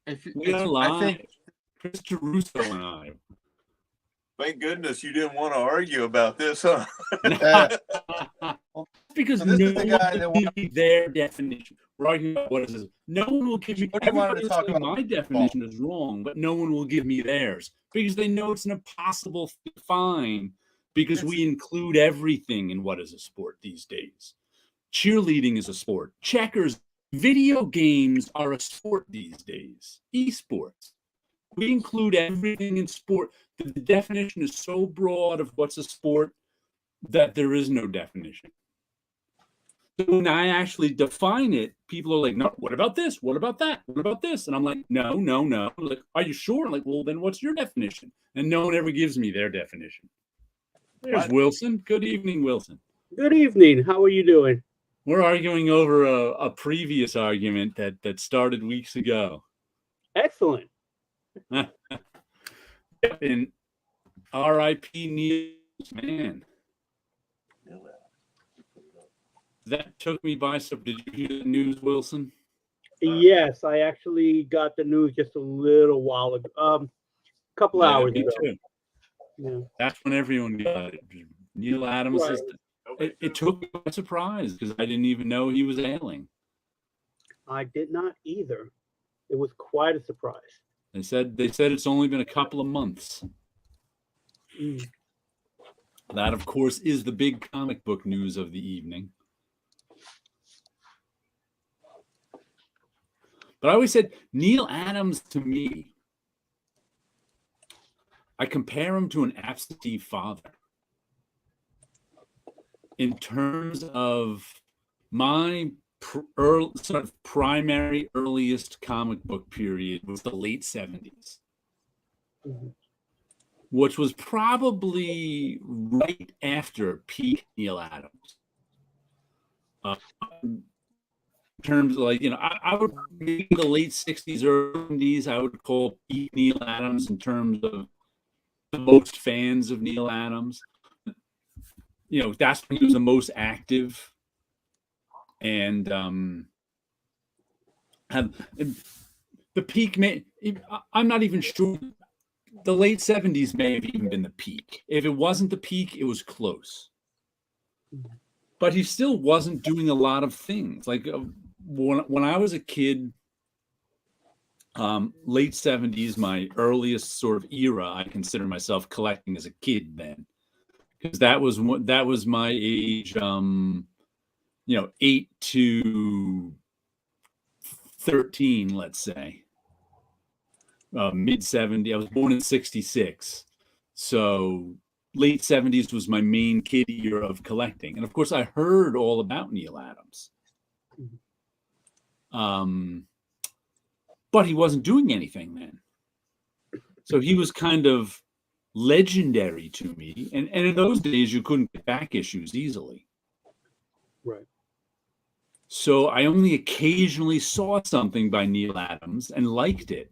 I think Chris Russo and I. Thank goodness you didn't want to argue about this, huh? Because So this no is the one guy that will give me their definition. We're arguing about what is this? No one will give me. What do you want to talk about? My definition is wrong, but no one will give me theirs because they know it's an impossible thing to find because we include everything in what is a sport these days. Cheerleading is a sport. Checkers, video games are a sport these days. Esports. We include everything in sport. The definition is so broad of what's a sport that there is no definition. So when I actually define it, people are like, no, what about this? What about that? What about this? And I'm like, no. Like, are you sure? I'm like, well, then what's your definition? And no one ever gives me their definition. There's Wilson. Good evening, Wilson. Good evening. How are you doing? We're arguing over a previous argument that started weeks ago. Excellent. And R.I.P. News, man. That took me by surprise. Did you hear the news, Wilson? Yes, I actually got the news just a little while ago, a couple hours ago. Too. Yeah. That's when everyone got it. Neil Adams. Right. It took me by surprise because I didn't even know he was ailing. I did not either. It was quite a surprise. They said it's only been a couple of months. That, of course, is the big comic book news of the evening. But I always said Neil Adams, to me, I compare him to an absentee father in terms of my sort of primary earliest comic book period was the late 70s, which was probably right after peak Neil Adams. In terms of, like, you know, I would maybe the late 60s, early 70s, I would call peak Neil Adams in terms of the most fans of Neil Adams. You know, that's when he was the most active. And the peak I'm not even sure. The late 70s may have even been the peak. If it wasn't the peak, it was close. But he still wasn't doing a lot of things. Like when I was a kid, late 70s, my earliest sort of era, I consider myself collecting as a kid then. Because that was my age, 8 to 13, let's say. Mid 70s. I was born in 66. So late 70s was my main kid era of collecting. And of course, I heard all about Neil Adams. But he wasn't doing anything then. So he was kind of legendary to me. And in those days, you couldn't get back issues easily. Right. So I only occasionally saw something by Neil Adams and liked it.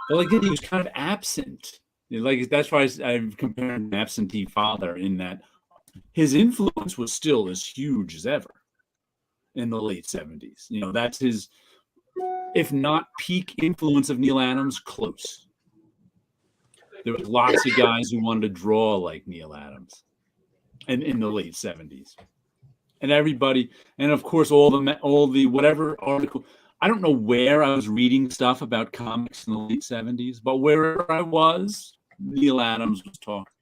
But like he was kind of absent. Like that's why I've compared an absentee father in that his influence was still as huge as ever in the late 70s. You know, that's his, if not peak influence of Neil Adams, close. There was lots of guys who wanted to draw like Neil Adams in the late 70s. And everybody, and of course, all the whatever article, I don't know where I was reading stuff about comics in the late 70s, but wherever I was, Neil Adams was talking.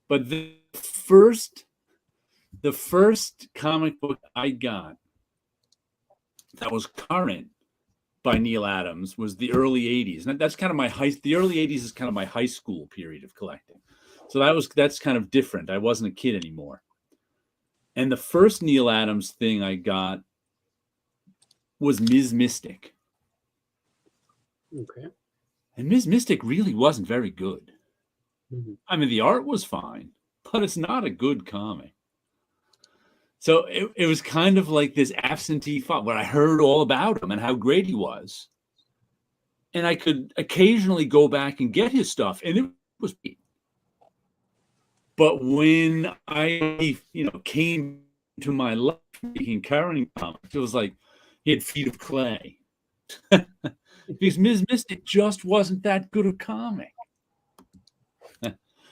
But the first comic book I got that was current by Neil Adams was the early 80s. And that's kind of the early 80s is kind of my high school period of collecting. So that's kind of different. I wasn't a kid anymore. And the first Neil Adams thing I got was Ms. Mystic. Okay. And Ms. Mystic really wasn't very good. Mm-hmm. I mean, the art was fine, but it's not a good comic. So it was kind of like this absentee thought where I heard all about him and how great he was. And I could occasionally go back and get his stuff, and it was great. But when I, came to my life making current comics, it was like he had feet of clay. because Ms. Mystic just wasn't that good a comic.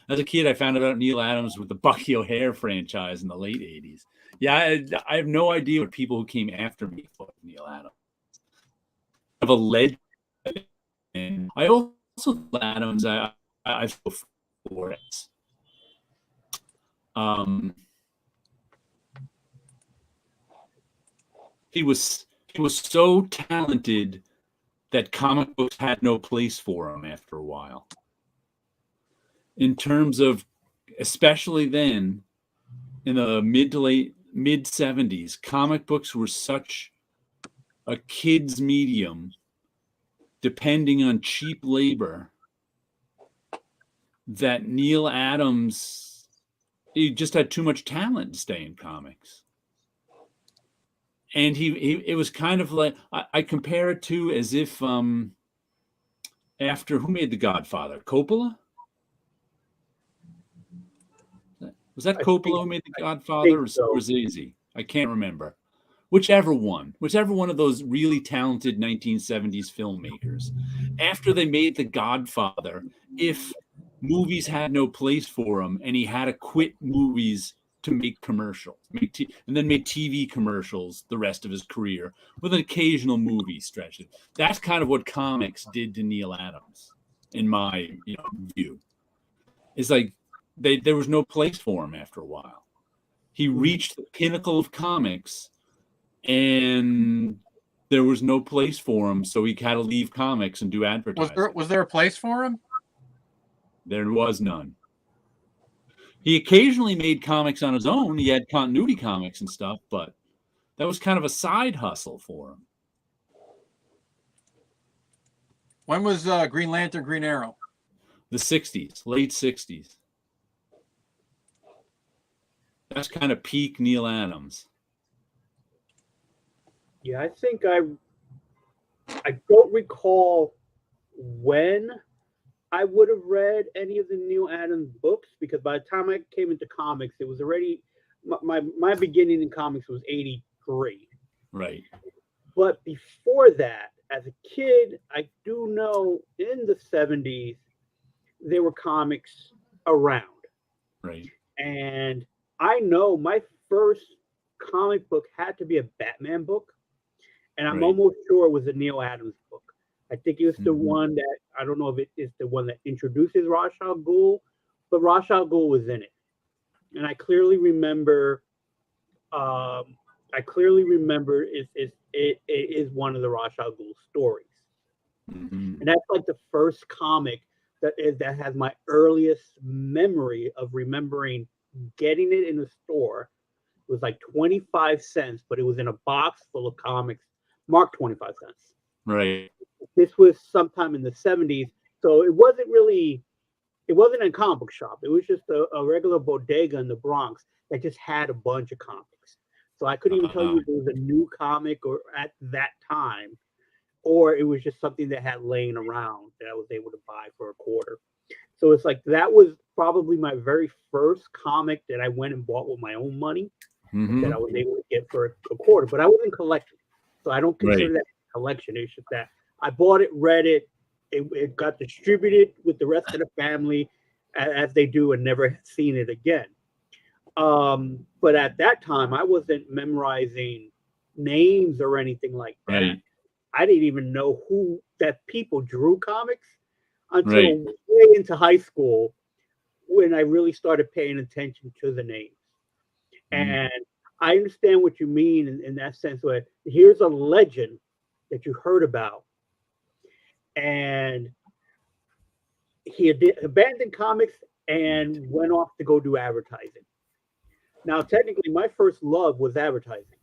As a kid, I found out about Neil Adams with the Bucky O'Hare franchise in the late 80s. Yeah, I have no idea what people who came after me thought of Neil Adams. Of a legend. And I also Adams, I feel for it. He was so talented that comic books had no place for him after a while. In terms of, especially then, in the mid 70s, comic books were such a kid's medium, depending on cheap labor, that Neil Adams, he just had too much talent to stay in comics. And it was kind of like, I compare it to as if after, who made The Godfather? Coppola? Was that Coppola who made The Godfather, or Scorsese? I can't remember. Whichever one of those really talented 1970s filmmakers. After they made The Godfather, if movies had no place for him and he had to quit movies to make commercials, and then make TV commercials the rest of his career with an occasional movie stretch. That's kind of what comics did to Neil Adams, in my view. It's like there was no place for him after a while. He reached the pinnacle of comics, and there was no place for him, so he had to leave comics and do advertising. Was there a place for him? There was none. He occasionally made comics on his own. He had continuity comics and stuff, but that was kind of a side hustle for him. When was Green Lantern, Green Arrow? The 60s, late 60s. That's kind of peak Neil Adams. Yeah, I think I don't recall when I would have read any of the Neil Adams books, because by the time I came into comics, it was already my beginning in comics was 83. Right. But before that, as a kid, I do know in the 70s there were comics around. Right. And I know my first comic book had to be a Batman book, and I'm almost sure it was a Neil Adams book. I think it was the one that, I don't know if it is the one that introduces Ra's al Ghul, but Ra's al Ghul was in it. And I clearly remember, it is one of the Ra's al Ghul stories. And that's like the first comic that has my earliest memory of remembering getting it in the store. It was like 25 cents, but it was in a box full of comics marked 25 cents. Right. This was sometime in the 70s, so it wasn't a comic book shop. It was just a regular bodega in the Bronx that just had a bunch of comics. So I couldn't even tell you if it was a new comic or at that time, or it was just something that had laying around that I was able to buy for a quarter. So it's like that was probably my very first comic that I went and bought with my own money that I was able to get for a quarter. But I wasn't collecting, so I don't consider that a collection. It's just that I bought it, read it, it got distributed with the rest of the family as they do, and never seen it again. But at that time, I wasn't memorizing names or anything like that. Right. I didn't even know who that people drew comics until way into high school, when I really started paying attention to the names. And I understand what you mean in that sense, where here's a legend that you heard about, and he abandoned comics and went off to go do advertising. Now, technically, my first love was advertising,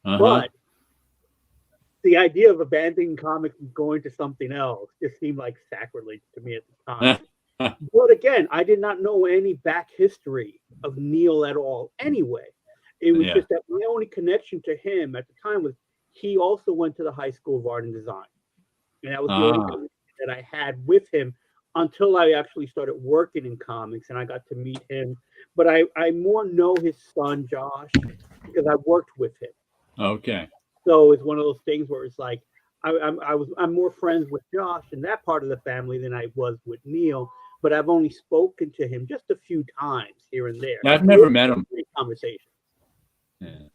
but the idea of abandoning comics and going to something else just seemed like sacrilege to me at the time. But again, I did not know any back history of Neil at all anyway. It was just that my only connection to him at the time was he also went to the High School of Art and Design. And that was the only connection that I had with him until I actually started working in comics and I got to meet him. But I more know his son, Josh, because I worked with him. Okay. So it's one of those things where it's like, I'm more friends with Josh in that part of the family than I was with Neil, but I've only spoken to him just a few times here and there. I've never met him. Great conversation. Yeah.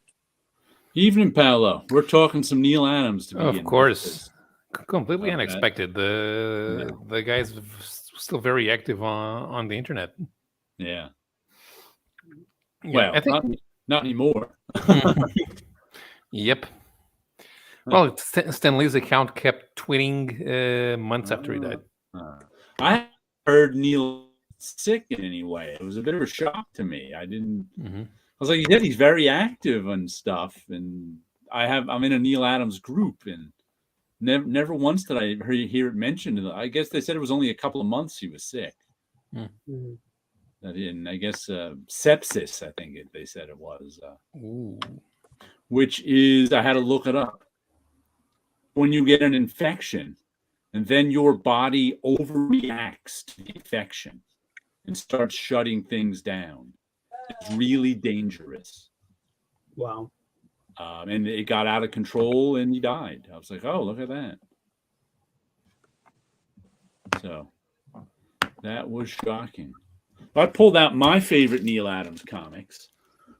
Evening, Paulo. We're talking some Neil Adams to begin Of with, course, 'cause- completely Okay. unexpected. The guy's still very active on the internet. Yeah. Yeah, Well, I think. not anymore. Yep. Well, Stan Lee's account kept tweeting months after he died. I heard Neil sick in any way. It was a bit of a shock to me. I didn't. Mm-hmm. I was like, yeah, he's very active and stuff, and I'm in a Neil Adams group, and never once did I hear it mentioned. I guess they said it was only a couple of months he was sick. Mm-hmm. And I guess sepsis, I think they said it was, Ooh. which is, I had to look it up. When you get an infection, and then your body overreacts to the infection and starts shutting things down. It's really dangerous. Wow. And it got out of control and he died. I was like, oh, look at that. So that was shocking. I pulled out my favorite Neil Adams comics,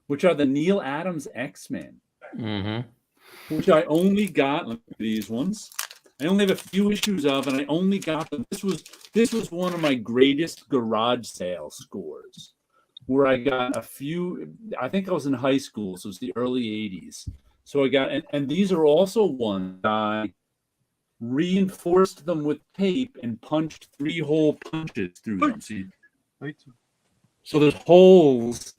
which are the Neil Adams X-Men, Mm-hmm. which I only got, look at these ones. I only have a few issues of, and I only got them. This was one of my greatest garage sale scores, where I got a few. I think I was in high school, so it was the early 80s. So I got, and these are also ones I reinforced them with tape and punched 3-hole punches through them. See? So there's holes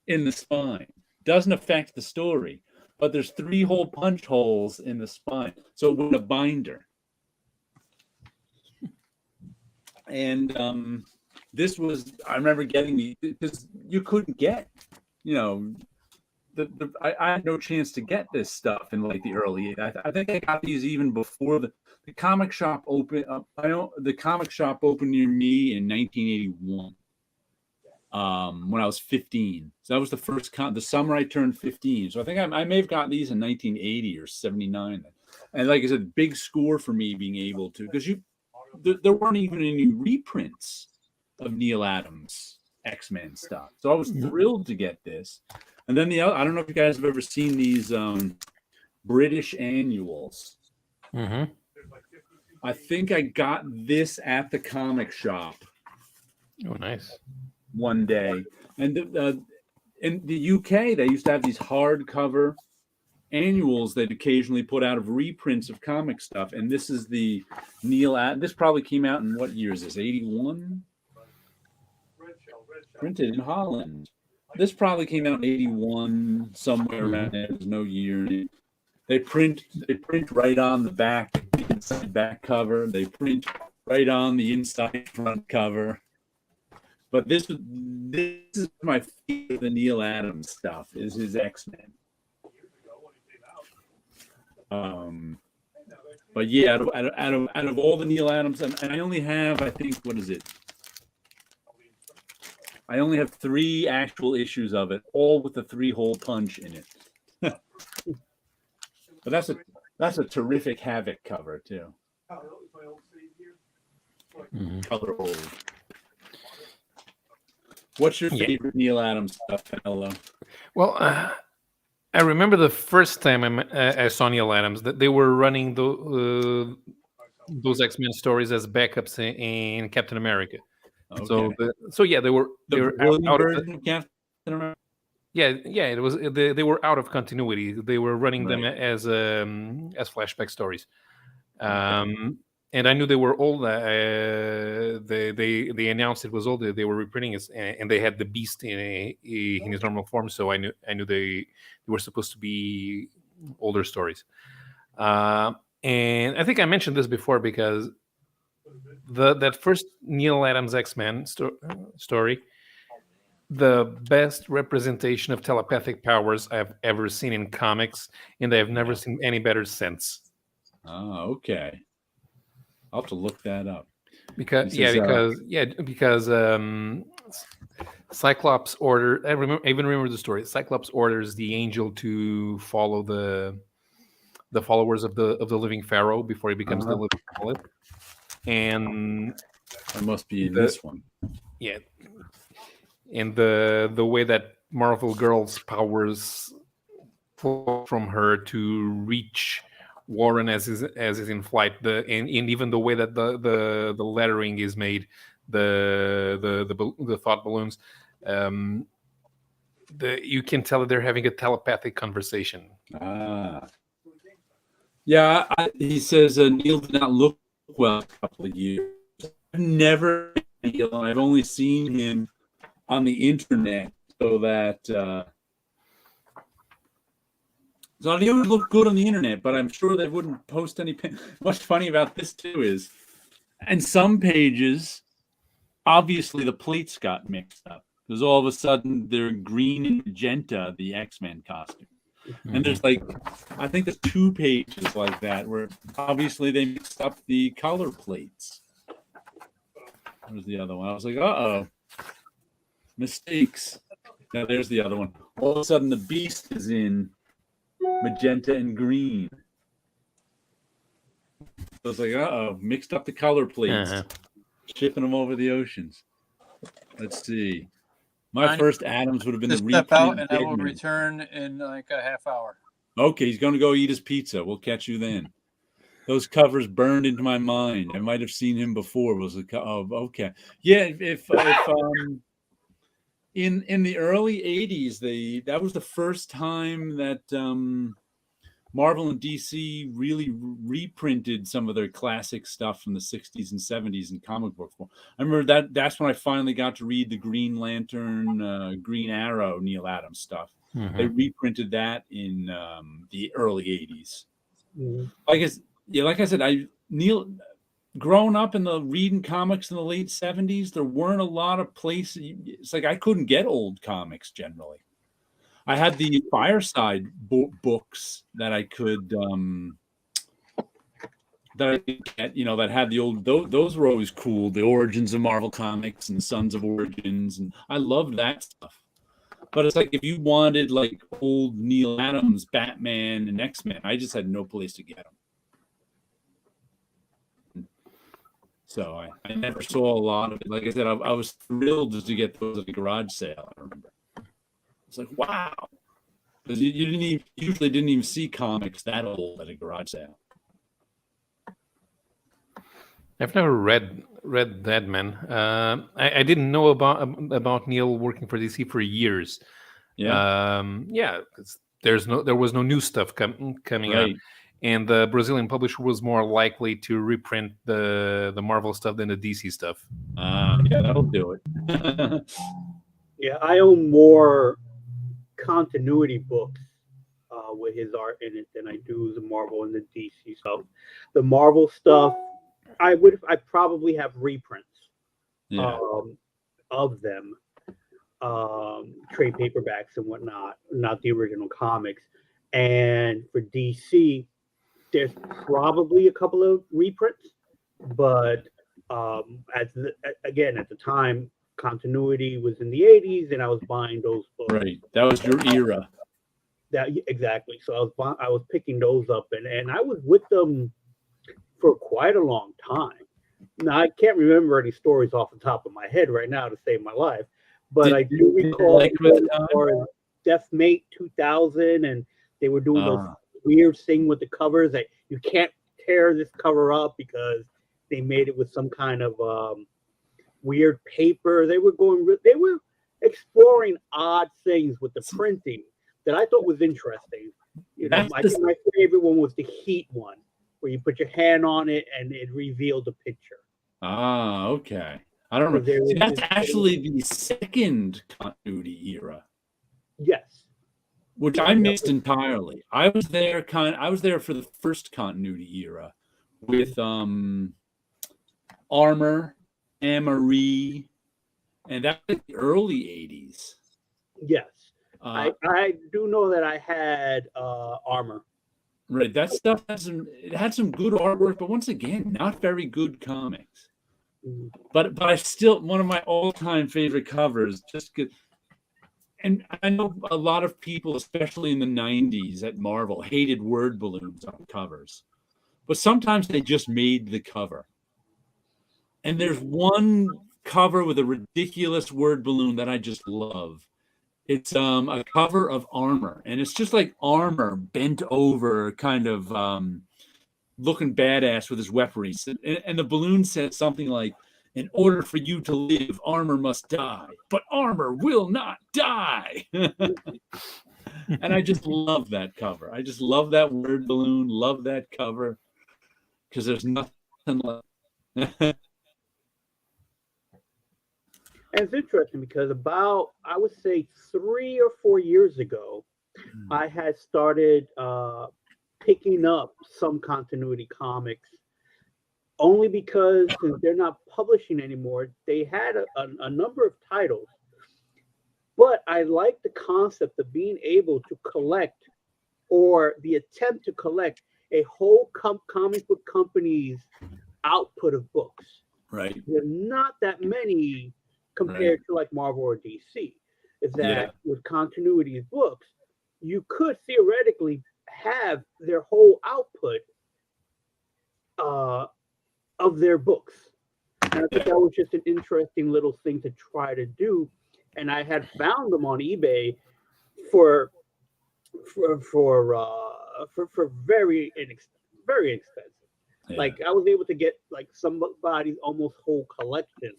in the spine. Doesn't affect the story, but there's 3-hole punch holes in the spine. So it was a binder. And this was, I remember getting these because you couldn't get, I had no chance to get this stuff in like the early. I think I got these even before the comic shop opened. I know the comic shop opened near me in 1981. When I was 15, so that was the first the summer I turned 15. So I think I may have got these in 1980 or 79. And like I said, big score for me being able to, because there weren't even any reprints of Neil Adams X-Men stuff. So I was thrilled to get this. And then I don't know if you guys have ever seen these British annuals. Mm-hmm. I think I got this at the comic shop. Oh, nice. One day, and in the UK they used to have these hardcover annuals they'd occasionally put out of reprints of comic stuff, and this is the Neil this probably came out in what year is this, 81? Printed in Holland. This probably came out in 81, somewhere around there. There's no year in it. They print right on the back, the inside back cover. They print right on the inside front cover. But this is my favorite of the Neil Adams stuff, is his X-Men. But yeah, out of all the Neil Adams, and I only have, I think, what is it? I only have 3 actual issues of it, all with the 3-hole punch in it. But that's a terrific Havoc cover too. Mm-hmm. Color old. What's your favorite Neil Adams stuff, Paulo? Well, I remember the first time I saw Neil Adams that they were running those X-Men stories as backups in Captain America. Okay. So yeah, they were out version of Captain America. Yeah, it was they were out of continuity. They were running them as flashback stories. And I knew they were old. They announced it was old. They were reprinting it, and they had the Beast in his normal form. So I knew they were supposed to be older stories. And I think I mentioned this before because that first Neil Adams X-Men story, the best representation of telepathic powers I've ever seen in comics, and I've never seen any better since. Oh, okay. I'll have to look that up. Because Cyclops order. I even remember the story. Cyclops orders the Angel to follow the the followers of the living pharaoh before he becomes the living monolith. And It must be in this one. yeah, and the way that Marvel Girl's powers flow from her to reach Warren as is in flight, and even the way that the lettering is made, the thought balloons, you can tell that they're having a telepathic conversation. Yeah, he says Neil did not look well a couple of years. I've never met Neil, and I've only seen him on the internet, so that so he would look good on the internet, but I'm sure they wouldn't post any. What's funny about this too is, in some pages, obviously the plates got mixed up because all of a sudden they're green and magenta, the X-Men costume. And there's like, I think there's 2 pages like that where obviously they mixed up the color plates. There's the other one. I was like, uh-oh, mistakes. Now there's the other one. All of a sudden the Beast is in magenta and green. I was like, uh-oh, mixed up the color plates, shipping them over the oceans. Let's see. My first Adams would have been Just the step out, reprint and I will Bigman. return in like a half hour. Okay, he's going to go eat his pizza. We'll catch you then. Those covers burned into my mind. I might have seen him before. Okay, yeah. If in the early '80s, that was the first time that Marvel and DC really reprinted some of their classic stuff from the 60s and 70s in comic book form. I remember that's when I finally got to read the Green Lantern, Green Arrow, Neil Adams stuff. They reprinted that in the early 80s. Like I said, growing up in the reading comics in the late 70s, there weren't a lot of places. It's like I couldn't get old comics generally. I had the Fireside books that I could get, that had the old. Those were always cool. The Origins of Marvel Comics and Sons of Origins, and I loved that stuff. But it's like if you wanted like old Neil Adams, Batman, and X-Men, I just had no place to get them. So I never saw a lot of it. Like I said, I was thrilled to get those at the garage sale. I remember. It's like, wow, because you usually didn't even see comics that old at a garage sale. I've never read Dead Man. I didn't know about Neil working for DC for years. Yeah, because there was no new stuff coming out, and the Brazilian publisher was more likely to reprint the Marvel stuff than the DC stuff. Yeah, that'll do it. Yeah, I own more continuity books with his art in it than I do the Marvel and the DC stuff. The Marvel stuff, I probably have reprints of them, trade paperbacks and whatnot, not the original comics. And for DC, there's probably a couple of reprints, but at the time, continuity was in the 80s, and I was buying those books. Right, that was your era. Exactly. So I was picking those up, and I was with them for quite a long time. Now I can't remember any stories off the top of my head right now to save my life, but I do recall Deathmate 2000, and they were doing this weird thing with the covers that you can't tear this cover up because they made it with some kind of weird paper. They were exploring odd things with the printing that I thought was interesting. I think my favorite one was the Heat one, where you put your hand on it and it revealed the picture. Okay. I don't know. That's actually the second continuity era. Yes. Which I missed entirely. I was there for the first continuity era with Armor, Anne-Marie, and that's the early 80s. Yes. I do know that I had Armor. Right. That stuff had some good artwork, but once again, not very good comics. But I still, one of my all-time favorite covers, just and I know a lot of people, especially in the 90s at Marvel, hated word balloons on covers. But sometimes they just made the cover. And there's one cover with a ridiculous word balloon that I just love. It's a cover of Armor, and it's just like Armor bent over, kind of looking badass with his weaponry. And the balloon says something like, "In order for you to live, Armor must die, but Armor will not die." And I just love that cover. I just love that word balloon, love that cover, because there's nothing like. And it's interesting because about, I would say, 3 or 4 years ago, I had started picking up some continuity comics, only because since they're not publishing anymore, they had a number of titles. But I like the concept of being able to collect, or the attempt to collect, a whole comic book company's output of books. Right. There's not that many compared to like Marvel or DC. Is that with continuity of books, you could theoretically have their whole output of their books. And I thought that was just an interesting little thing to try to do. And I had found them on eBay for very expensive. Yeah. Like I was able to get like somebody's almost whole collection,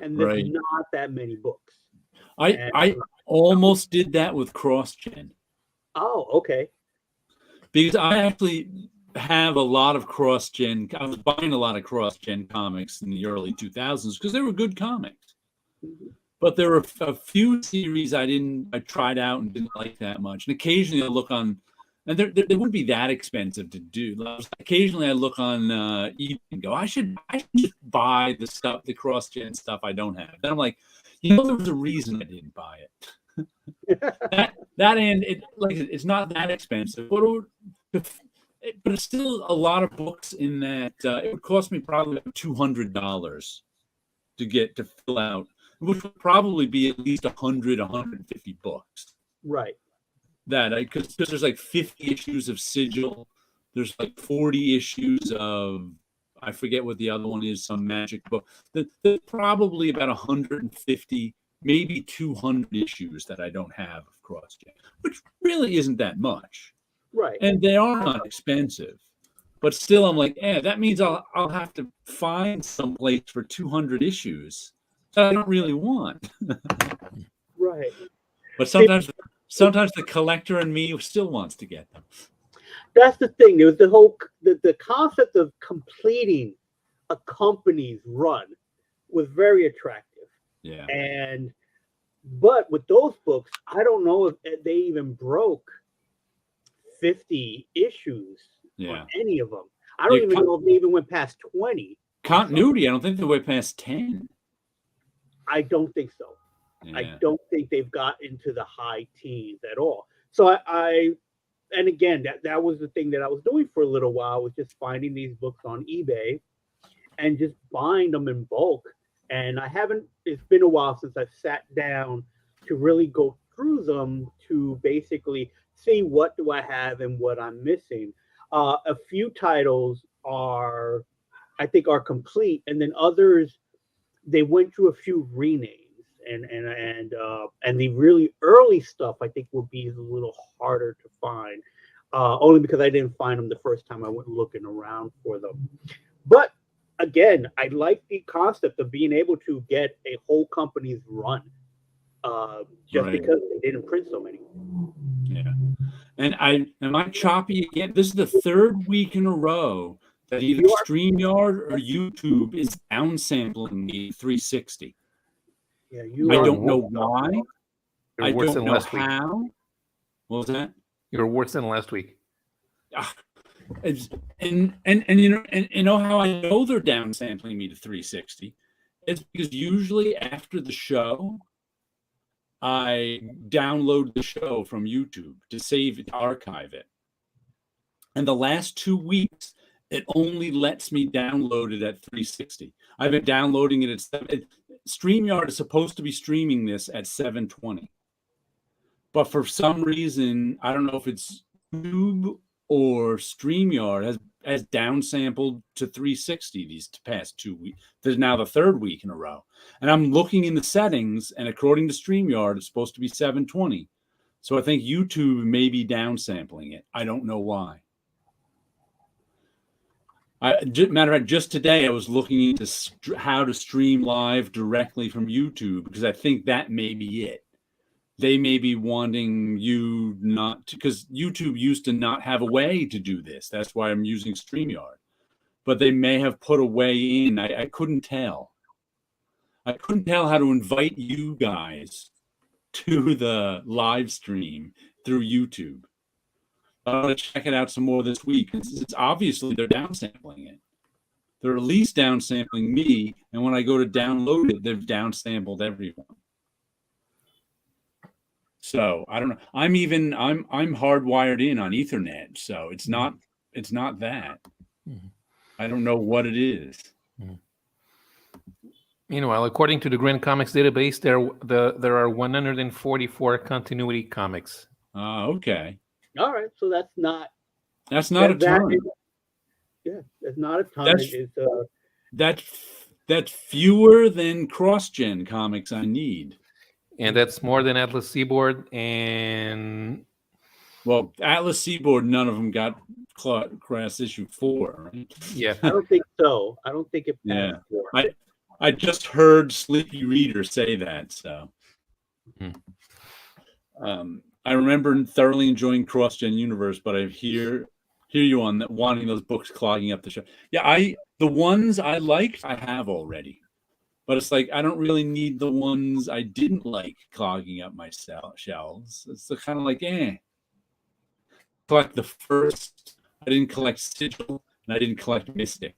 and there's not that many books. I almost did that with CrossGen. Oh, okay. Because I actually have a lot of CrossGen. I was buying a lot of CrossGen comics in the early 2000s because they were good comics. Mm-hmm. But there were a few series I tried out and didn't like that much. And occasionally I look on, and they wouldn't be that expensive to do. Occasionally I look on eBay and go, I should just buy the stuff, the CrossGen stuff I don't have. Then I'm like, there was a reason I didn't buy it. that and it's not that expensive, but it's still a lot of books in that. It would cost me probably $200 to fill out, which would probably be at least 150 books. Right. Because there's like 50 issues of Sigil. There's like 40 issues of, I forget what the other one is, some magic book. There's probably about 150, maybe 200 issues that I don't have of CrossGen, which really isn't that much. Right. And they are not expensive. But still, I'm like, that means I'll have to find someplace for 200 issues that I don't really want. Right. But sometimes the collector in me still wants to get them. That's the thing. There was the whole the concept of completing a company's run was very attractive. Yeah. But with those books, I don't know if they even broke 50 issues on any of them. I don't even know if they even went past 20. Continuity, I don't think they went past 10. I don't think so. Yeah. I don't think they've got into the high teens at all. So and again, that was the thing that I was doing for a little while, was just finding these books on eBay and just buying them in bulk. And it's been a while since I've sat down to really go through them to basically see what do I have and what I'm missing. A few titles I think are complete, and then others, they went through a few renames. And the really early stuff I think will be a little harder to find, only because I didn't find them the first time I went looking around for them. But again, I like the concept of being able to get a whole company's run, just because they didn't print so many. Yeah. And am I choppy again? This is the third week in a row that either StreamYard or YouTube is downsampling the 360. Yeah, I don't know why. I don't know how. Week. What was that? You were worse than last week. And you know how I know they're downsampling me to 360? It's because usually after the show, I download the show from YouTube to save it, to archive it. And the last 2 weeks, it only lets me download it at 360. I've been downloading it at StreamYard is supposed to be streaming this at 720. but for some reason, I don't know if it's YouTube or StreamYard has downsampled to 360 these past 2 weeks. There's now the third week in a row. And I'm looking in the settings, and according to StreamYard, it's supposed to be 720. So I think YouTube may be downsampling it. I don't know why. Matter of fact, just today I was looking into how to stream live directly from YouTube, because I think that may be it. They may be wanting you not to, because YouTube used to not have a way to do this. That's why I'm using StreamYard. But they may have put a way in. I couldn't tell. I couldn't tell how to invite you guys to the live stream through YouTube. I'm going to check it out some more this week. It's obviously they're downsampling it. They're at least downsampling me, and when I go to download it, they've downsampled everyone. So I don't know. I'm hardwired in on Ethernet, so it's not that. Mhm. I don't know what it is. Mhm. Meanwhile, according to the Grand Comics database, there are 144 continuity comics. Okay. All right, so that's not a ton. That's not a ton. That's fewer than cross-gen comics I need. And that's more than Atlas Seaboard and... Well, Atlas Seaboard, none of them got class issue 4, right? Yeah. I don't think so. I don't think it passed 4. I just heard Sleepy Reader say that, so. I remember thoroughly enjoying Cross-Gen Universe, but I hear you on that, wanting those books clogging up the shelf. Yeah, the ones I liked, I have already. But it's like, I don't really need the ones I didn't like clogging up my shelves. It's kind of like, Collect the first. I didn't collect Sigil, and I didn't collect Mystic.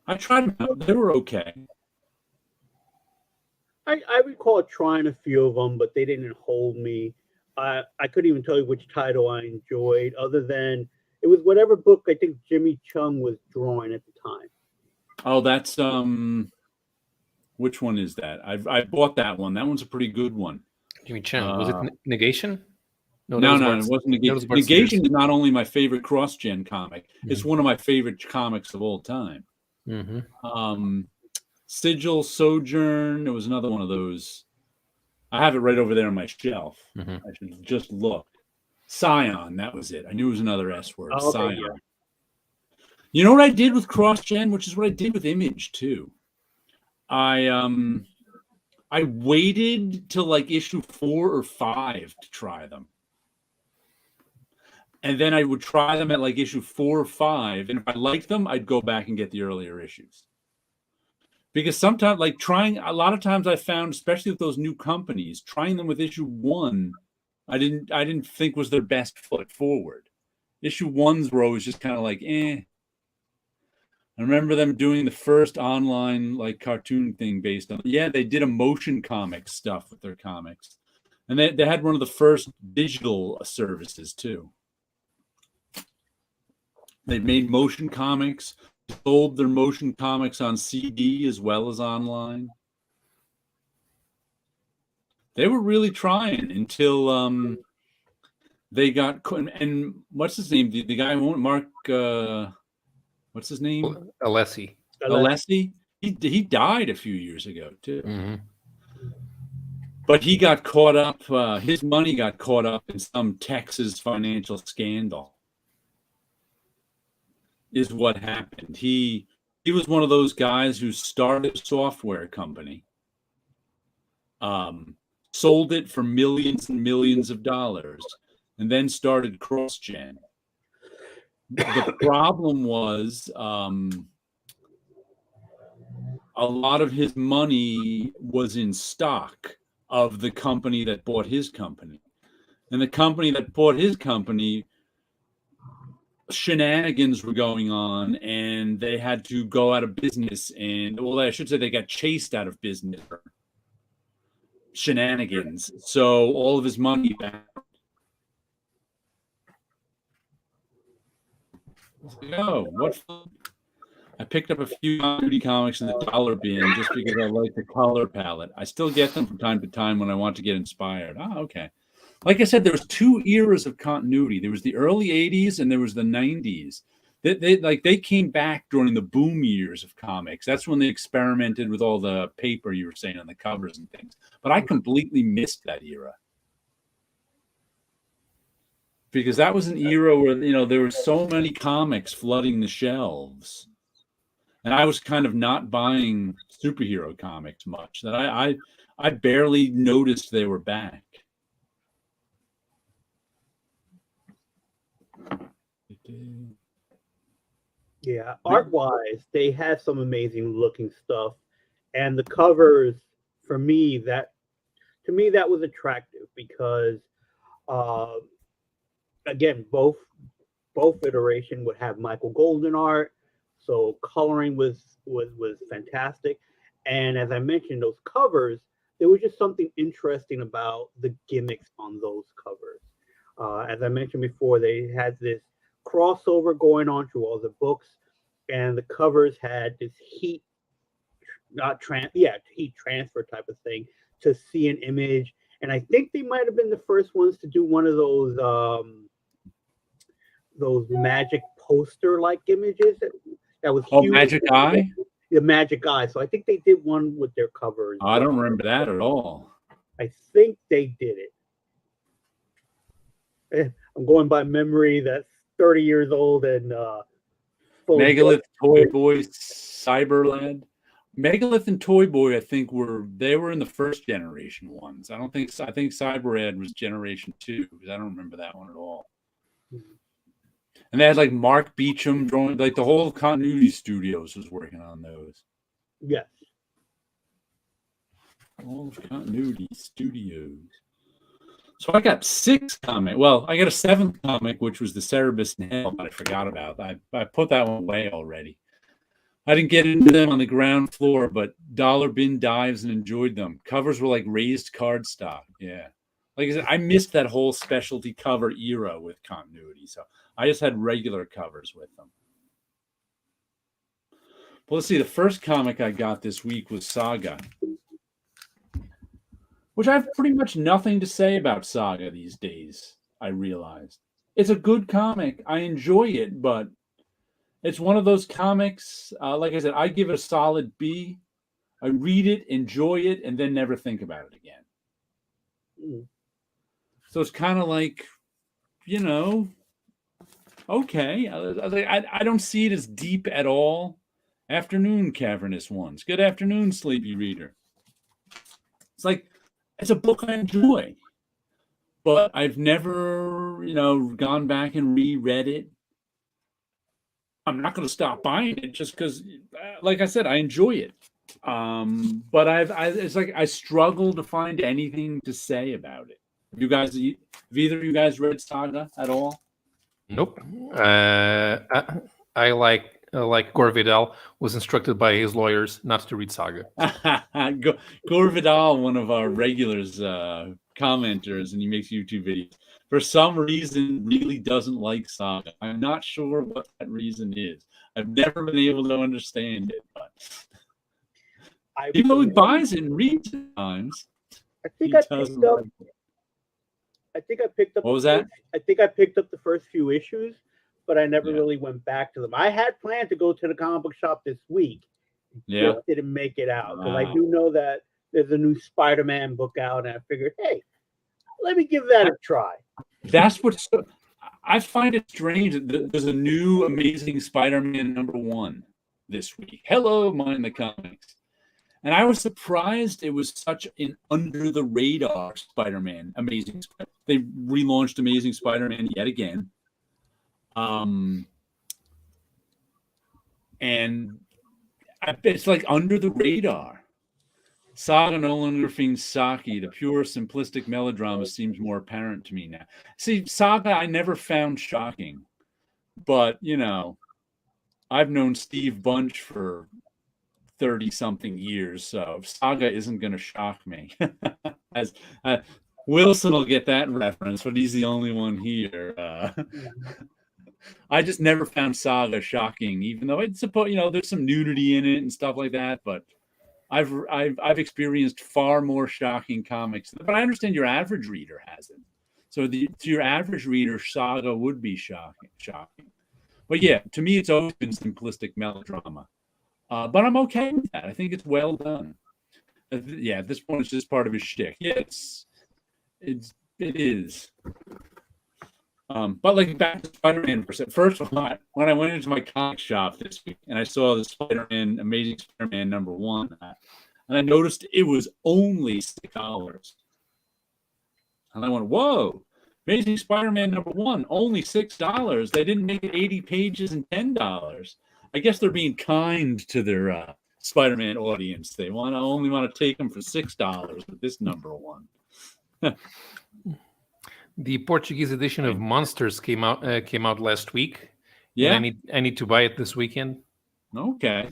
I tried them out. They were okay. I recall trying a few of them, but they didn't hold me. I couldn't even tell you which title I enjoyed, other than it was whatever book I think Jimmy Chung was drawing at the time. Oh, that's which one is that? I bought that one. That one's a pretty good one. Jimmy Chung. Was it Negation? No, it wasn't Negation. Negation is not only my favorite cross-gen comic, it's one of my favorite comics of all time. Mm-hmm. Sigil, Sojourn, it was another one of those. I have it right over there on my shelf. Mm-hmm. I should just look. Scion, that was it. I knew it was another S word. Oh, okay, Scion. yeah. You know what I did with cross-gen, which is what I did with Image too. I waited till like issue 4 or 5 to try them. And then I would try them at like issue 4 or 5. And if I liked them, I'd go back and get the earlier issues. Because sometimes, a lot of times I found, especially with those new companies, trying them with issue 1, I didn't think was their best foot forward. Issue 1s were always just kind of like, I remember them doing the first online cartoon thing based on, they did a motion comic stuff with their comics. And they had one of the first digital services too. They made motion comics, sold their motion comics on CD as well as online. They were really trying until they got, and what's his name? The guy, Mark, what's his name? Alessi. He died a few years ago too. Mm-hmm. But he got caught up, his money got caught up in some Texas financial scandal. Is what happened. He was one of those guys who started a software company, sold it for millions and millions of dollars, and then started cross-gen. The problem was a lot of his money was in stock of the company that bought his company. And the company that bought his company, shenanigans were going on, and they had to go out of business. And, well, I should say they got chased out of business for shenanigans. So all of his money back. Oh, what? I picked up a few continuity comics in the dollar bin just because I like the color palette. I still get them from time to time when I want to get inspired. Oh, okay. Like I said, there was 2 eras of continuity. There was the early 80s and there was the 90s. They came back during the boom years of comics. That's when they experimented with all the paper you were saying on the covers and things. But I completely missed that era. Because that was an era where, there were so many comics flooding the shelves. And I was kind of not buying superhero comics much. That I barely noticed they were back. Yeah, art-wise, they had some amazing looking stuff, and the covers to me that was attractive because, again, both iteration would have Michael Golden art, so coloring was fantastic, and as I mentioned, those covers, there was just something interesting about the gimmicks on those covers. As I mentioned before, they had this crossover going on through all the books, and the covers had this heat transfer type of thing to see an image. And I think they might have been the first ones to do one of those magic poster like images that was huge. Magic Eye? The Magic Eye. So I think they did one with their covers. I don't remember that at all. I think they did it. I'm going by memory. That's 30 years old and Megalith, Toy Boy, Cyberlad. Megalith and Toy Boy, I think they were in the first generation ones. I think Cyberlad was generation 2 because I don't remember that one at all. And they had like Mark Beecham drawing, like the whole Continuity Studios was working on those. Yes. All of Continuity Studios. So I got 6 comics. Well, I got a 7th comic, which was the Cerebus in Hell, that I forgot about. I put that one away already. I didn't get into them on the ground floor, but dollar bin dives and enjoyed them. Covers were like raised cardstock. Yeah. Like I said, I missed that whole specialty cover era with continuity. So I just had regular covers with them. Well, let's see. The first comic I got this week was Saga, which I have pretty much nothing to say about Saga these days, I realized. It's a good comic. I enjoy it, but it's one of those comics, like I said, I give it a solid B. I read it, enjoy it, and then never think about it again. So it's kind of like, okay. I don't see it as deep at all. Afternoon, cavernous ones. Good afternoon, sleepy reader. It's like, it's a book I enjoy, but I've never, gone back and reread it. I'm not going to stop buying it just because, like I said, I enjoy it. But it's like I struggle to find anything to say about it. Have either of you guys read Saga at all? Nope. I like Gore Vidal was instructed by his lawyers not to read Saga. Gore Vidal, one of our regulars, commenters, and he makes YouTube videos, for some reason really doesn't like Saga. I'm not sure what that reason is. I've never been able to understand it, but even though he buys it and reads it at times, I think I picked up. What was that? I think I picked up the first few issues, but I never really went back to them. I had planned to go to the comic book shop this week. Yeah. Just didn't make it out because I do know that there's a new Spider-Man book out, and I figured, hey, let me give that a try. That's what's. I find it strange that there's a new Amazing Spider-Man #1 this week. Hello, Mind the Comics. And I was surprised it was such an under-the-radar Spider-Man. They relaunched Amazing Spider-Man yet again. And it's like under the radar. Saga no longer feels Saki. The pure, simplistic melodrama seems more apparent to me now. See, Saga I never found shocking. But, I've known Steve Bunch for 30-something years, so Saga isn't going to shock me. As Wilson will get that reference, but he's the only one here. I just never found Saga shocking, even though it's supposed, there's some nudity in it and stuff like that. But I've experienced far more shocking comics. But I understand your average reader hasn't. So to your average reader, Saga would be shocking. But yeah, to me, it's always been simplistic melodrama. But I'm okay with that. I think it's well done. Yeah, at this point, it's just part of his shtick. Yeah, it is. But like back to Spider-Man for a second. First of all, when I went into my comic shop this week and I saw the Spider-Man, Amazing Spider-Man #1, and I noticed it was only $6. And I went, whoa, Amazing Spider-Man #1, only $6. They didn't make it 80 pages and $10. I guess they're being kind to their Spider-Man audience. They only want to take them for $6 with this #1. The Portuguese edition of Monsters came out last week. Yeah, I need to buy it this weekend. Okay,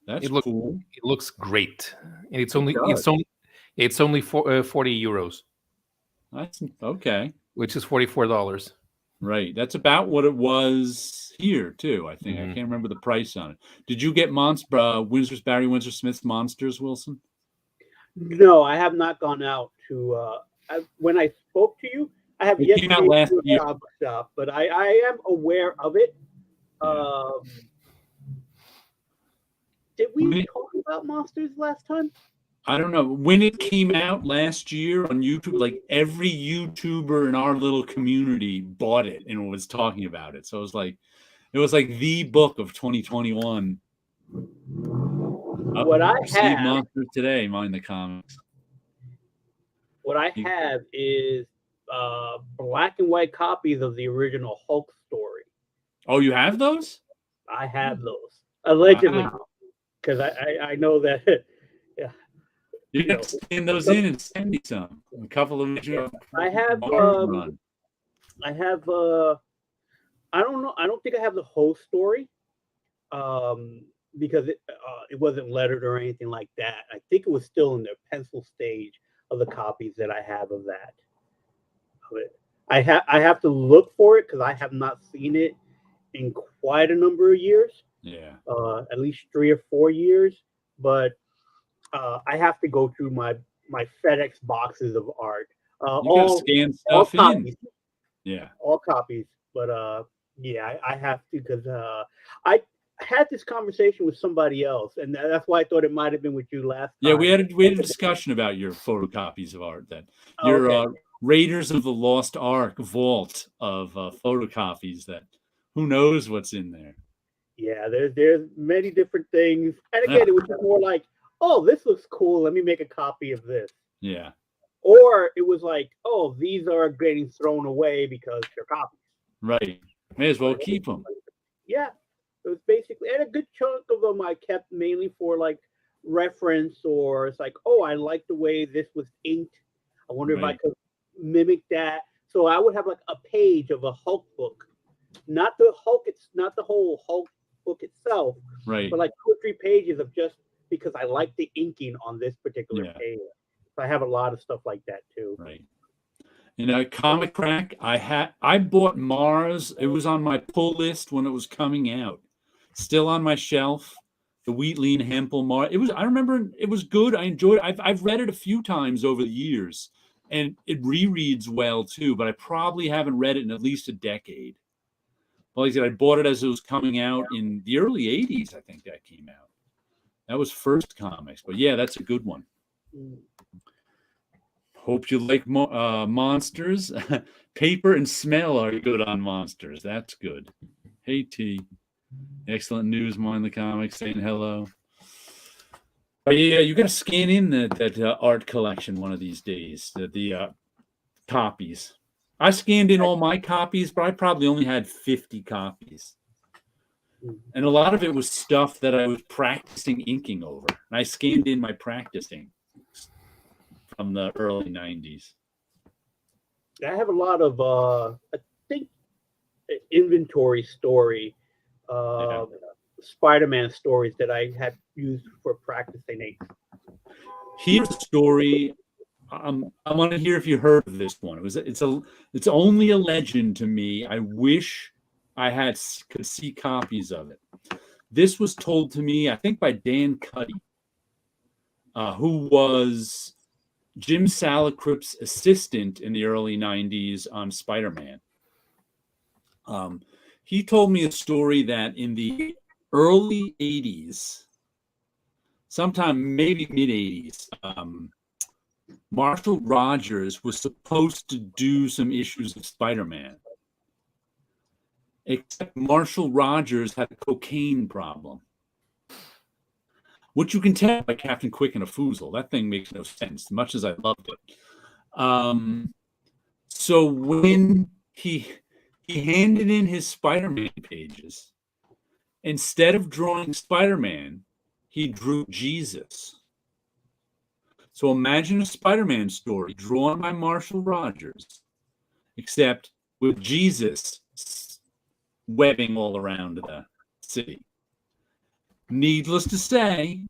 that's cool. It looks great, and it's only 40 euros. That's okay. Which is $44. Right, that's about what it was here too. I think I can't remember the price on it. Did you get Barry Windsor Smith's Monsters, Wilson? No, I have not gone out to. When I spoke to you, I have yet to go to a comic shop, but I am aware of it. Did we talk about Monsters last time? I don't know. When it came out last year on YouTube, like every YouTuber in our little community bought it and was talking about it. So it was like the book of 2021. What I have Monsters today, mind the comics. What I have is black and white copies of the original Hulk story. Oh, you have those? I have those allegedly, because I know that. Yeah, you can scan those in and send me some. A couple of I have. I have. I don't know. I don't think I have the whole story, because it wasn't lettered or anything like that. I think it was still in the pencil stage of the copies that I have of that. I have to look for it because I have not seen it in quite a number of years. Yeah. At least 3 or 4 years. But I have to go through my FedEx boxes of art. All scan stuff all in. Copies. Yeah. All copies. But yeah, I have to, because I had this conversation with somebody else, and that's why I thought it might have been with you last time. Yeah, we had a discussion about your photocopies of art. That your Raiders of the Lost Ark vault of photocopies. That who knows what's in there. Yeah, there's many different things, and again, it was just more like, oh, this looks cool. Let me make a copy of this. Yeah. Or it was like, oh, these are getting thrown away because they're copies. Right. May as well keep them. Yeah. It was basically, and a good chunk of them I kept mainly for like reference, or it's like, oh, I like the way this was inked. I wonder if I could mimic that. So I would have like a page of a Hulk book, not the Hulk. It's not the whole Hulk book itself, right? But like 2 or 3 pages of just because I like the inking on this particular page. So I have a lot of stuff like that too. Right. In Comic Crack, I bought Mars. It was on my pull list when it was coming out. Still on my shelf, the Wheatley and Hempel Mars. I remember it was good. I enjoyed it. I've read it a few times over the years, and it rereads well too. But I probably haven't read it in at least a decade. Well, like I said, I bought it as it was coming out in the early '80s. I think that came out. That was First Comics. But yeah, that's a good one. Hope you like Monsters. Paper and smell are good on Monsters. That's good. Hey, T. Excellent news, Mind the Comics, saying hello. But yeah, you got to scan in that art collection one of these days, the copies. I scanned in all my copies, but I probably only had 50 copies. And a lot of it was stuff that I was practicing inking over. And I scanned in my practicing from the early 90s. I have a lot of, I think, inventory story, Spider-Man stories that I had used for practicing ink. Here's a story. I want to hear if you heard of this one. It's only a legend to me. I wish could see copies of it. This was told to me, I think, by Dan Cuddy, who was Jim Salicrups' assistant in the early 90s on Spider-Man. He told me a story that in the early 80s, sometime maybe mid-80s, Marshall Rogers was supposed to do some issues of Spider-Man. Except Marshall Rogers had a cocaine problem. Which you can tell by Captain Quick and a Foozle. That thing makes no sense, much as I loved it. So when he handed in his Spider-Man pages, instead of drawing Spider-Man, he drew Jesus. So imagine a Spider-Man story drawn by Marshall Rogers, except with Jesus webbing all around the city. Needless to say,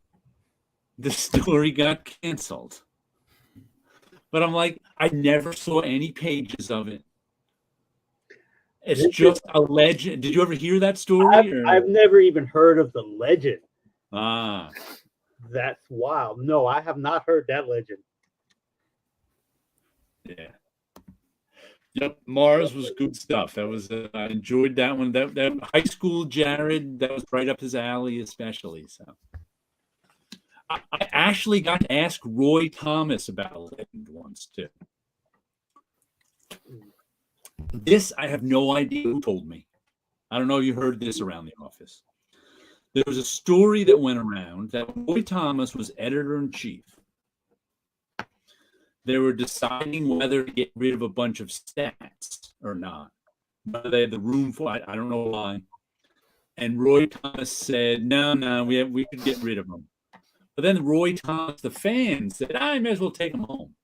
the story got canceled. But I'm like, I never saw any pages of it. It's just a legend. Did you ever hear that story? I've never even heard of the legend. Ah. That's wild. No, I have not heard that legend. Yeah. Yep, Mars was good stuff. That was I enjoyed that one. That high school Jared, that was right up his alley, especially. So I actually got to ask Roy Thomas about a legend once too. This I have no idea who told me. I don't know if you heard this around the office. There was a story that went around that Roy Thomas was editor-in-chief. They were deciding whether to get rid of a bunch of stats or not. Whether they had the room for it, I don't know why. And Roy Thomas said, no, we could get rid of them. But then Roy Thomas, the fans, said, I may as well take them home.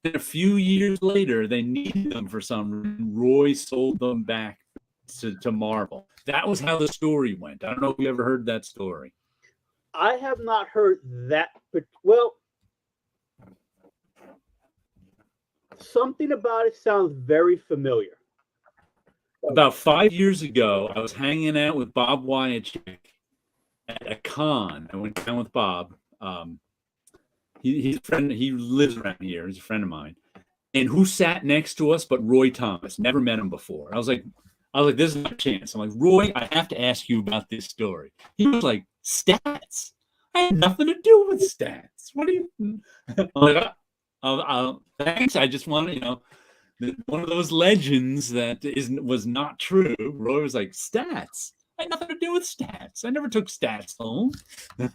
And a few years later, they needed them for some reason. Roy sold them back to Marvel. That was how the story went. I don't know if you ever heard that story. I have not heard that, but well, something about it sounds very familiar. About 5 years ago, I was hanging out with Bob Wyatchik at a con. I went down with Bob. He's a friend. He lives around here. He's a friend of mine. And who sat next to us but Roy Thomas? Never met him before. I was like, this is my chance. I'm like, Roy, I have to ask you about this story. He was like, stats? I had nothing to do with stats. What do you? I'm like, thanks. I just want to, one of those legends that was not true. Roy was like, stats? I had nothing to do with stats. I never took stats home. I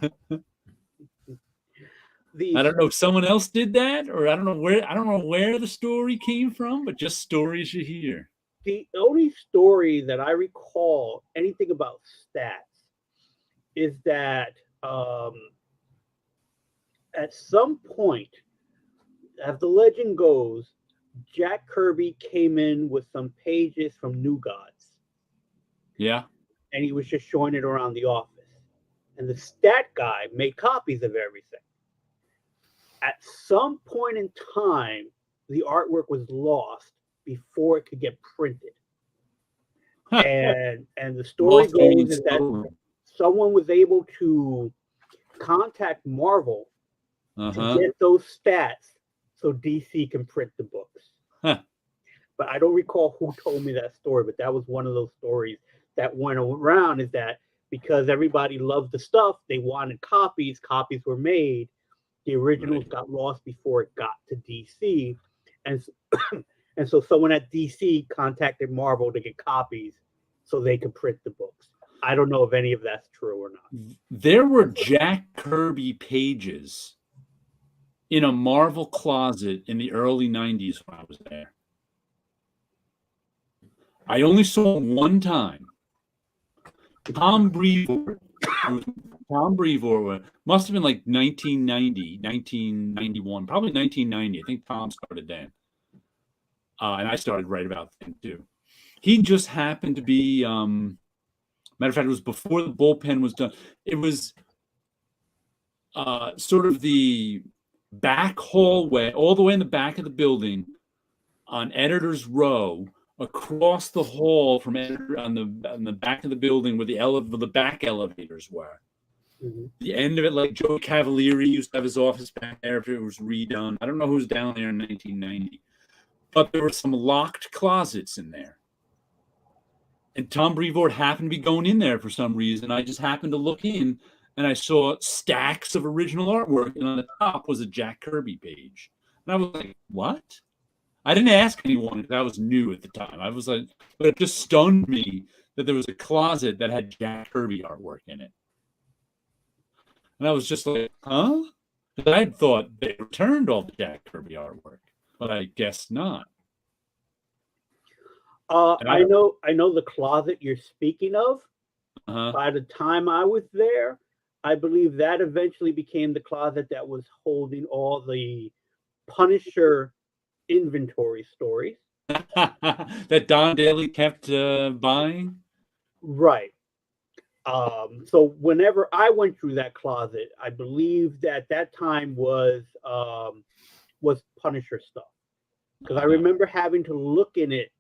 don't know if someone else did that, or I don't know where the story came from, but just stories you hear. The only story that I recall anything about stats is that at some point, as the legend goes, Jack Kirby came in with some pages from New Gods. Yeah. And he was just showing it around the office. And the stat guy made copies of everything. At some point in time, the artwork was lost before it could get printed. And the story goes is that someone was able to contact Marvel to get those stats so DC can print the books. But I don't recall who told me that story, but that was one of those stories that went around, is that because everybody loved the stuff, they wanted copies. Copies were made. The originals got lost before it got to DC. And so someone at DC contacted Marvel to get copies so they could print the books. I don't know if any of that's true or not. There were Jack Kirby pages in a Marvel closet in the early 90s when I was there. I only saw them one time. Tom Brevoort must have been like 1990, 1991, probably 1990. I think Tom started then. And I started right about then too. He just happened to be, matter of fact, it was before the bullpen was done. It was sort of the back hallway, all the way in the back of the building on Editor's Row, across the hall from on the back of the building where the back elevators were. Mhm. The end of it, like Joe Cavalieri used to have his office back there if it was redone. I don't know who's down there in 1990, but there were some locked closets in there. And Tom Brevoort happened to be going in there for some reason. I just happened to look in, and I saw stacks of original artwork, and on the top was a Jack Kirby page. And I was like, what? I didn't ask anyone because I was new at the time. I was like, but it just stunned me that there was a closet that had Jack Kirby artwork in it. And I was just like, huh? Because I had thought they returned all the Jack Kirby artwork, but I guess not. I know the closet you're speaking of. Uh-huh. By the time I was there, I believe that eventually became the closet that was holding all the Punisher inventory stories. That Don Daly kept buying. Right. So whenever I went through that closet, I believe that time was Punisher stuff. Because I remember having to look in it,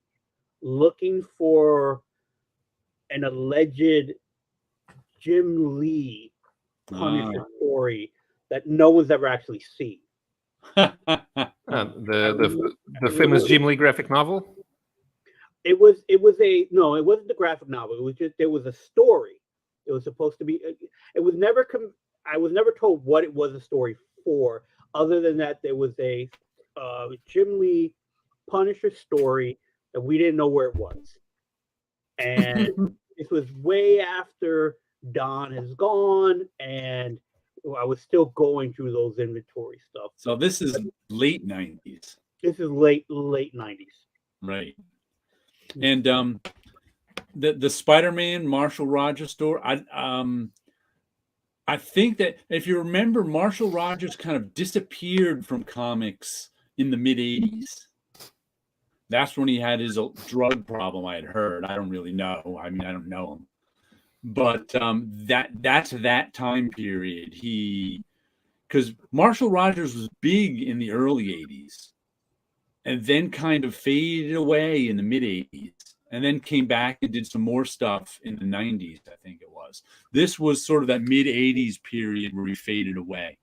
looking for an alleged Jim Lee Punisher story that no one's ever actually seen. The famous Jim Lee graphic novel. It wasn't the graphic novel. It was just there was a story. It was supposed to be. It was never. I was never told what it was a story for, other than that there was a Jim Lee Punisher story that we didn't know where it was, and this was way after Don has gone, and I was still going through those inventory stuff. So this is late 90s. This is late 90s. Right. And the Spider-Man Marshall Rogers story, I think that if you remember, Marshall Rogers kind of disappeared from comics in the mid-'80s. That's when he had his drug problem, I had heard. I don't really know. I mean, I don't know him. But that's that time period. Because Marshall Rogers was big in the early 80s and then kind of faded away in the mid-'80s and then came back and did some more stuff in the 90s, I think it was. This was sort of that mid-'80s period where he faded away.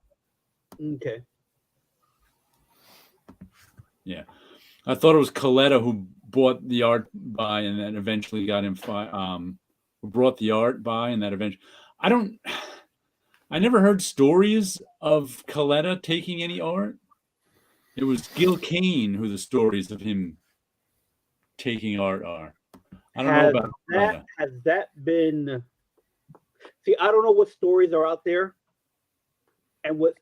Okay. Yeah. I thought it was Coletta who bought the art by and then eventually got him brought the art by and that eventually I never heard stories of Coletta taking any art. It was Gil Kane who the stories of him taking art are. I don't know about that. Has that been? See, I don't know what stories are out there, and what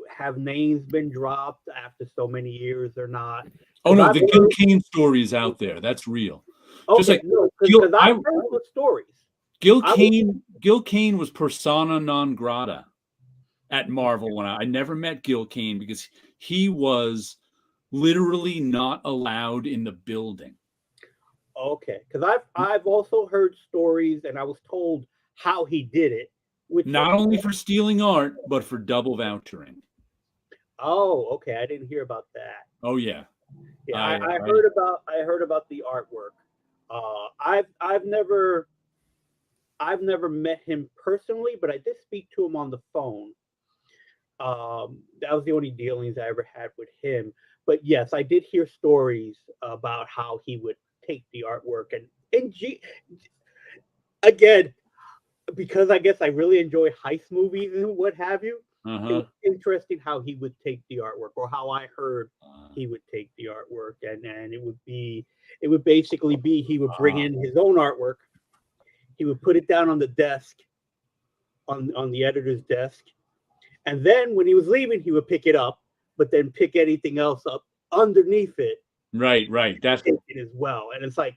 have names been dropped after so many years or not. Oh no, the Gil Kane story is out there. That's real. Okay, just like because I've heard the stories. Gil Kane was persona non grata at Marvel when I never met Gil Kane because he was literally not allowed in the building. Okay, because I've also heard stories, and I was told how he did it. Which not only for stealing art, but for double vouchering. Oh, okay. I didn't hear about that. Oh yeah. Yeah, I heard about the artwork. I've never met him personally, but I did speak to him on the phone. That was the only dealings I ever had with him. But yes, I did hear stories about how he would take the artwork and again, because I guess I really enjoy heist movies and what have you. It was interesting how he would take the artwork, or how I heard he would take the artwork, and it would basically be he would bring in his own artwork, he would put it down on the desk, on the editor's desk, and then when he was leaving, he would pick it up, but then pick anything else up underneath it. Right. That's it as well, and it's like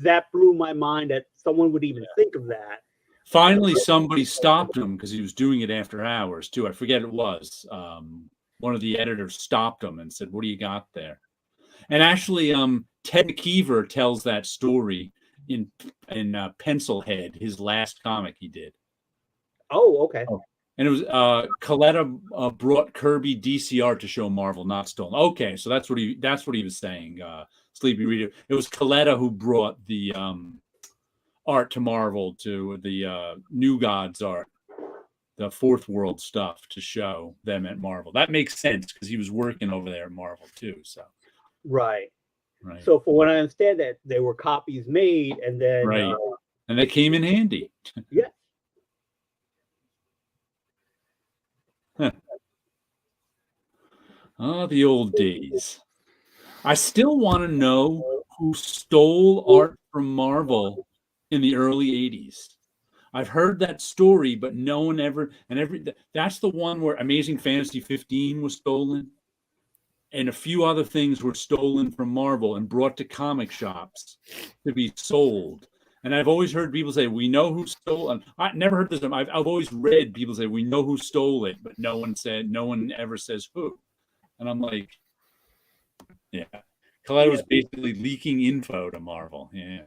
that blew my mind that someone would even think of that. Finally, somebody stopped him because he was doing it after hours too. I forget it was. One of the editors stopped him and said, "What do you got there?" And actually, Ted McKeever tells that story in Pencilhead, his last comic he did. Oh, okay. And it was Coletta brought Kirby DC art to show Marvel not stolen. Okay, so that's what he was saying. Sleepy Reader. It was Coletta who brought the art to Marvel, to the New Gods art, the Fourth World stuff, to show them at Marvel. That makes sense because he was working over there at Marvel too. So Right. right, So for what I understand, that there were copies made, and then right, and they came in handy. yeah. Oh, the old days. I still want to know who stole art from Marvel in the early 80s. I've heard that story, but no one ever, that's the one where Amazing Fantasy 15 was stolen, and a few other things were stolen from Marvel and brought to comic shops to be sold. And I've always heard people say, we know who stole it. I never heard this. I've always read people say, we know who stole it, but no one ever says who. And I'm like, yeah. Colette was basically leaking info to Marvel. Yeah.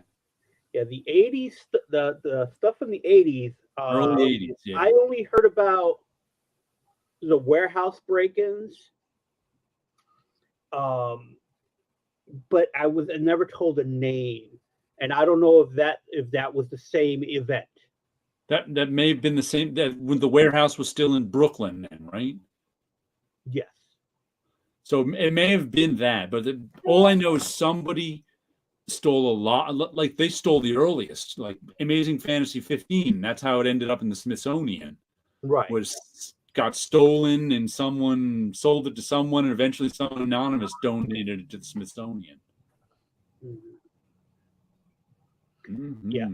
Yeah, the 80s, the stuff in the 80s. Early 80s, yeah. I only heard about the warehouse break-ins, but I never told a name, and I don't know if that was the same event. That may have been the same, that when the warehouse was still in Brooklyn, then, right? Yes. So it may have been that, but all I know is somebody stole a lot. Like they stole the earliest, like Amazing Fantasy 15. That's how it ended up in the Smithsonian. Right. Got stolen, and someone sold it to someone, and eventually someone anonymous donated it to the Smithsonian. Mm-hmm. Yeah,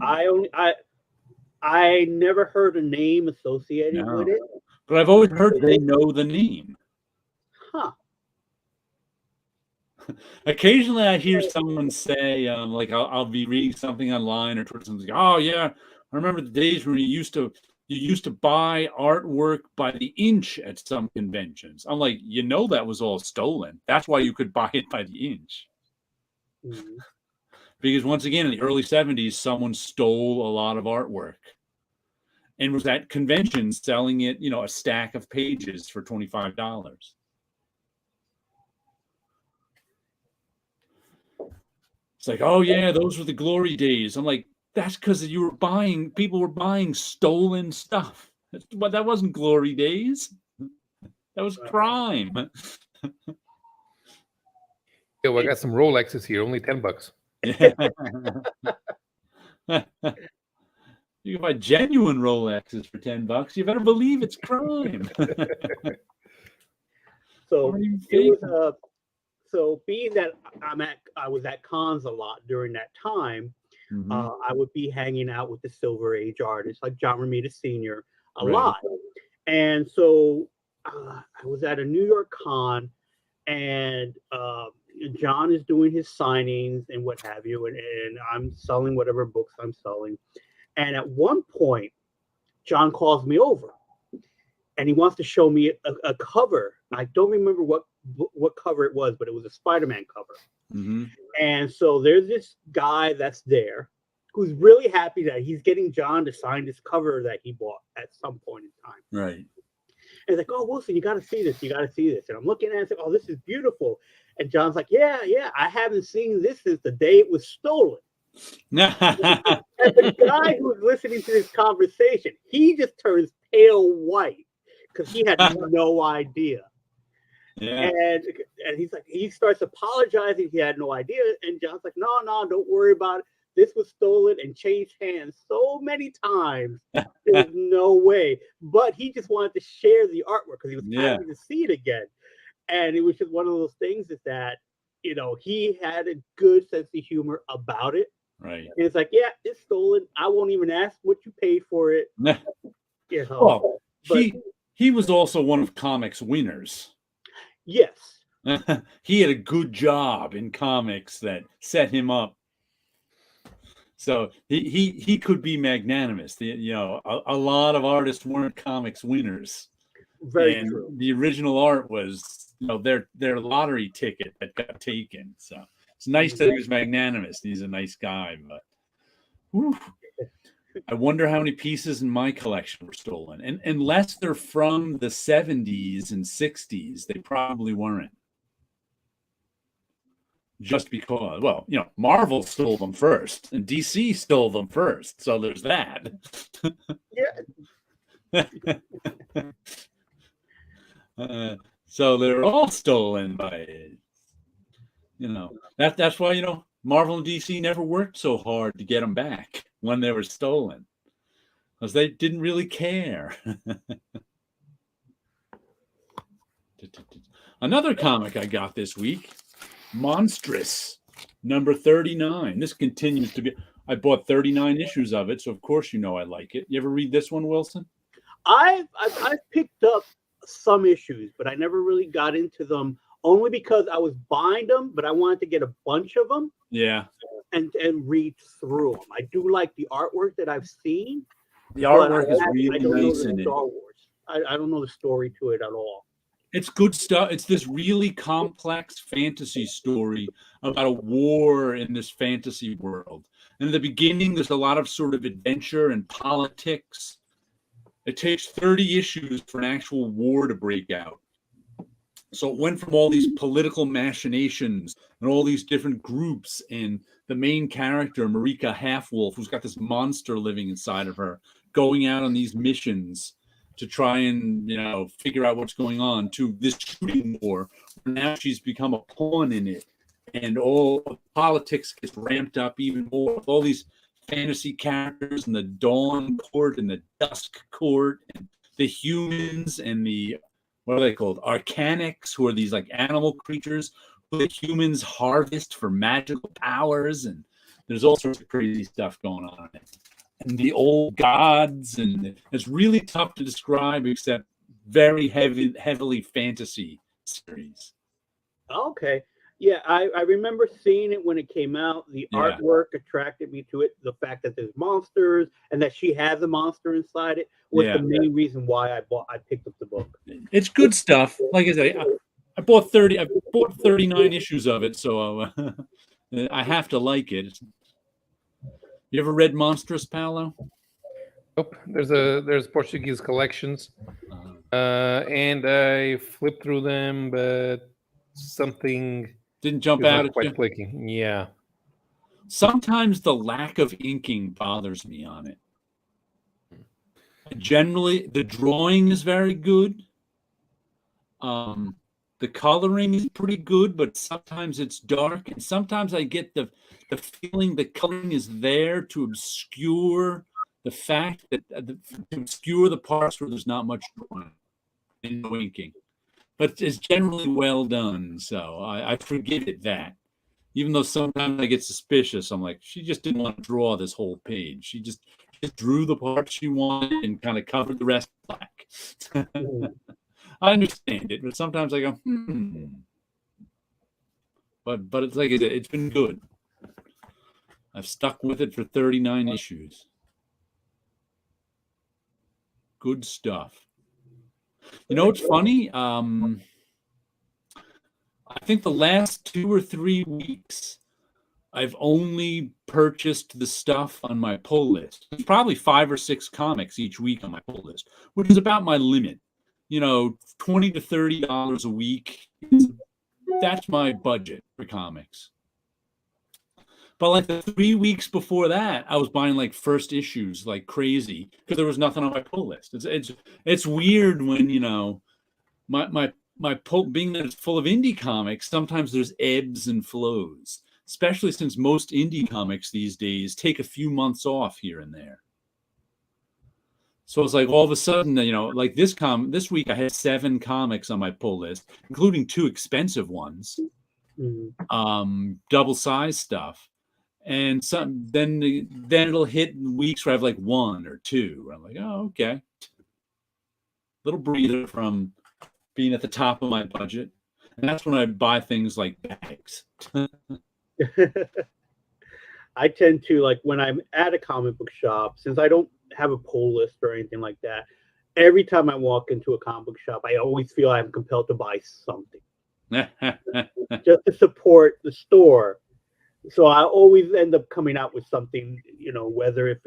I never heard a name associated with it, but I've always heard they know the name. Huh. Occasionally, I hear someone say, like, I'll be reading something online or Twitter, something like, "Oh yeah, I remember the days when you used to buy artwork by the inch at some conventions." I'm like, that was all stolen. That's why you could buy it by the inch. Mm-hmm. Because once again, in the early 70s, someone stole a lot of artwork and was at conventions selling it, a stack of pages for $25. It's like, oh yeah, those were the glory days. I'm like, that's because people were buying stolen stuff. That wasn't glory days. That was crime. Yo, I got some Rolexes here, only $10. You can buy genuine Rolexes for $10. You better believe it's crime. So it was so being that I was at cons a lot during that time, Mm-hmm. I would be hanging out with the Silver Age artists like John Romita Sr. a lot. And so I was at a New York con, and John is doing his signings and what have you, and I'm selling whatever books I'm selling. And at one point, John calls me over, and he wants to show me a cover. I don't remember what cover it was, but it was a Spider-Man cover. Mm-hmm. And so there's this guy that's there who's really happy that he's getting John to sign this cover that he bought at some point in time. Right. And he's like, "Oh, Wilson, you got to see this. You got to see this." And I'm looking at it and like, "Oh, this is beautiful." And John's like, yeah, I haven't seen this since the day it was stolen. And the guy who's listening to this conversation, he just turns pale white because he had no idea. Yeah. And he's like, he starts apologizing. He had no idea. And John's like, no, don't worry about it. This was stolen and changed hands so many times. There's no way. But he just wanted to share the artwork because he was happy to see it again. And it was just one of those things is that, he had a good sense of humor about it. Right. And it's like, yeah, it's stolen. I won't even ask what you paid for it. Well, he was also one of comics winners. Yes. He had a good job in comics that set him up. So he could be magnanimous. A lot of artists weren't comics winners. Very true. The original art was their lottery ticket that got taken. So it's nice that he was magnanimous. He's a nice guy, but whew, I wonder how many pieces in my collection were stolen. And unless they're from the 70s and 60s, they probably weren't. just because, well, Marvel stole them first and DC stole them first. So there's that. Yeah. So they're all stolen by, that's why, Marvel and DC never worked so hard to get them back when they were stolen, because they didn't really care. Another comic I got this week, Monstrous, number 39. This continues to be, I bought 39 issues of it, so of course I like it. You ever read this one, Wilson? I've picked up some issues, but I never really got into them, only because I was buying them, but I wanted to get a bunch of them. Yeah. And read through them. I do like the artwork that I've seen. The artwork is really nice in it. Star Wars. I don't know the story to it at all. It's good stuff. It's this really complex fantasy story about a war in this fantasy world. And in the beginning, there's a lot of sort of adventure and politics. It takes 30 issues for an actual war to break out. So it went from all these political machinations and all these different groups, and the main character, Marika Halfwolf, who's got this monster living inside of her, going out on these missions to try and, figure out what's going on, to this shooting war. Now she's become a pawn in it, and all politics gets ramped up even more with all these fantasy characters and the Dawn Court and the Dusk Court and the humans and the, what are they called? Arcanics, who are these like animal creatures who the humans harvest for magical powers. And there's all sorts of crazy stuff going on in it. And the old gods, and it's really tough to describe, except very heavily fantasy series. Okay. Yeah, I remember seeing it when it came out. The artwork attracted me to it. The fact that there's monsters and that she has a monster inside it was the main reason why I picked up the book. It's good stuff. Like I said, I bought 39 issues of it, so I have to like it. You ever read Monstrous, Paulo? Nope. There's Portuguese collections, and I flipped through them, but something didn't jump out at quite you. clicking. Yeah. Sometimes the lack of inking bothers me on it. Generally, the drawing is very good. The coloring is pretty good, but sometimes it's dark, and sometimes I get the feeling the coloring is there to obscure the fact that to obscure the parts where there's not much drawing and no inking. But it's generally well done, so I forgive it that. Even though sometimes I get suspicious, I'm like, she just didn't want to draw this whole page. She just drew the parts she wanted and kind of covered the rest black. I understand it, but sometimes I go, But it's like it's been good. I've stuck with it for 39 issues. Good stuff. You know what's funny? I think the last 2 or 3 weeks, I've only purchased the stuff on my pull list. It's probably 5 or 6 comics each week on my pull list, which is about my limit. $20 to $30 a week. That's my budget for comics. But like the 3 weeks before that, I was buying like first issues like crazy because there was nothing on my pull list. It's weird when my pull, being that it's full of indie comics, sometimes there's ebbs and flows, especially since most indie comics these days take a few months off here and there. So it's like all of a sudden, like this week I had 7 comics on my pull list, including 2 expensive ones, double size stuff. And then it'll hit weeks where I have like 1 or 2. I'm like, oh, okay. Little breather from being at the top of my budget. And that's when I buy things like bags. I tend to, like, when I'm at a comic book shop, since I don't have a pull list or anything like that, every time I walk into a comic book shop, I always feel I'm compelled to buy something just to support the store. So I always end up coming out with something, whether if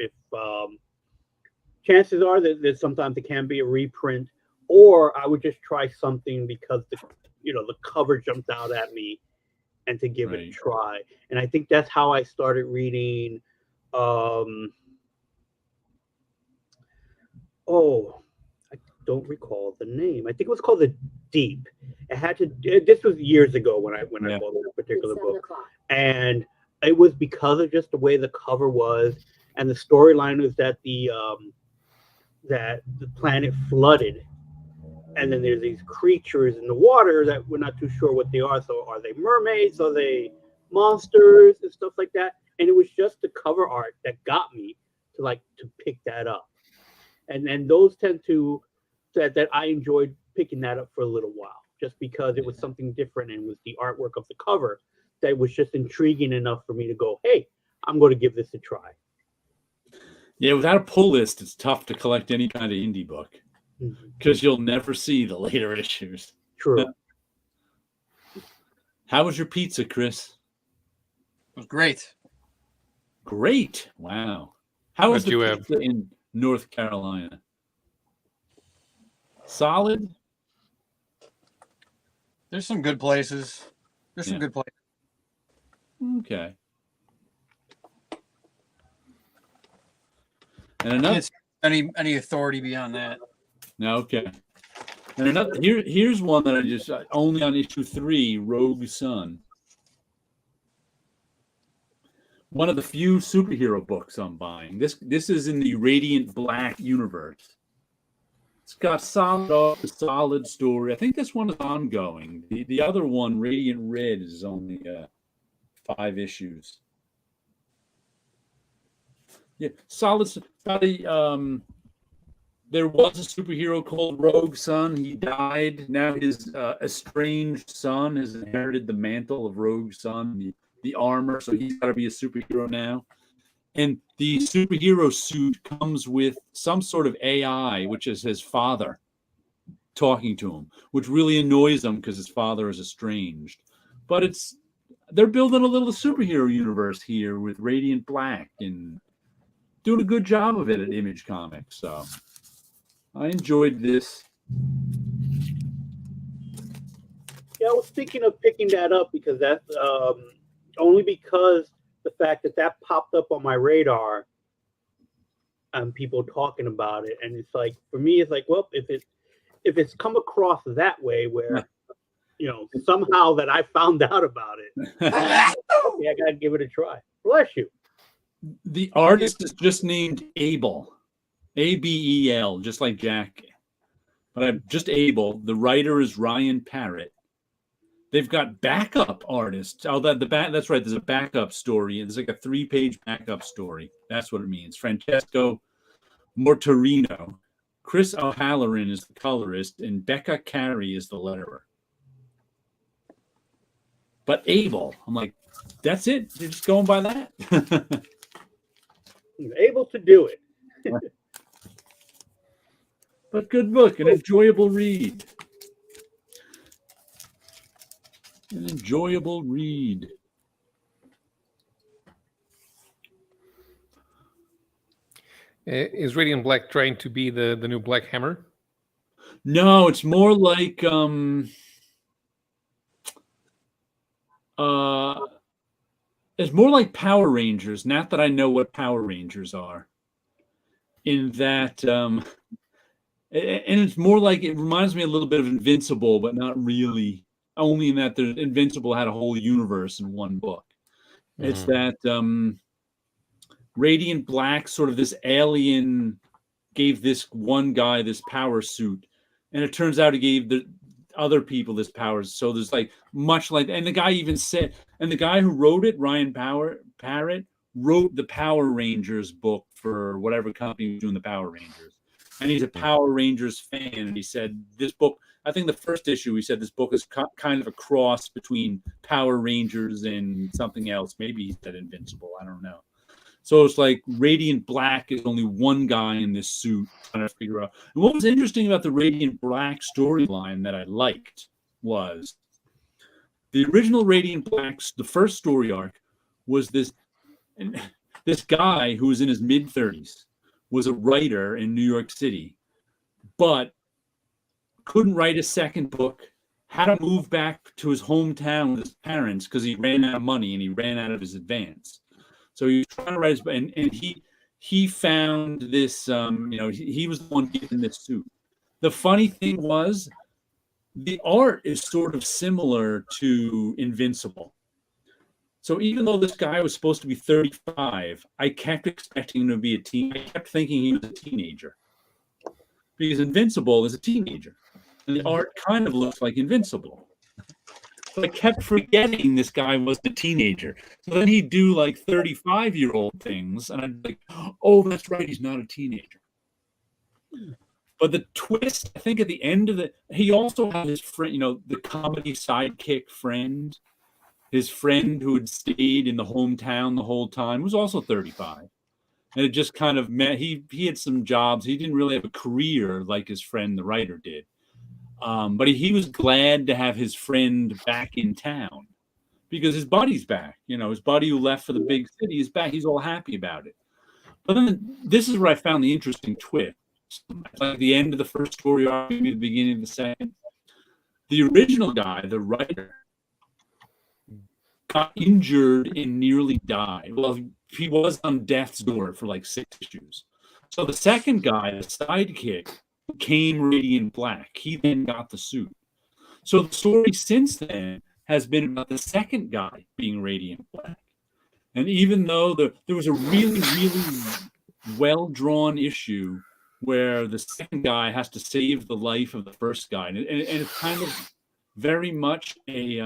chances are that sometimes it can be a reprint, or I would just try something because the cover jumped out at me and to give it a Right. try. And I think that's how I started reading. I don't recall the name. I think it was called The Deep. It had to. This was years ago when I Yeah. bought this particular It's 7 book, o'clock. and it was because of just the way the cover was, and the storyline was that the planet flooded, and then there's these creatures in the water that we're not too sure what they are. So are they mermaids? Are they monsters and stuff like that? And it was just the cover art that got me to pick that up. And those tend to that I enjoyed picking that up for a little while, just because it was something different and with the artwork of the cover that was just intriguing enough for me to go, hey, I'm going to give this a try. Yeah, without a pull list, it's tough to collect any kind of indie book because you'll never see the later issues. True. How was your pizza, Chris? It was great. Great. Wow. How was What the you have? pizza in North Carolina? Solid? There's some good places. There's some Yeah. good places. Okay. And another Can't see any authority beyond that. no, okay. And another here's one that I just only on issue 3, Rogue Sun. One of the few superhero books I'm buying. This is in the Radiant Black universe. It's got solid story. I think this one is ongoing. The other one, Radiant Red, is only 5 issues. Yeah, solid. There was a superhero called Rogue Sun. He died. Now his estranged son has inherited the mantle of Rogue Sun, the armor. So he's got to be a superhero now. And the superhero suit comes with some sort of AI, which is his father talking to him, which really annoys him because his father is estranged. But they're building a little superhero universe here with Radiant Black and doing a good job of it at Image Comics. So I enjoyed this. Yeah, I was thinking of picking that up because that's only because the fact that popped up on my radar and people talking about it. And it's like, for me, it's like, well, if it's come across that way where, somehow that I found out about it, okay, I got to give it a try. Bless you. The artist is just named Abel, Abel, just like Jack. But I'm just Abel. The writer is Ryan Parrott. They've got backup artists. Oh, that's right. There's a backup story. There's like a 3-page backup story. That's what it means. Francesco Mortorino. Chris O'Halloran is the colorist, and Becca Carey is the letterer. But Abel, I'm like, that's it? They're just going by that? He's able to do it. But good book, an enjoyable read. An enjoyable read. Is Radiant Black trying to be the new Black Hammer? No, it's more like it's more like Power Rangers. Not that I know what Power Rangers are. In that, and it's more like, it reminds me a little bit of Invincible, but not really. Only in that Invincible had a whole universe in one book. It's that Radiant Black, sort of this alien, gave this one guy this power suit, and it turns out he gave the other people this powers. So there's like much like, and the guy even said, and the guy who wrote it, Ryan Parrott, wrote the Power Rangers book for whatever company was doing the Power Rangers, and he's a Power Rangers fan. And he said this book, I think the first issue, he said this book is kind of a cross between Power Rangers and something else. Maybe he said Invincible. I don't know. So it's like Radiant Black is only one guy in this suit trying to figure out. And what was interesting about the Radiant Black storyline that I liked was the original Radiant Black's, the first story arc was this guy who was in his mid-30s, was a writer in New York City, but couldn't write a second book, had to move back to his hometown with his parents because he ran out of money and he ran out of his advance. So he was trying to write his, and he found this, he was the one getting this suit. The funny thing was, the art is sort of similar to Invincible. So even though this guy was supposed to be 35, I kept expecting him to be a teen. I kept thinking he was a teenager because Invincible is a teenager, and the art kind of looks like Invincible. So I kept forgetting this guy was the teenager. So then he'd do like 35-year-old things, and I'd be like, "Oh, that's right, he's not a teenager." But the twist, I think, at the end of he also had his friend, the comedy sidekick friend. His friend who had stayed in the hometown the whole time was also 35. And it just kind of met, he had some jobs. He didn't really have a career like his friend, the writer, did. But he was glad to have his friend back in town because his buddy's back. His buddy who left for the big city is back. He's all happy about it. But then this is where I found the interesting twist. Like the end of the first story arc, maybe the beginning of the second. The original guy, the writer, got injured and nearly died. Well, he was on death's door for like 6 issues. So the second guy, the sidekick, became Radiant Black. He then got the suit. So the story since then has been about the second guy being Radiant Black. And even though there was a really, really well-drawn issue where the second guy has to save the life of the first guy, and it's kind of very much a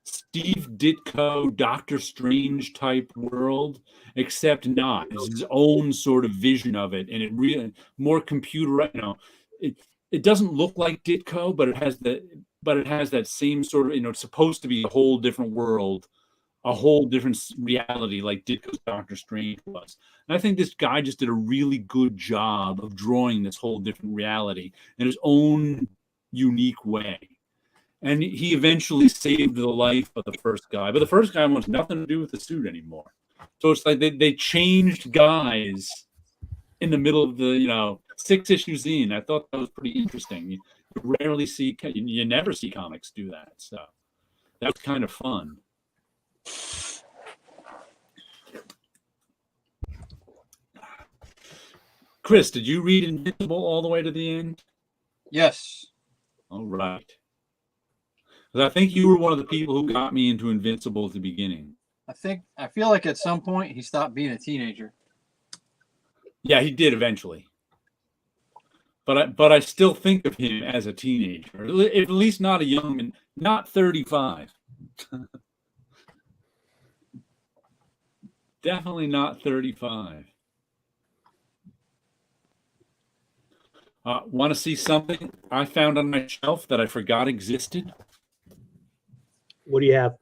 Steve Ditko, Doctor Strange type world, except not. It's his own sort of vision of it, and it really more computer. It doesn't look like Ditko, but it has that same sort of. It's supposed to be a whole different world, a whole different reality, like Ditko's Doctor Strange was. And I think this guy just did a really good job of drawing this whole different reality in his own unique way. And he eventually saved the life of the first guy. But the first guy wants nothing to do with the suit anymore. So it's like they changed guys in the middle of the, 6 issues in. I thought that was pretty interesting. You rarely see, you never see comics do that. So that was kind of fun. Chris, did you read Invincible all the way to the end? Yes. All right. I think you were one of the people who got me into Invincible at the beginning. I feel like at some point he stopped being a teenager. Yeah, he did eventually. But I still think of him as a teenager, at least not a young man, not 35. Definitely not 35. Want to see something I found on my shelf that I forgot existed? What do you have?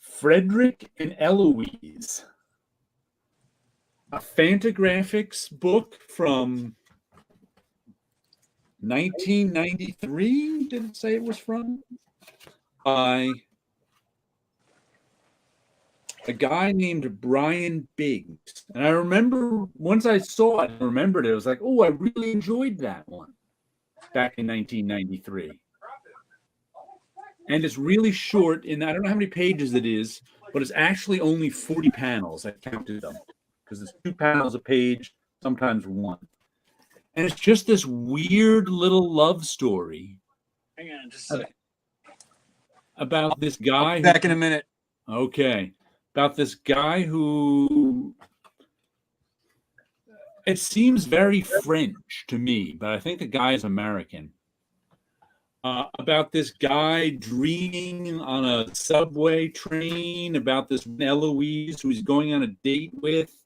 Frederick and Eloise. A Fantagraphics book from 1993, did it say it was from? By a guy named Brian Biggs. And I remember once I saw it, I remembered it. I was like, oh, I really enjoyed that one back in 1993. And it's really short, and I don't know how many pages it is, but it's actually only 40 panels. I counted them because it's 2 panels a page, sometimes 1. And it's just this weird little love story. Hang on just a second. About this guy. Back in a minute. Okay. About this guy who. It seems very French to me, but I think the guy is American. About this guy dreaming on a subway train about this Eloise who he's going on a date with.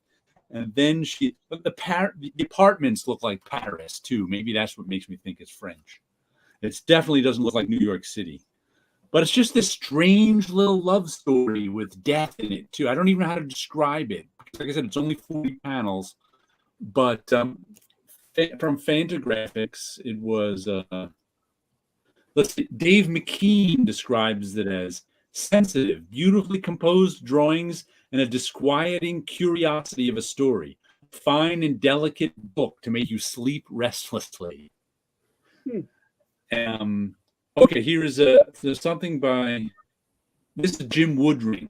And then the apartments look like Paris too. Maybe that's what makes me think it's French. It definitely doesn't look like New York City. But it's just this strange little love story with death in it too. I don't even know how to describe it. Like I said, it's only 40 panels. But from Fantagraphics, it was... let's see, Dave McKean describes it as sensitive, beautifully composed drawings and a disquieting curiosity of a story. Fine and delicate book to make you sleep restlessly. Okay, there's something by, this is Jim Woodring.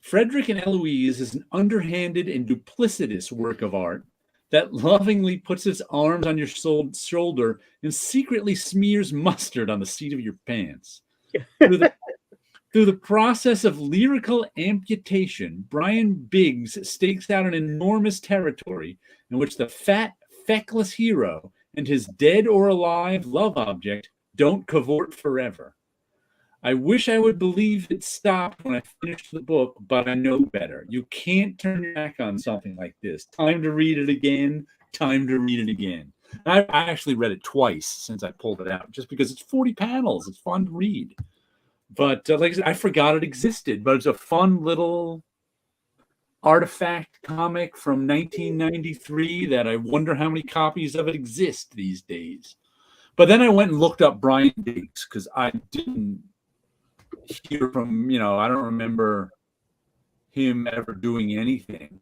Frederick and Eloise is an underhanded and duplicitous work of art that lovingly puts its arms on your shoulder and secretly smears mustard on the seat of your pants. Through the process of lyrical amputation, Brian Biggs stakes out an enormous territory in which the fat, feckless hero and his dead or alive love object don't cavort forever. I wish I would believe it stopped when I finished the book, but I know better. You can't turn your back on something like this. Time to read it again. Time to read it again. I actually read it twice since I pulled it out, just because it's 40 panels. It's fun to read. But like I said, I forgot it existed, but it's a fun little artifact comic from 1993 that I wonder how many copies of it exist these days. But then I went and looked up Brian Biggs because I didn't hear from, I don't remember him ever doing anything.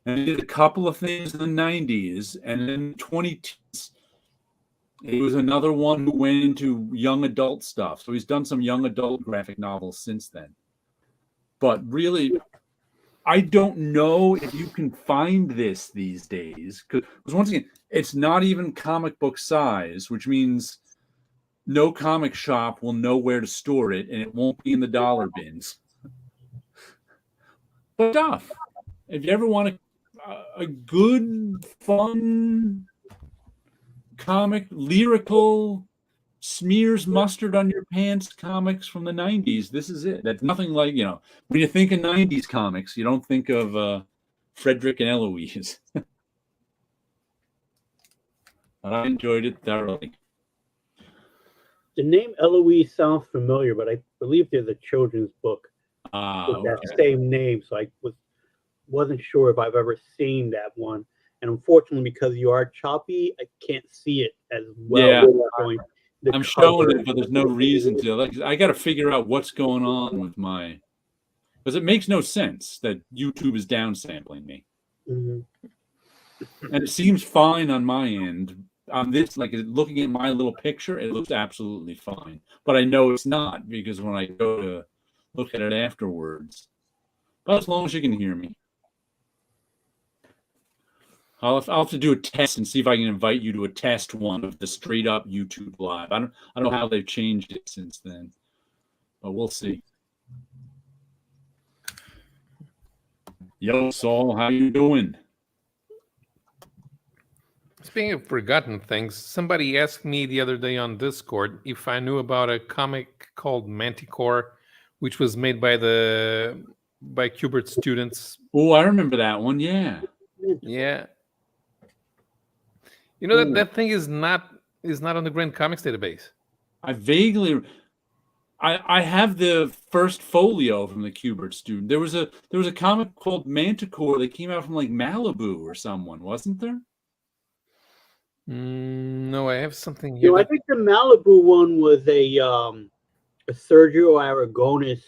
And he did a couple of things in the 90s, and in the 2010s, he was another one who went into young adult stuff. So he's done some young adult graphic novels since then. But really, I don't know if you can find this these days. Because once again, it's not even comic book size, which means no comic shop will know where to store it, and it won't be in the dollar bins. But stuff. If you ever want a good, fun comic, lyrical, smears mustard on your pants comics from the 90s, this is it. That's nothing like, when you think of 90s comics, you don't think of Frederick and Eloise. But I enjoyed it thoroughly. The name Eloise sounds familiar, but I believe there's a children's book with that same name, so I wasn't sure if I've ever seen that one. And unfortunately, because you are choppy, I can't see it as well. Yeah, I'm showing it, but there's no reason to. I got to figure out what's going on with my, because it makes no sense that YouTube is downsampling me. Mm-hmm. And it seems fine on my end. On this, like looking at my little picture, it looks absolutely fine. But I know it's not, because when I go to look at it afterwards. But as long as you can hear me. I'll have to do a test and see if I can invite you to a test one of the straight up YouTube live. I don't know how they've changed it since then, but we'll see. Yo, Saul, how you doing? Speaking of forgotten things, somebody asked me the other day on Discord if I knew about a comic called Manticore, which was made by Cubert students. Oh, I remember that one. Yeah. Yeah. You know that thing is not on the Grand Comics database. I have the first folio from the Cubert student. There was a comic called Manticore that came out from like Malibu or someone, wasn't there? No, I have something here. I think the Malibu one was a Sergio Aragonis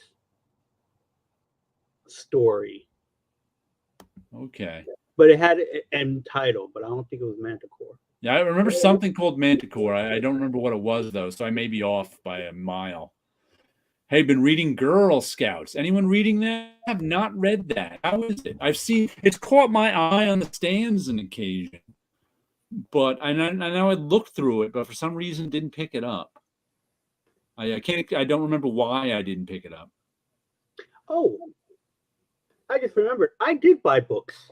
story. Okay. But it had an title, but I don't think it was Manticore. Yeah, I remember something called Manticore. I don't remember what it was, though, so I may be off by a mile. Hey, been reading Girl Scouts. Anyone reading that? I have not read that. How is it? It's caught my eye on the stands on occasion. But I know I looked through it, but for some reason didn't pick it up. I don't remember why I didn't pick it up. Oh, I just remembered. I did buy books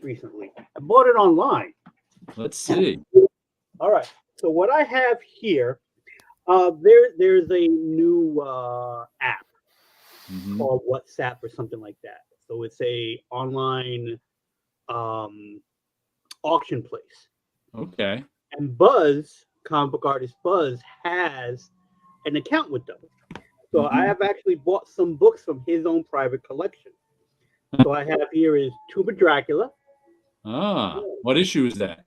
recently. I bought it online. Let's see. All right. So what I have here, there's a new app called WhatsApp or something like that. So it's a online auction place. Okay. And Buzz, comic book artist Buzz, has an account with them. So I have actually bought some books from his own private collection. So I have here is Tomb of Dracula. Ah, what issue is that?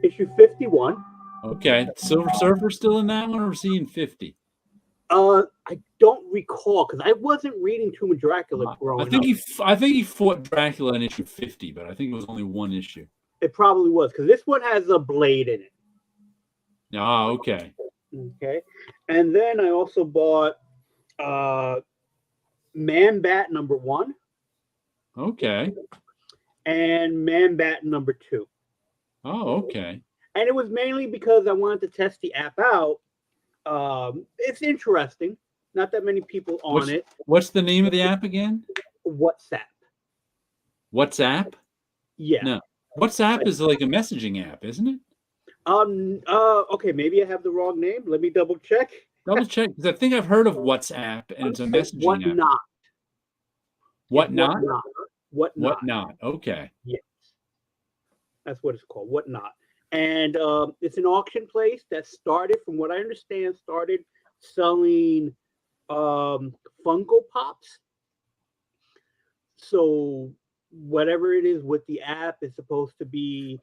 Issue 51. Okay. Silver Surfer still in that one, or is he in 50? I don't recall because I wasn't reading Tomb of Dracula growing up. I think he fought Dracula in issue 50, but I think it was only one issue. It probably was because this one has a blade in it. Ah, okay. Okay. And then I also bought Man Bat #1 Okay. and Man Bat #2. Oh, okay. And it was mainly because I wanted to test the app out. It's interesting. Not that many people on it. What's the name of the app again? WhatsApp. WhatsApp? Yeah. No. WhatsApp is like a messaging app, isn't it? Okay, maybe I have the wrong name. Let me double check. Double check, because I think I've heard of WhatsApp, and it's a messaging What app. not? What not? What not? What not? Okay. Yes. That's what it's called. What not? And it's an auction place that started, from what I understand, selling Funko Pops. So whatever it is with the app is supposed to be,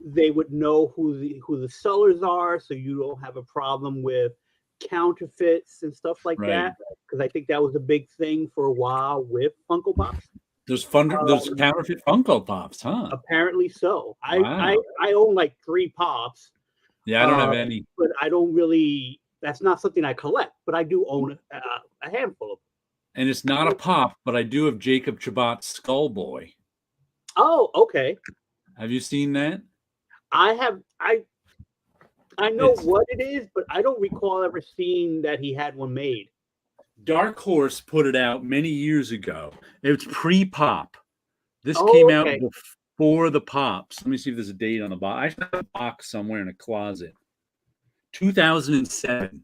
they would know who the sellers are, so you don't have a problem with counterfeits and stuff like that. Because I think that was a big thing for a while with Funko Pops. There's counterfeit Funko Pops, huh? Apparently so. Wow. I own like 3 Pops. Yeah, I don't have any. But I don't really. That's not something I collect. But I do own a handful of them. And it's not a pop, but I do have Jacob Chabot's Skull Boy. Oh, okay. Have you seen that? I have. I know what it is, but I don't recall ever seeing that he had one made. Dark Horse put it out many years ago. It's pre-pop. This came out before the pops. Let me see if there's a date on the box. I have a box somewhere in a closet. 2007.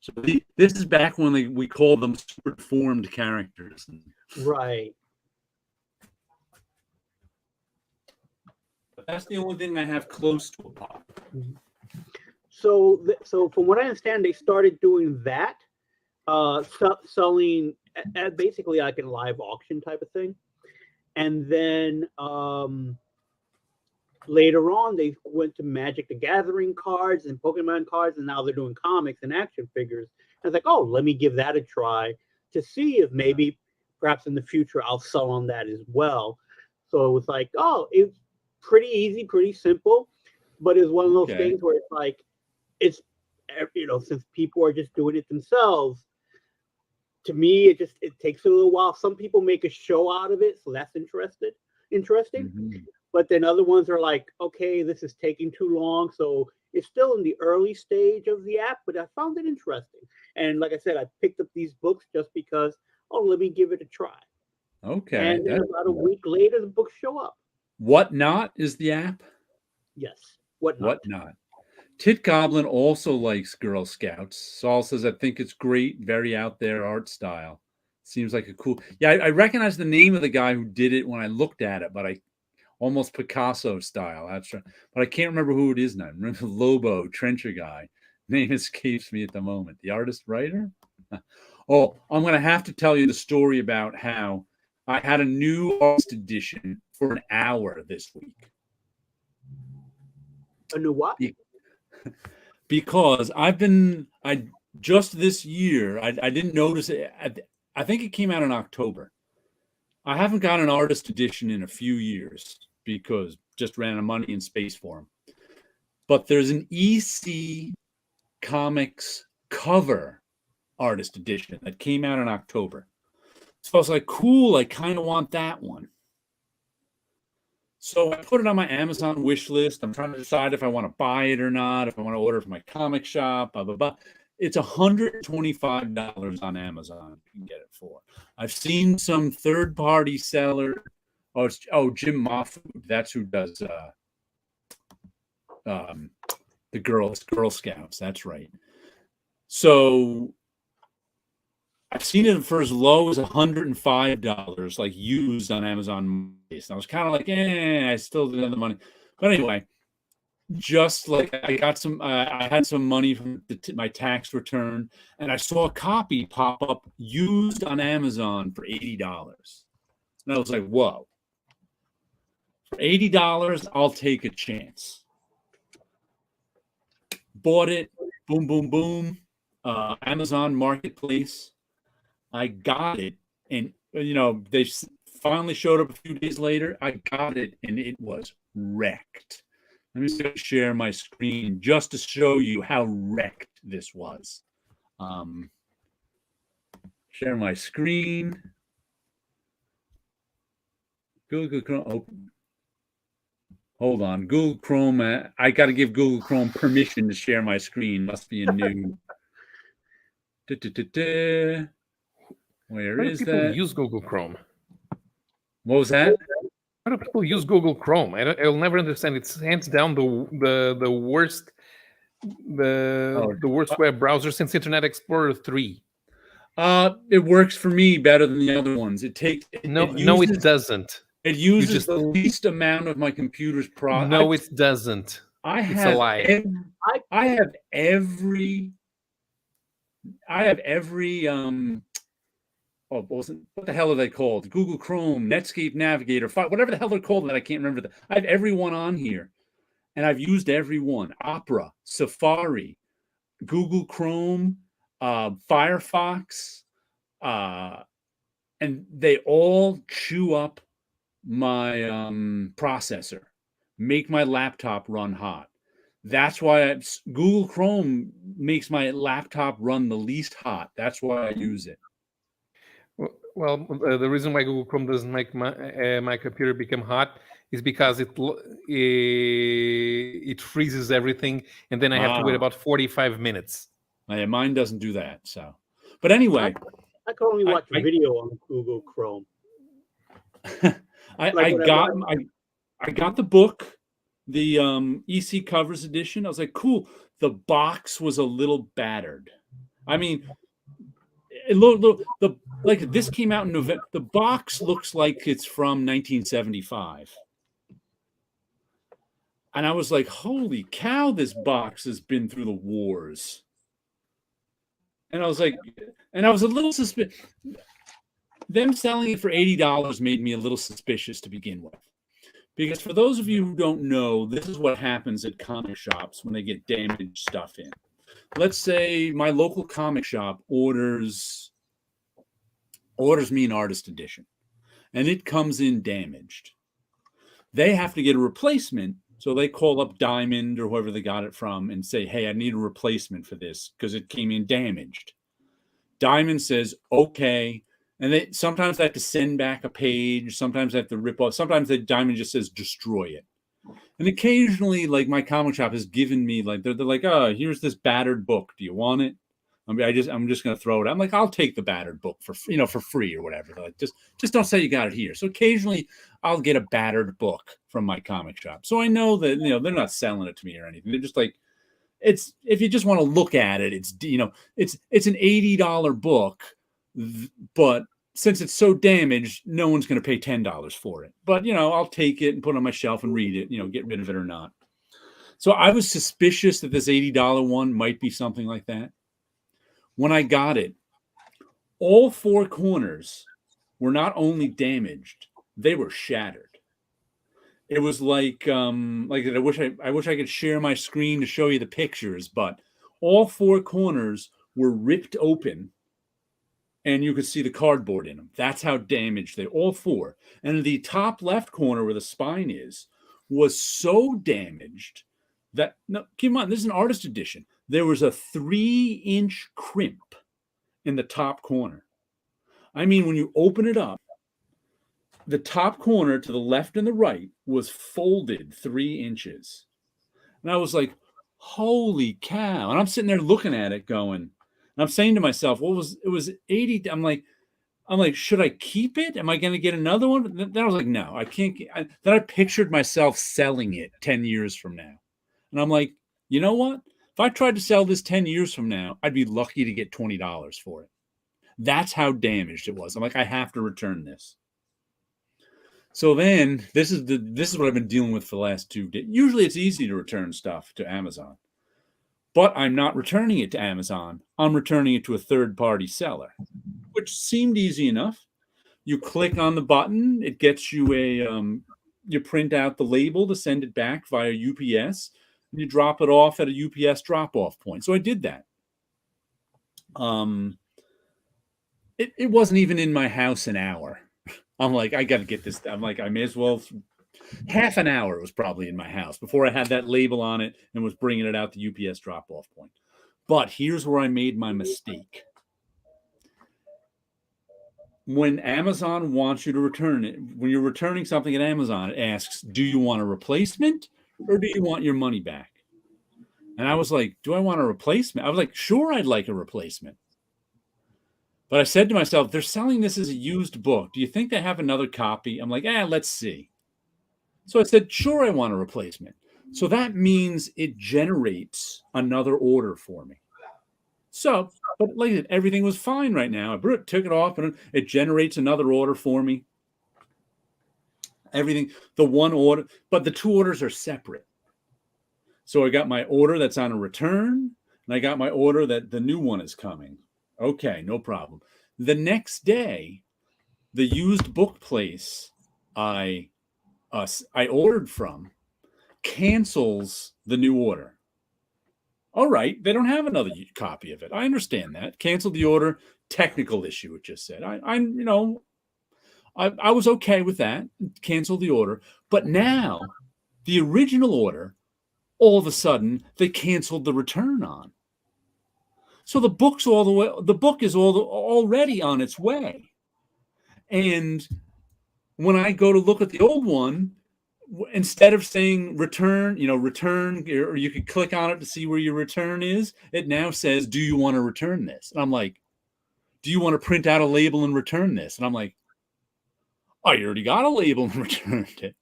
So this is back when we called them super deformed characters. Right. But that's the only thing I have close to a pop. So from what I understand, they started doing that, selling basically like a live auction type of thing, and then later on they went to Magic the Gathering cards and Pokemon cards, and now they're doing comics and action figures. And it's like, oh, let me give that a try to see if maybe perhaps in the future I'll sell on that as well. So it was like, oh, it's pretty easy, pretty simple, but it's one of those things where it's like, it's, since people are just doing it themselves, to me, it takes a little while. Some people make a show out of it, so that's interesting. Mm-hmm. But then other ones are like, okay, this is taking too long. So it's still in the early stage of the app, but I found it interesting. And like I said, I picked up these books just because, let me give it a try. Okay. And then about a week later, the books show up. What Not is the app? Yes. What Not. Tit Goblin also likes Girl Scouts. Saul says, I think it's great, very out there art style. Seems like a cool. Yeah, I recognize the name of the guy who did it when I looked at it, but almost Picasso style. But I can't remember who it is now. Remember Lobo, Trencher guy. Name escapes me at the moment. The artist writer? Oh, I'm going to have to tell you the story about how I had a new artist edition for an hour this week. A new what? Because just this year, I didn't notice it. I think it came out in October. I haven't got an artist edition in a few years because just ran out of money and space for them. But there's an EC Comics cover artist edition that came out in October. So I was like, cool, I kind of want that one. So I put it on my Amazon wish list. I'm trying to decide if I want to buy it or not, if I want to order it from my comic shop, blah, blah, blah. It's $125 on Amazon. You can get it for. I've seen some third-party seller. Jim Moffat. That's who does the Girl Scouts. That's right. So I've seen it for as low as $105, like used on Amazon. And I was kind of like, I still didn't have the money. But anyway, just like I got I had some money from my tax return, and I saw a copy pop up used on Amazon for $80. And I was like, whoa. For $80, I'll take a chance. Bought it. Boom, boom, boom. Amazon Marketplace. I got it, and they finally showed up a few days later. I got it, and it was wrecked. Let me just share my screen just to show you how wrecked this was. Share my screen. Google Chrome. Open. Hold on. Google Chrome. I got to give Google Chrome permission to share my screen. Must be a new. Where How do is people that? use Google Chrome? What was that? How do people use Google Chrome? I'll never understand. It's hands down the worst the worst web browser since Internet Explorer 3. It works for me better than the other ones. It takes No, it doesn't. It uses the least amount of my computer's processor. No, it doesn't. It's a lie. I have every what the hell are they called? Google Chrome, Netscape Navigator, whatever the hell they're called that I can't remember. I have every one on here, and I've used every one. Opera, Safari, Google Chrome, Firefox, and they all chew up my processor, make my laptop run hot. That's why Google Chrome makes my laptop run the least hot. That's why I use it. Well, the reason why Google Chrome doesn't make my computer become hot is because it freezes everything, and then I have to wait about 45 minutes. Yeah, mine doesn't do that. So, but anyway, I can only watch video on Google Chrome. I got the book, the EC Covers edition. I was like, cool. The box was a little battered. I mean, like this came out in November. The box looks like it's from 1975. And I was like, holy cow, this box has been through the wars. And I was like, and I was a little suspicious. Them selling it for $80 made me a little suspicious to begin with. Because for those of you who don't know, this is what happens at comic shops when they get damaged stuff in. Let's say my local comic shop orders me an artist edition, and it comes in damaged. They have to get a replacement, so they call up Diamond or whoever they got it from and say, hey, I need a replacement for this because it came in damaged. Diamond says, okay. And sometimes they have to send back a page. Sometimes they have to rip off. Sometimes the Diamond just says, destroy it. And occasionally, like, my comic shop has given me, like, they're like, oh, here's this battered book. Do you want it? I'm just going to throw it. I'm like, I'll take the battered book for free or whatever. They're like, just don't say you got it here. So occasionally I'll get a battered book from my comic shop. So I know that, they're not selling it to me or anything. They're just like, if you just want to look at it, it's an $80 book, but since it's so damaged, no one's going to pay $10 for it. But, I'll take it and put it on my shelf and read it, get rid of it or not. So I was suspicious that this $80 one might be something like that. When I got it, all four corners were not only damaged, they were shattered. It was like I wish I could share my screen to show you the pictures, but all four corners were ripped open. And you could see the cardboard in them. That's how damaged they all four. And the top left corner where the spine is was so damaged that, no, keep in mind, this is an artist edition. There was a 3-inch crimp in the top corner. I mean, when you open it up, the top corner to the left and the right was folded 3 inches. And I was like, holy cow. And I'm sitting there looking at it going, and I'm saying to myself, it was 80. I'm like, should I keep it? Am I going to get another one? Then I was like, no, I can't. Then I pictured myself selling it 10 years from now. And I'm like, you know what? If I tried to sell this 10 years from now, I'd be lucky to get $20 for it. That's how damaged it was. I'm like, I have to return this. So then this is what I've been dealing with for the last 2 days. Usually it's easy to return stuff to Amazon. But I'm not returning it to Amazon. I'm returning it to a third-party seller, which seemed easy enough. You click on the button. It gets you you print out the label to send it back via UPS, and you drop it off at a UPS drop-off point. So I did that. It wasn't even in my house an hour. I'm like, I got to get this. I'm like, I may as well half an hour it was probably in my house before I had that label on it and was bringing it out to UPS drop-off point. But here's where I made my mistake. When Amazon wants you to return it, when you're returning something at Amazon, it asks, do you want a replacement or do you want your money back? And I was like, do I want a replacement? I was like, sure, I'd like a replacement. But I said to myself, they're selling this as a used book. Do you think they have another copy? I'm like, let's see. So I said, sure, I want a replacement. So that means it generates another order for me. So, but like I said, everything was fine right now. I took it off and it generates another order for me. Everything, the one order, but the two orders are separate. So I got my order that's on a return, and I got my order that the new one is coming. Okay, no problem. The next day, the used book place I ordered from cancels the new order. All right, they don't have another copy of it. I understand that. Canceled the order, technical issue, it just said. I was okay with that. Canceled the order. But now, the original order, all of a sudden, they canceled the return on. So the book is already on its way. And when I go to look at the old one, instead of saying return, or you could click on it to see where your return is, it now says, do you want to return this? And I'm like, do you want to print out a label and return this? And I'm like, I already got a label and returned it.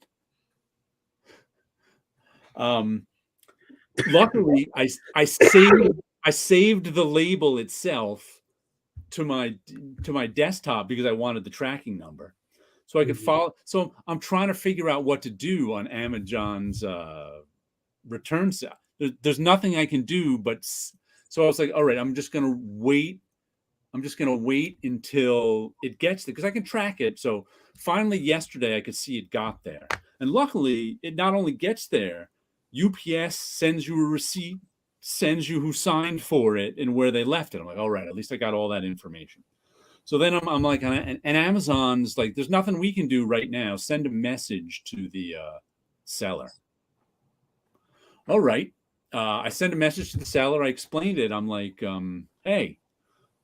Luckily, I saved the label itself to my desktop because I wanted the tracking number, so I could follow. So I'm trying to figure out what to do on Amazon's return set. There's nothing I can do, but so I was like, all right, I'm just gonna wait. I'm just gonna wait until it gets there because I can track it. So finally, yesterday I could see it got there, and luckily, it not only gets there. UPS sends you a receipt, sends you who signed for it and where they left it. I'm like, all right, at least I got all that information. So then I'm like, and Amazon's like, there's nothing we can do right now. Send a message to the seller. All right. I send a message to the seller. I explained it. I'm like, hey,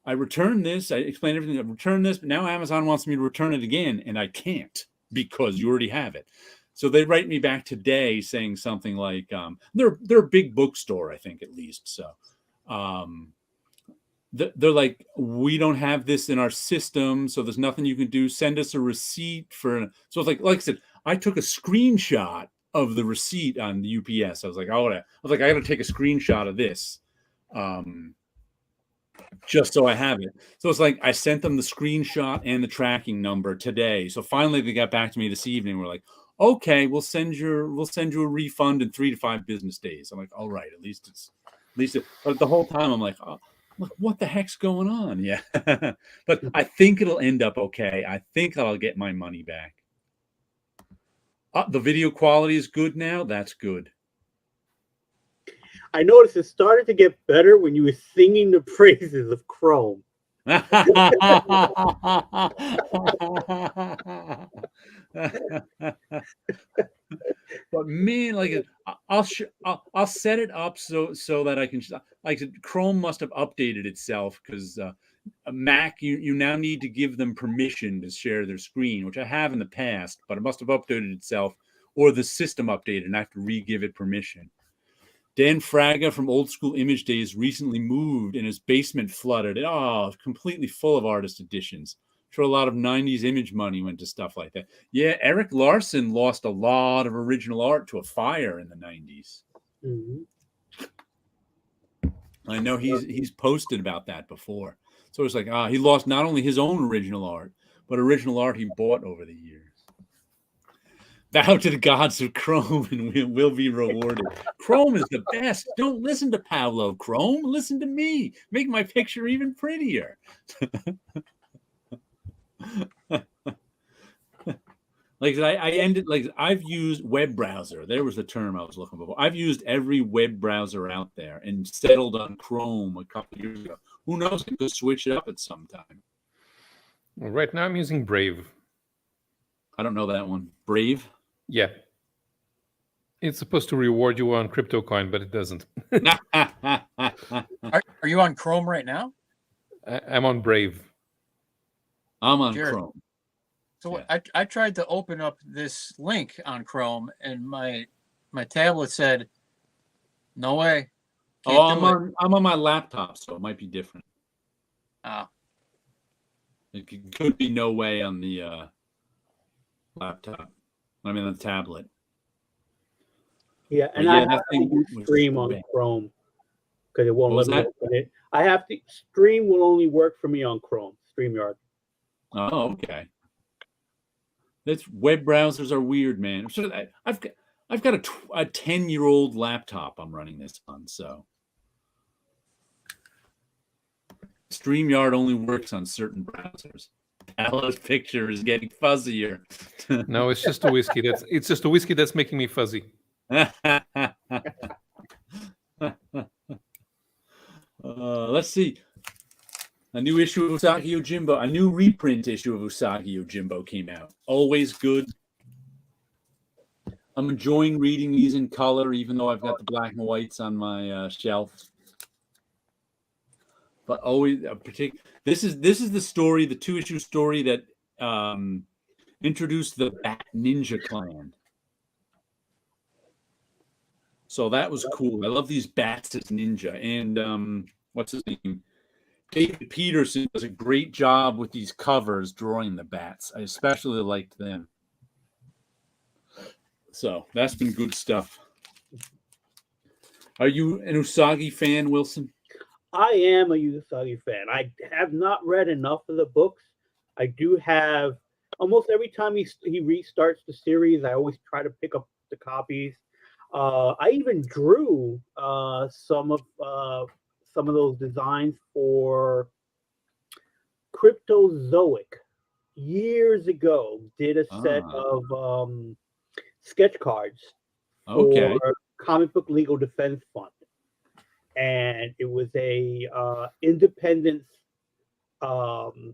I returned this. I explained everything. I returned this, but now Amazon wants me to return it again, and I can't because you already have it. So they write me back today saying something like, they're a big bookstore, I think, at least. So they're like, we don't have this in our system, so there's nothing you can do. Send us a receipt for. So it's like I said, I took a screenshot of the receipt on the UPS. I was like, I got to take a screenshot of this, just so I have it. So it's like I sent them the screenshot and the tracking number today. So finally, they got back to me this evening. We're like, okay, we'll send you a refund in 3 to 5 business days. I'm like, all right, at least but the whole time I'm like, oh, look, what the heck's going on? Yeah. But I think it'll end up okay. I think I'll get my money back. The video quality is good now. That's good. I noticed it started to get better when you were singing the praises of Chrome. But man, like I'll set it up so that I can, like, Chrome must have updated itself because Mac, you now need to give them permission to share their screen, which I have in the past, but it must have updated itself, or the system updated and I have to re-give it permission. Dan Fraga from Old School Image Days recently moved and his basement flooded. Oh, completely full of artist editions. I'm sure a lot of 90s image money went to stuff like that. Yeah, Eric Larson lost a lot of original art to a fire in the 90s. Mm-hmm. I know he's posted about that before. So it's like, he lost not only his own original art, but original art he bought over the years. Bow to the gods of Chrome and we will be rewarded. Chrome is the best. Don't listen to Paulo, Chrome. Listen to me. Make my picture even prettier. I've used web browser. There was the term I was looking for. I've used every web browser out there and settled on Chrome a couple of years ago. Who knows? I could switch it up at some time. Right now I'm using Brave. I don't know that one. Brave? Yeah. It's supposed to reward you on crypto coin, but it doesn't. Are you on Chrome right now? I'm on Brave. I'm on Jared. Chrome. So Yeah. I tried to open up this link on Chrome, and my tablet said, "No way." Can't Oh, do it." I'm on my laptop, so it might be different. Ah, It could be no way on the laptop. I mean, on the tablet. Yeah, But and yeah, I that have to thing use was Stream so on bad. Chrome because it won't What let was me that? open it. I have to Stream will only work for me on Chrome. StreamYard. Oh, okay. That's web browsers are weird, man. So I've got a 10-year-old laptop I'm running this on, so StreamYard only works on certain browsers. Alice picture is getting fuzzier. No, it's just a whiskey. It's just a whiskey that's making me fuzzy. Let's see. A new issue of Usagi Yojimbo, a new reprint issue of Usagi Yojimbo came out. Always good. I'm enjoying reading these in color, even though I've got the black and whites on my shelf. But always this is the story, the 2-issue story that introduced the Bat Ninja Clan. So that was cool. I love these bats as ninja. And what's his name? David Peterson does a great job with these covers drawing the bats. I especially liked them. So that's been good stuff. Are you an Usagi fan, Wilson? I am a Usagi fan. I have not read enough of the books. I do have almost every time he restarts the series, I always try to pick up the copies. I even drew some of those designs for Cryptozoic years ago. Did a set of sketch cards Okay. for Comic Book Legal Defense Fund, and it was a independent. The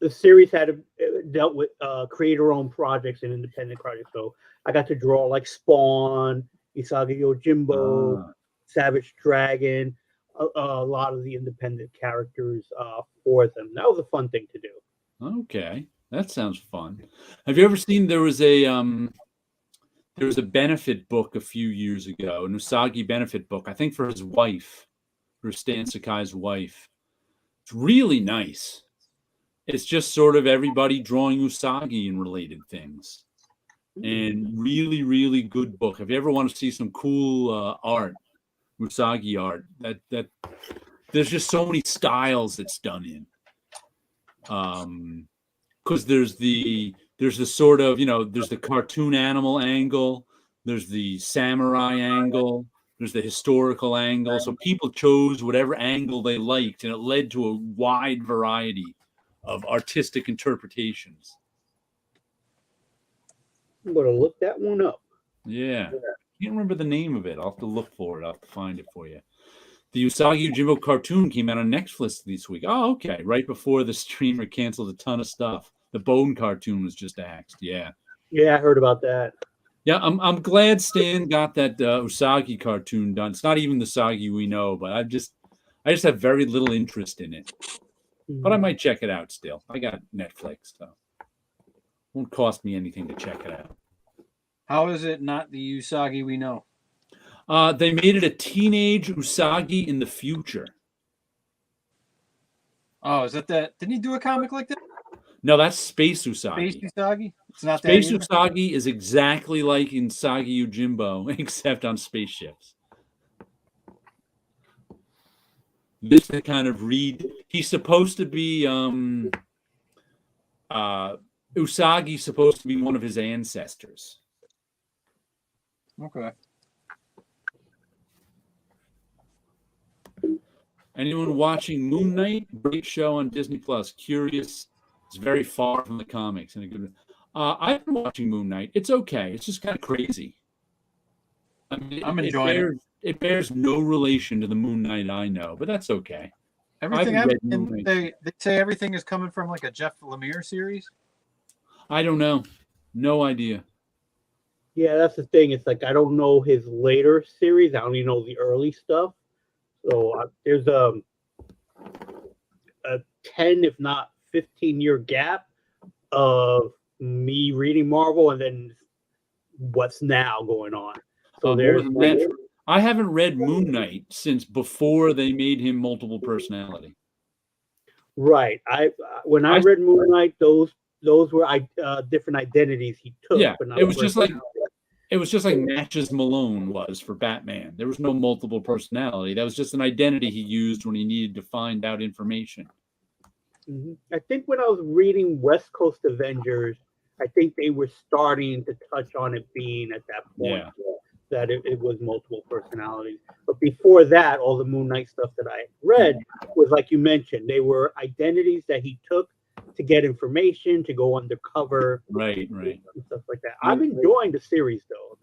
series had dealt with creator-owned projects and independent projects, so I got to draw like Spawn, Usagi Yojimbo, Savage Dragon, a lot of the independent characters for them. That was a fun thing to do. Okay. That sounds fun. Have you ever seen there was a benefit book a few years ago, an Usagi benefit book, I think for his wife, for Stan Sakai's wife. It's really nice. It's just sort of everybody drawing Usagi and related things. And really, really good book. If you ever want to see some cool art, Usagi art, that there's just so many styles it's done in. Because there's the sort of, there's the cartoon animal angle, there's the samurai angle, there's the historical angle. So people chose whatever angle they liked, and it led to a wide variety of artistic interpretations. I'm going to look that one up. Yeah. I can't remember the name of it. I'll have to look for it. I'll have to find it for you. The Usagi Yojimbo cartoon came out on Netflix this week. Oh, okay. Right before the streamer canceled a ton of stuff. The Bone cartoon was just axed. Yeah. Yeah, I heard about that. Yeah, I'm glad Stan got that Usagi cartoon done. It's not even the Usagi we know, but I just have very little interest in it. But I might check it out still. I got Netflix, so won't cost me anything to check it out. how is it not the Usagi we know? They made it a teenage Usagi in the future. Oh, is that? Didn't he do a comic like that? No, that's Space Usagi. Space Usagi? It's not that. Space either? Usagi is exactly like in Usagi Yojimbo, except on spaceships. This to kind of read. He's supposed to be Usagi's supposed to be one of his ancestors. Okay. Anyone watching Moon Knight? Great show on Disney Plus. Curious. It's very far from the comics. And a good. I've been watching Moon Knight. It's okay. It's just kind of crazy. I mean, I'm enjoying it. It bears no relation to the Moon Knight I know, but that's okay. Everything I've read Moon and Knight. they say everything is coming from like a Jeff Lemire series. I don't know. No idea. Yeah, that's the thing. It's like I don't know his later series. I only know the early stuff. So there's a 10, if not 15-year gap of me reading Marvel and then what's now going on. So More than that, I haven't read Moon Knight since before they made him multiple personality. right. When I read Moon Knight, those were different identities he took. Yeah, but not it was just like personality. Matches Malone was for Batman. There was no multiple personality. That was just an identity he used when he needed to find out information. I think when I was reading West Coast Avengers, I think they were starting to touch on it being at that point that it was multiple personalities. But before that, all the Moon Knight stuff that I read was like you mentioned, they were identities that he took to get information, to go undercover, right, and stuff like that. I'm enjoying the series though.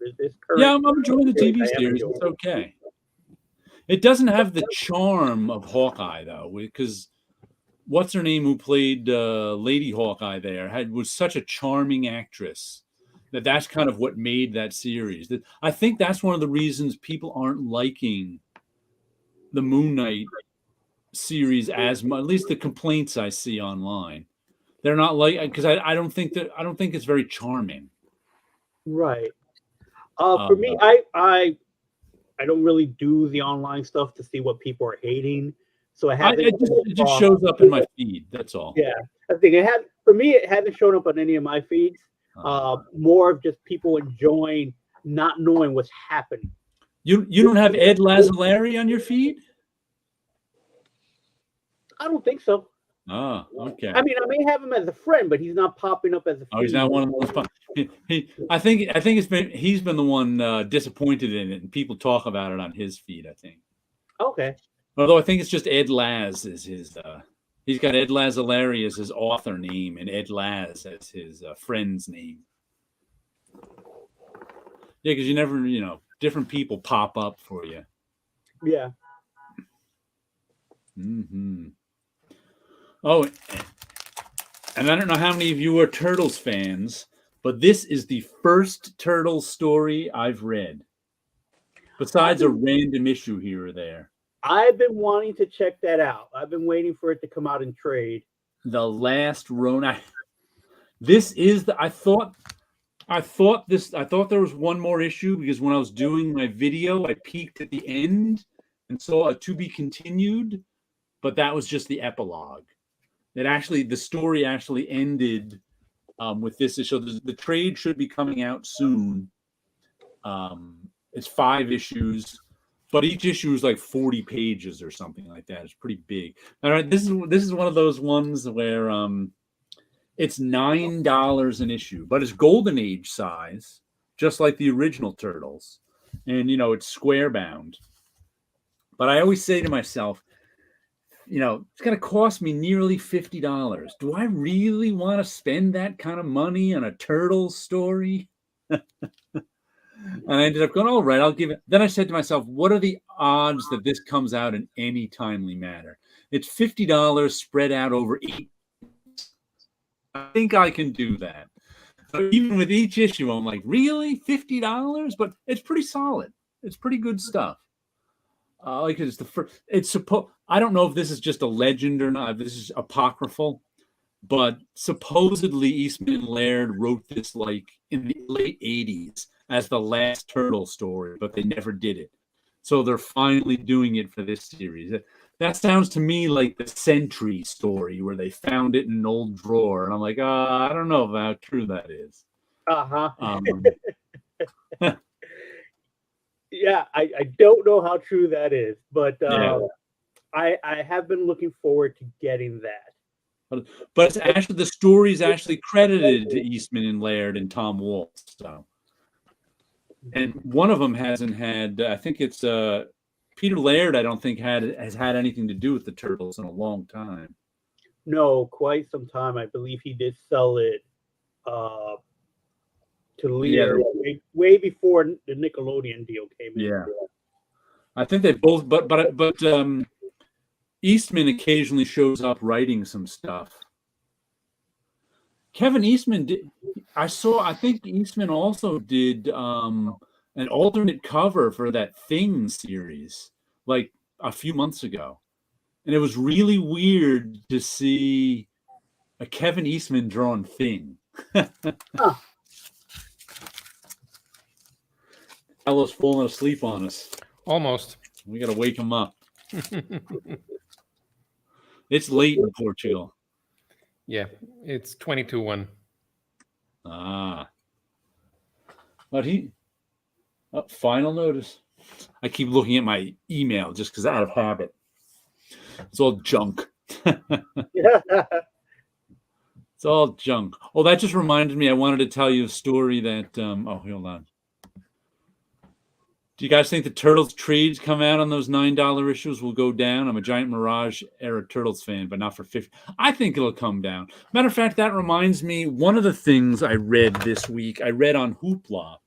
I'm enjoying the TV series. It's okay. It doesn't have the charm of Hawkeye though, because what's her name who played Lady Hawkeye there was such a charming actress that's kind of what made that series. I think that's one of the reasons people aren't liking the Moon Knight series as much. At least the complaints I see online, they're not like, because I don't think it's very charming. Right. For me, I don't really do the online stuff to see what people are hating. So it just shows up in my feed. That's all. Yeah, I think for me, it hasn't shown up on any of my feeds. More of just people enjoying not knowing what's happening. You don't have Ed Lazzolari on your feed? I don't think so. Oh, okay. I mean, I may have him as a friend, but he's not popping up as a feed. Oh, he's not one of those. I think he's been the one disappointed in it, and people talk about it on his feed, I think. Okay. Although I think it's just Ed Laz is his. He's got Ed Lazzolari as his author name and Ed Laz as his friend's name. Yeah, because you never, different people pop up for you. Yeah. Mm-hmm. Oh, and I don't know how many of you are Turtles fans, but this is the first Turtles story I've read, besides a random issue here or there. I've been wanting to check that out. I've been waiting for it to come out in trade. The Last Ronin. This is I thought there was one more issue, because when I was doing my video, I peeked at the end and saw a to be continued, but that was just the epilogue. The story actually ended with this issue. The trade should be coming out soon. It's 5 issues. But each issue is like 40 pages or something like that. It's pretty big. All right, this is one of those ones where it's $9 an issue, but it's Golden Age size, just like the original Turtles, and it's square bound. But I always say to myself, it's going to cost me nearly $50. Do I really want to spend that kind of money on a Turtles story? And I ended up going, all right, I'll give it. Then I said to myself, what are the odds that this comes out in any timely manner? It's $50 spread out over 8. I think I can do that. So even with each issue, I'm like, really? $50? But it's pretty solid. It's pretty good stuff. Like it's the first. I don't know if this is just a legend or not. If this is apocryphal, but supposedly Eastman and Laird wrote this like in the late 80s as the last Turtle story, but they never did it. So they're finally doing it for this series. That sounds to me like the Sentry story where they found it in an old drawer. And I'm like, I don't know how true that is. Yeah, I don't know how true that is, but I have been looking forward to getting that. But it's actually, the story's actually credited to Eastman and Laird and Tom Waltz. So. And one of them hasn't had, I think it's Peter Laird, I don't think has had anything to do with the Turtles in a long time. No, quite some time. I believe he did sell it to Lear way before the Nickelodeon deal came in. Yeah. I think they both, but Eastman occasionally shows up writing some stuff. Kevin Eastman did. I think Eastman also did an alternate cover for that Thing series, like a few months ago, and it was really weird to see a Kevin Eastman drawn Thing. Huh. Ella's falling asleep on us. Almost. We got to wake him up. It's late in Portugal. Yeah, it's 22-1. Ah. But final notice. I keep looking at my email just because out of habit. It's all junk. It's all junk. Oh, that just reminded me. I wanted to tell you a story that. Hold on. Do you guys think the Turtles trades come out on those $9 issues will go down? I'm a giant Mirage era Turtles fan, but not for 50. I think it'll come down. Matter of fact, that reminds me, one of the things I read this week, I read on Hoopla,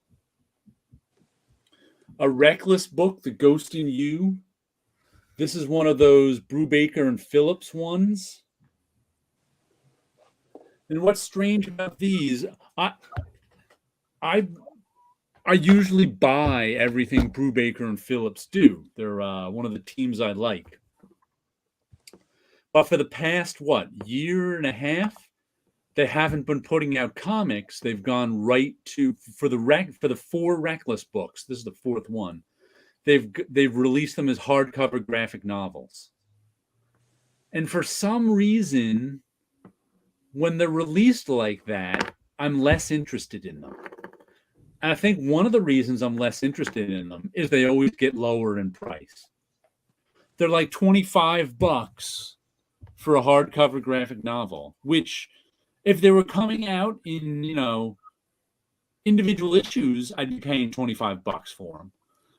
a Reckless book, The Ghost in You. This is one of those Brubaker and Phillips ones. And what's strange about these, I usually buy everything Brubaker and Phillips do. They're one of the teams I like. But for the past, year and a half, they haven't been putting out comics. They've gone right to for the 4 Reckless books. This is the 4th one. They've released them as hardcover graphic novels. And for some reason, when they're released like that, I'm less interested in them. And I think one of the reasons I'm less interested in them is they always get lower in price. They're like $25 for a hardcover graphic novel, which if they were coming out in, individual issues, I'd be paying $25 for them.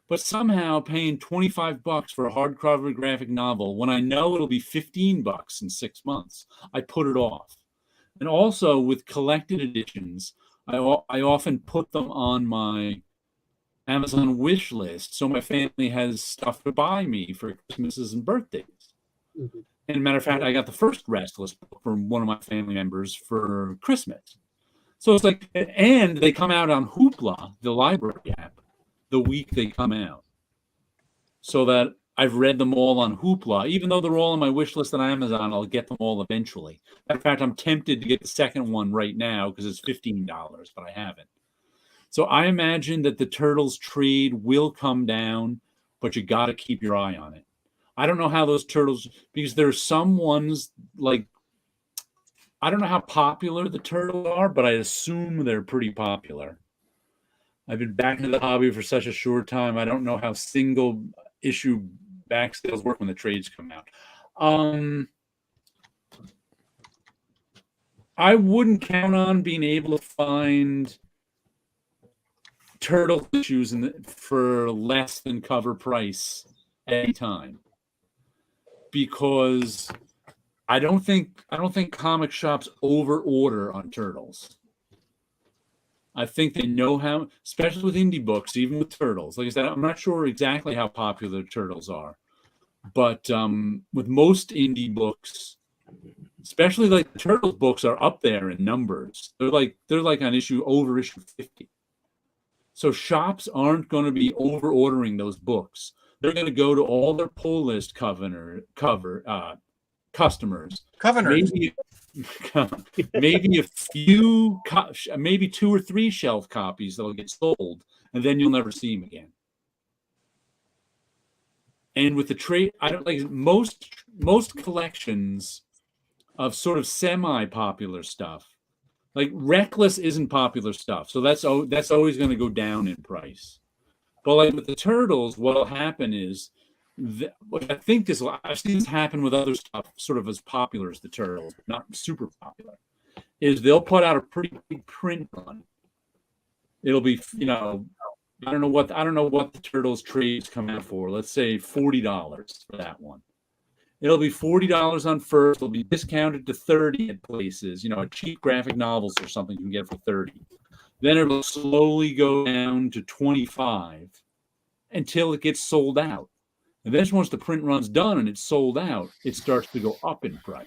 But somehow paying $25 for a hardcover graphic novel when I know it'll be $15 in 6 months, I put it off. And also with collected editions, I often put them on my Amazon wish list so my family has stuff to buy me for Christmases and birthdays. Mm-hmm. And matter of fact, I got the first Restless book from one of my family members for Christmas. So it's like, and they come out on Hoopla, the library app, the week they come out. So that I've read them all on Hoopla. Even though they're all on my wish list on Amazon, I'll get them all eventually. In fact, I'm tempted to get the second one right now because it's $15, but I haven't. So I imagine that the Turtles trade will come down, but you got to keep your eye on it. I don't know how those Turtles, because there's some ones like, I don't know how popular the Turtles are, but I assume they're pretty popular. I've been back into the hobby for such a short time. I don't know how single issue back sales work when the trades come out. I wouldn't count on being able to find Turtle issues for less than cover price any time, because I don't think comic shops over order on Turtles. I think they know how, especially with indie books, even with Turtles. Like I said, I'm not sure exactly how popular Turtles are, but with most indie books, especially like the Turtles books, are up there in numbers. They're like on issue 50. So shops aren't going to be over ordering those books. They're going to go to all their pull list customers. Maybe a few, maybe 2 or 3 shelf copies that'll get sold, and then you'll never see them again. And with the trade, I don't like most collections of sort of semi-popular stuff. Like Reckless isn't popular stuff, so that's always going to go down in price. But like with the Turtles, what'll happen is, I've seen this happen with other stuff sort of as popular as the Turtles, but not super popular, is they'll put out a pretty big print run. It'll be, I don't know what the Turtles trades come out for. Let's say $40 for that one. It'll be $40 on first. It'll be discounted to $30 at places. A cheap graphic novels or something you can get for $30. Then it'll slowly go down to $25 until it gets sold out. And then once the print run's done and it's sold out, it starts to go up in price.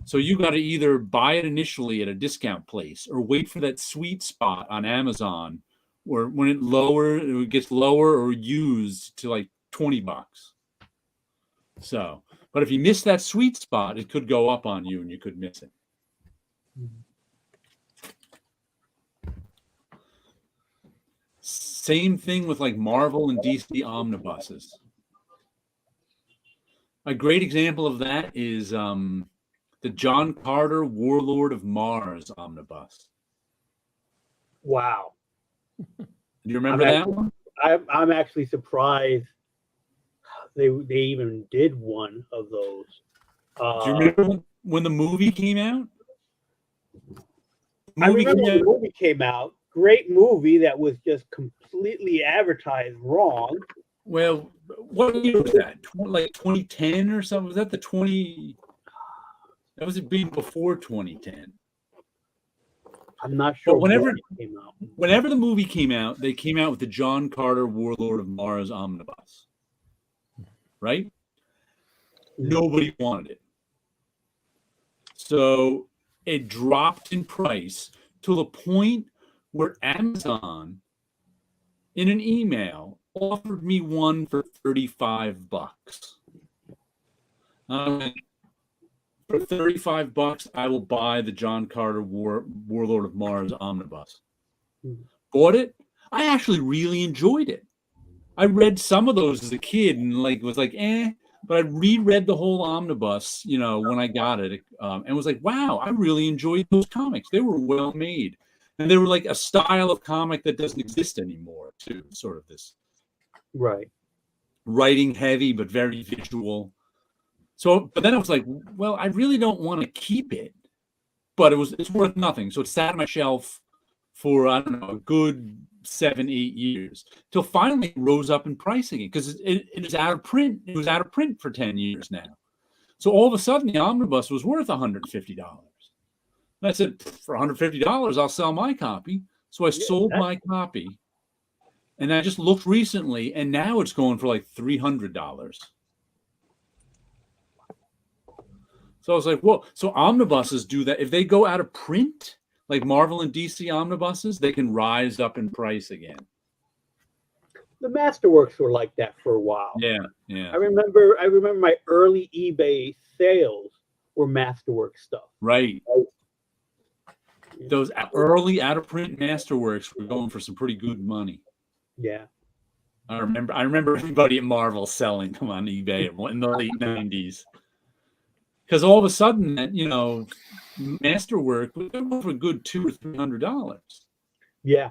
So you got to either buy it initially at a discount place or wait for that sweet spot on Amazon where when it gets lower or used to like $20. So, but if you miss that sweet spot, it could go up on you and you could miss it. Same thing with like Marvel and DC omnibuses. A great example of that is the John Carter Warlord of Mars omnibus. Wow. Do you remember that one? I'm actually surprised they even did one of those. Do you remember when the movie came out? I remember when the movie came out. Great movie that was just completely advertised wrong. Well, what year was that? Like 2010 or something? Was that the 20? That was it being before 2010. I'm not sure. But whenever it came out. Whenever the movie came out, they came out with the John Carter Warlord of Mars omnibus. Right? Nobody wanted it. So it dropped in price to the point where Amazon, in an email, offered me one for $35. I went, for $35, I will buy the John Carter Warlord of Mars omnibus. Bought it. I actually really enjoyed it. I read some of those as a kid and was like, but I reread the whole omnibus, when I got it, and was like, wow, I really enjoyed those comics. They were well made. And they were like a style of comic that doesn't exist anymore, too. Sort of this. Right. Writing heavy, but very visual. So, but then I was like, well, I really don't want to keep it, but it's worth nothing. So it sat on my shelf for, I don't know, a good 7-8 years till finally it rose up in price again because it is out of print. It was out of print for 10 years now. So all of a sudden the omnibus was worth $150. And I said, for $150, I'll sell my copy. So I sold my copy. And I just looked recently, and now it's going for like $300. So I was like, whoa. So omnibuses do that. If they go out of print, like Marvel and DC omnibuses, they can rise up in price again. The Masterworks were like that for a while. Yeah. I remember my early eBay sales were Masterworks stuff. Right. Those early out-of-print Masterworks were going for some pretty good money. Yeah. I remember everybody at Marvel selling them on eBay in the late 90s. Because all of a sudden, Masterwork was going for a good $200 or $300. Yeah.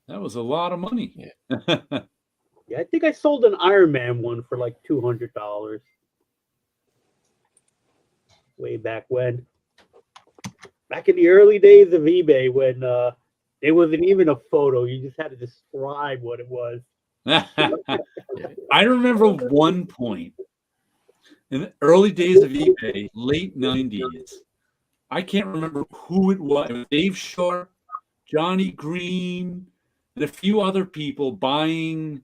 That was a lot of money. Yeah. Yeah, I think I sold an Iron Man one for like $200. Way back when. Back in the early days of eBay when there wasn't even a photo. You just had to describe what it was. I remember one point in the early days of eBay, late 90s. I can't remember who it was. It was Dave Sharp, Johnny Green, and a few other people buying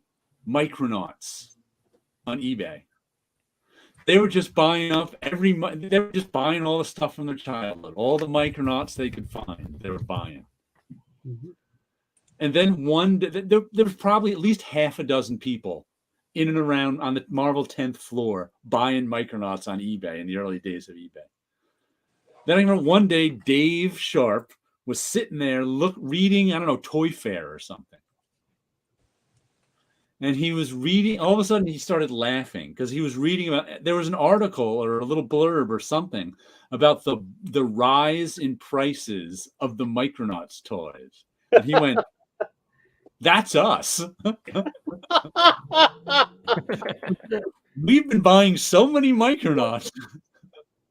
Micronauts on eBay. They were just buying up they were just buying all the stuff from their childhood, all the Micronauts they could find. They were buying. Mm-hmm. And then there was probably at least half a dozen people in and around on the Marvel 10th floor buying Micronauts on eBay in the early days of eBay. Then I remember one day Dave Sharp was sitting there reading, I don't know, Toy Fair or something. And he was reading, all of a sudden he started laughing because he was reading about, there was an article or a little blurb or something about the rise in prices of the Micronauts toys. And he went, that's us. We've been buying so many Micronauts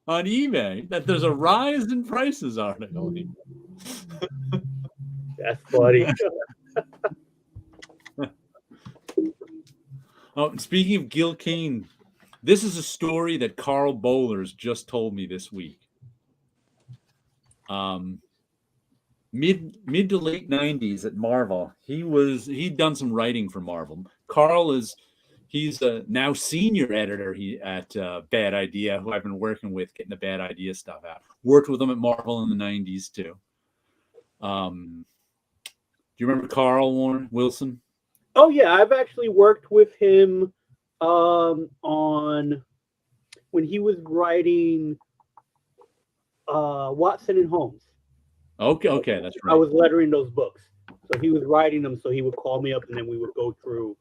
on eBay that there's a rise in prices article. That's funny. Oh, speaking of Gil Kane, this is a story that Carl Bohlers just told me this week. Mid to late 90s at Marvel, he'd done some writing for Marvel. Carl is He's a now senior editor at Bad Idea, who I've been working with getting the Bad Idea stuff out. Worked with him at Marvel in the 90s too. Do you remember Carl Warren Wilson? Oh yeah, I've actually worked with him on when he was writing Watson and Holmes. Okay, that's right. I was lettering those books, so he was writing them. So he would call me up, and then we would go through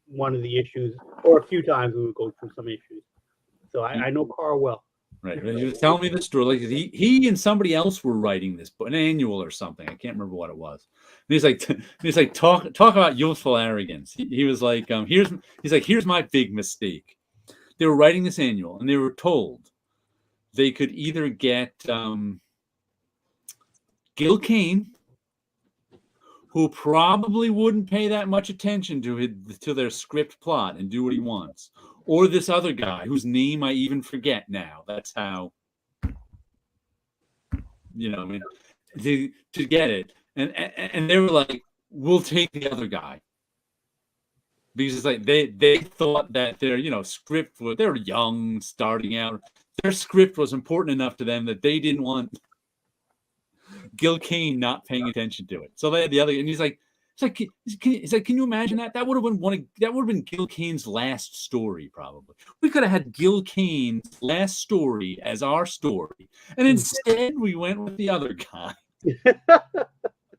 one of the issues, or a few times we would go through some issues. So I know Carl well. Right. He was telling me the story. Like he and somebody else were writing this book, an annual or something. I can't remember what it was. And he's like, talk about youthful arrogance. He was like, here's my big mistake. They were writing this annual, and they were told they could either get Gil Kane, who probably wouldn't pay that much attention to their script plot and do what he wants, or this other guy whose name I even forget now. That's how, to get it. And they were like, we'll take the other guy. Because it's like they thought that their script was, they're young, starting out. Their script was important enough to them that they didn't want Gil Kane not paying attention to it. So they had the other, and he's like, can you imagine that? That would have been Gil Kane's last story, probably. We could have had Gil Kane's last story as our story, and instead we went with the other guy.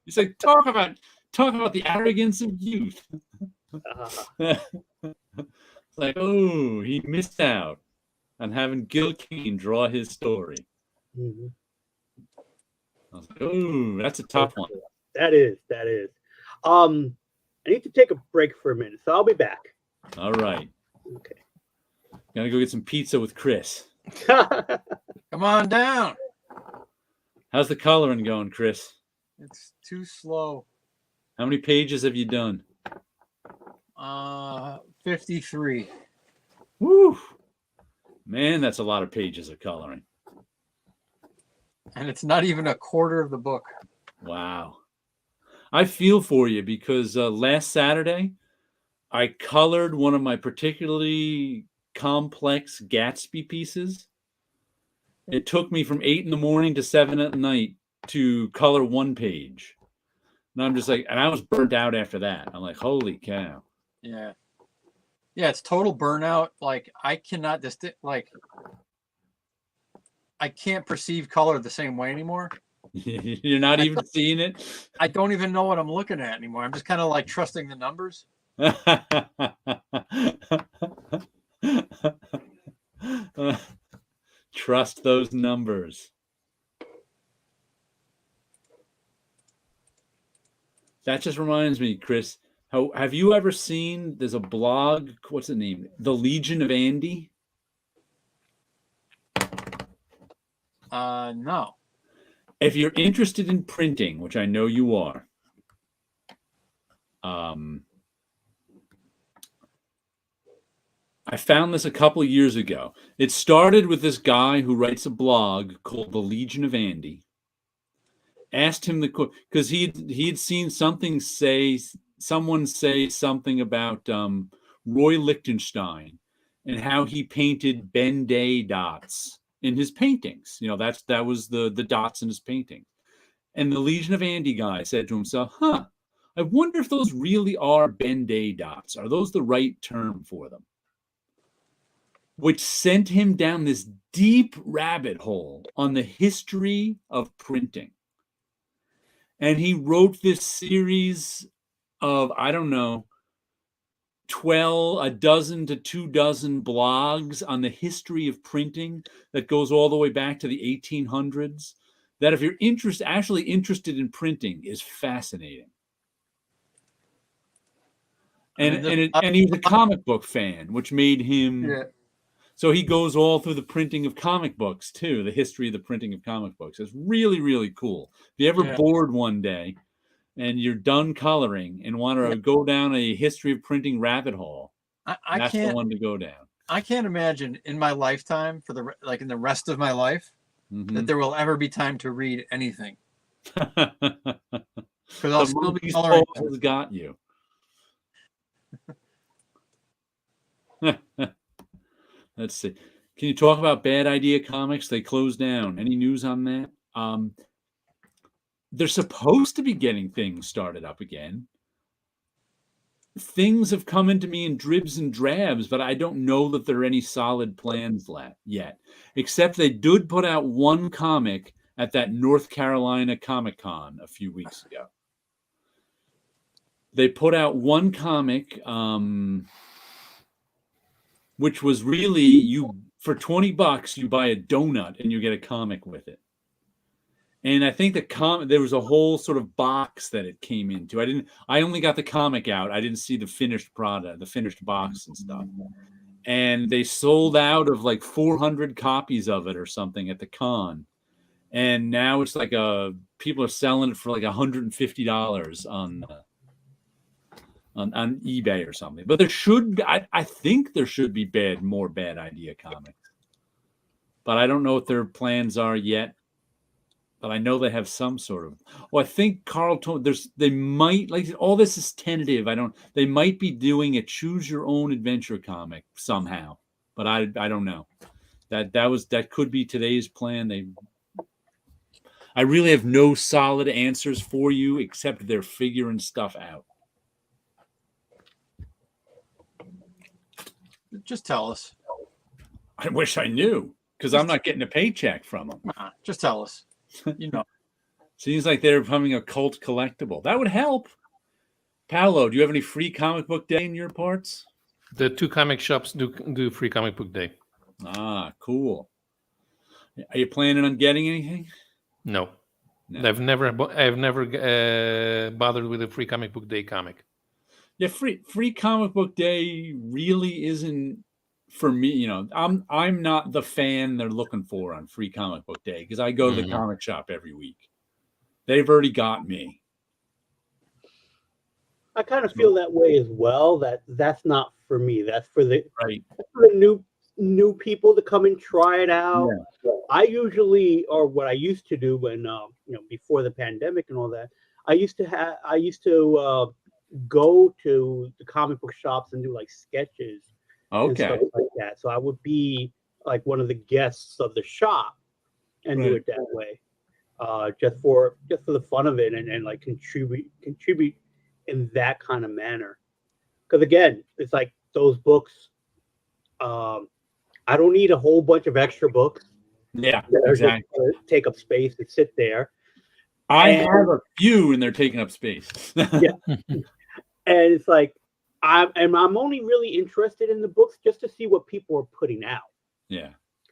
He's like, talk about the arrogance of youth. It's like, oh, he missed out on having Gil Kane draw his story. Mm-hmm. I was like, oh, that's a tough one. That is. I need to take a break for a minute, so I'll be back. All right. Okay. Gotta go get some pizza with Chris. Come on down. How's the coloring going, Chris? It's too slow. How many pages have you done? 53. Woo! Man, that's a lot of pages of coloring. And it's not even a quarter of the book. Wow. I feel for you because last Saturday, I colored one of my particularly complex Gatsby pieces. It took me from 8 a.m. to 7 p.m. to color one page. And I'm just like, and I was burnt out after that. I'm like, holy cow. Yeah. Yeah, it's total burnout. Like, I cannot I can't perceive color the same way anymore. You're not even seeing it? I don't even know what I'm looking at anymore. I'm just kind of like trusting the numbers. Trust those numbers. That just reminds me, Chris, have you ever seen, there's a blog, what's the name? The Legion of Andy? No. If you're interested in printing, which I know you are, I found this a couple of years ago. It started with this guy who writes a blog called The Legion of Andy. Asked him because he'd seen someone say something about Roy Lichtenstein and how he painted Ben-Day dots in his paintings. That was the dots in his paintings. And the Legion of Andy guy said to himself, I wonder if those really are Ben-Day dots. Are those the right term for them? Which sent him down this deep rabbit hole on the history of printing. And he wrote this series of, I don't know, a dozen to 24 blogs on the history of printing that goes all the way back to the 1800s. That if you're actually interested in printing is fascinating. And he's a comic book fan, which made him... Yeah. So he goes all through the printing of comic books, too, the history of the printing of comic books. It's really, really cool. If you're ever bored one day and you're done coloring and want to go down a history of printing rabbit hole, that's the one to go down. I can't imagine in my lifetime, in the rest of my life, that there will ever be time to read anything. Because I'll still be coloring. Has got you. Let's see. Can you talk about Bad Idea Comics? They closed down. Any news on that? They're supposed to be getting things started up again. Things have come into me in dribs and drabs, but I don't know that there are any solid plans yet. Except they did put out one comic at that North Carolina Comic Con a few weeks ago. They put out one comic, which was really for $20 you buy a donut and you get a comic with it. And I think there was a whole sort of box that it came into. I only got the comic out. I didn't see the finished product, the finished box and stuff. And they sold out of like 400 copies of it or something at the con. And now it's like people are selling it for like $150 on eBay or something. But I think there should be more Bad Idea Comics. But I don't know what their plans are yet. But I know they have some sort of. Well, I think Carl told they might, like, all this is tentative. They might be doing a choose your own adventure comic somehow, but I don't know. That could be today's plan. I really have no solid answers for you except they're figuring stuff out. Just tell us. I wish I knew because I'm not getting a paycheck from them. Just tell us. You know. Seems like they're becoming a cult collectible. That would help. Paulo, do you have any free comic book day in your parts? The 2 comic shops do free comic book day. Ah, cool. Are you planning on getting anything? No. I've never bothered with a free comic book day comic. Yeah, free comic book day really isn't for me. You know, I'm not the fan they're looking for on free comic book day because I go to the comic shop every week. They've already got me. I kind of feel that way as well. That's not for me. That's for the new people to come and try it out. Yeah. I usually, or what I used to do when before the pandemic and all that, I used to go to the comic book shops and do like sketches. Okay. And stuff like that. So I would be like one of the guests of the shop and do it that way, just for the fun of it and like contribute in that kind of manner. Because again, it's like those books. I don't need a whole bunch of extra books. Yeah, exactly. Take up space and sit there. I have a few, and they're taking up space. Yeah, and it's like. I'm only really interested in the books just to see what people are putting out. Yeah.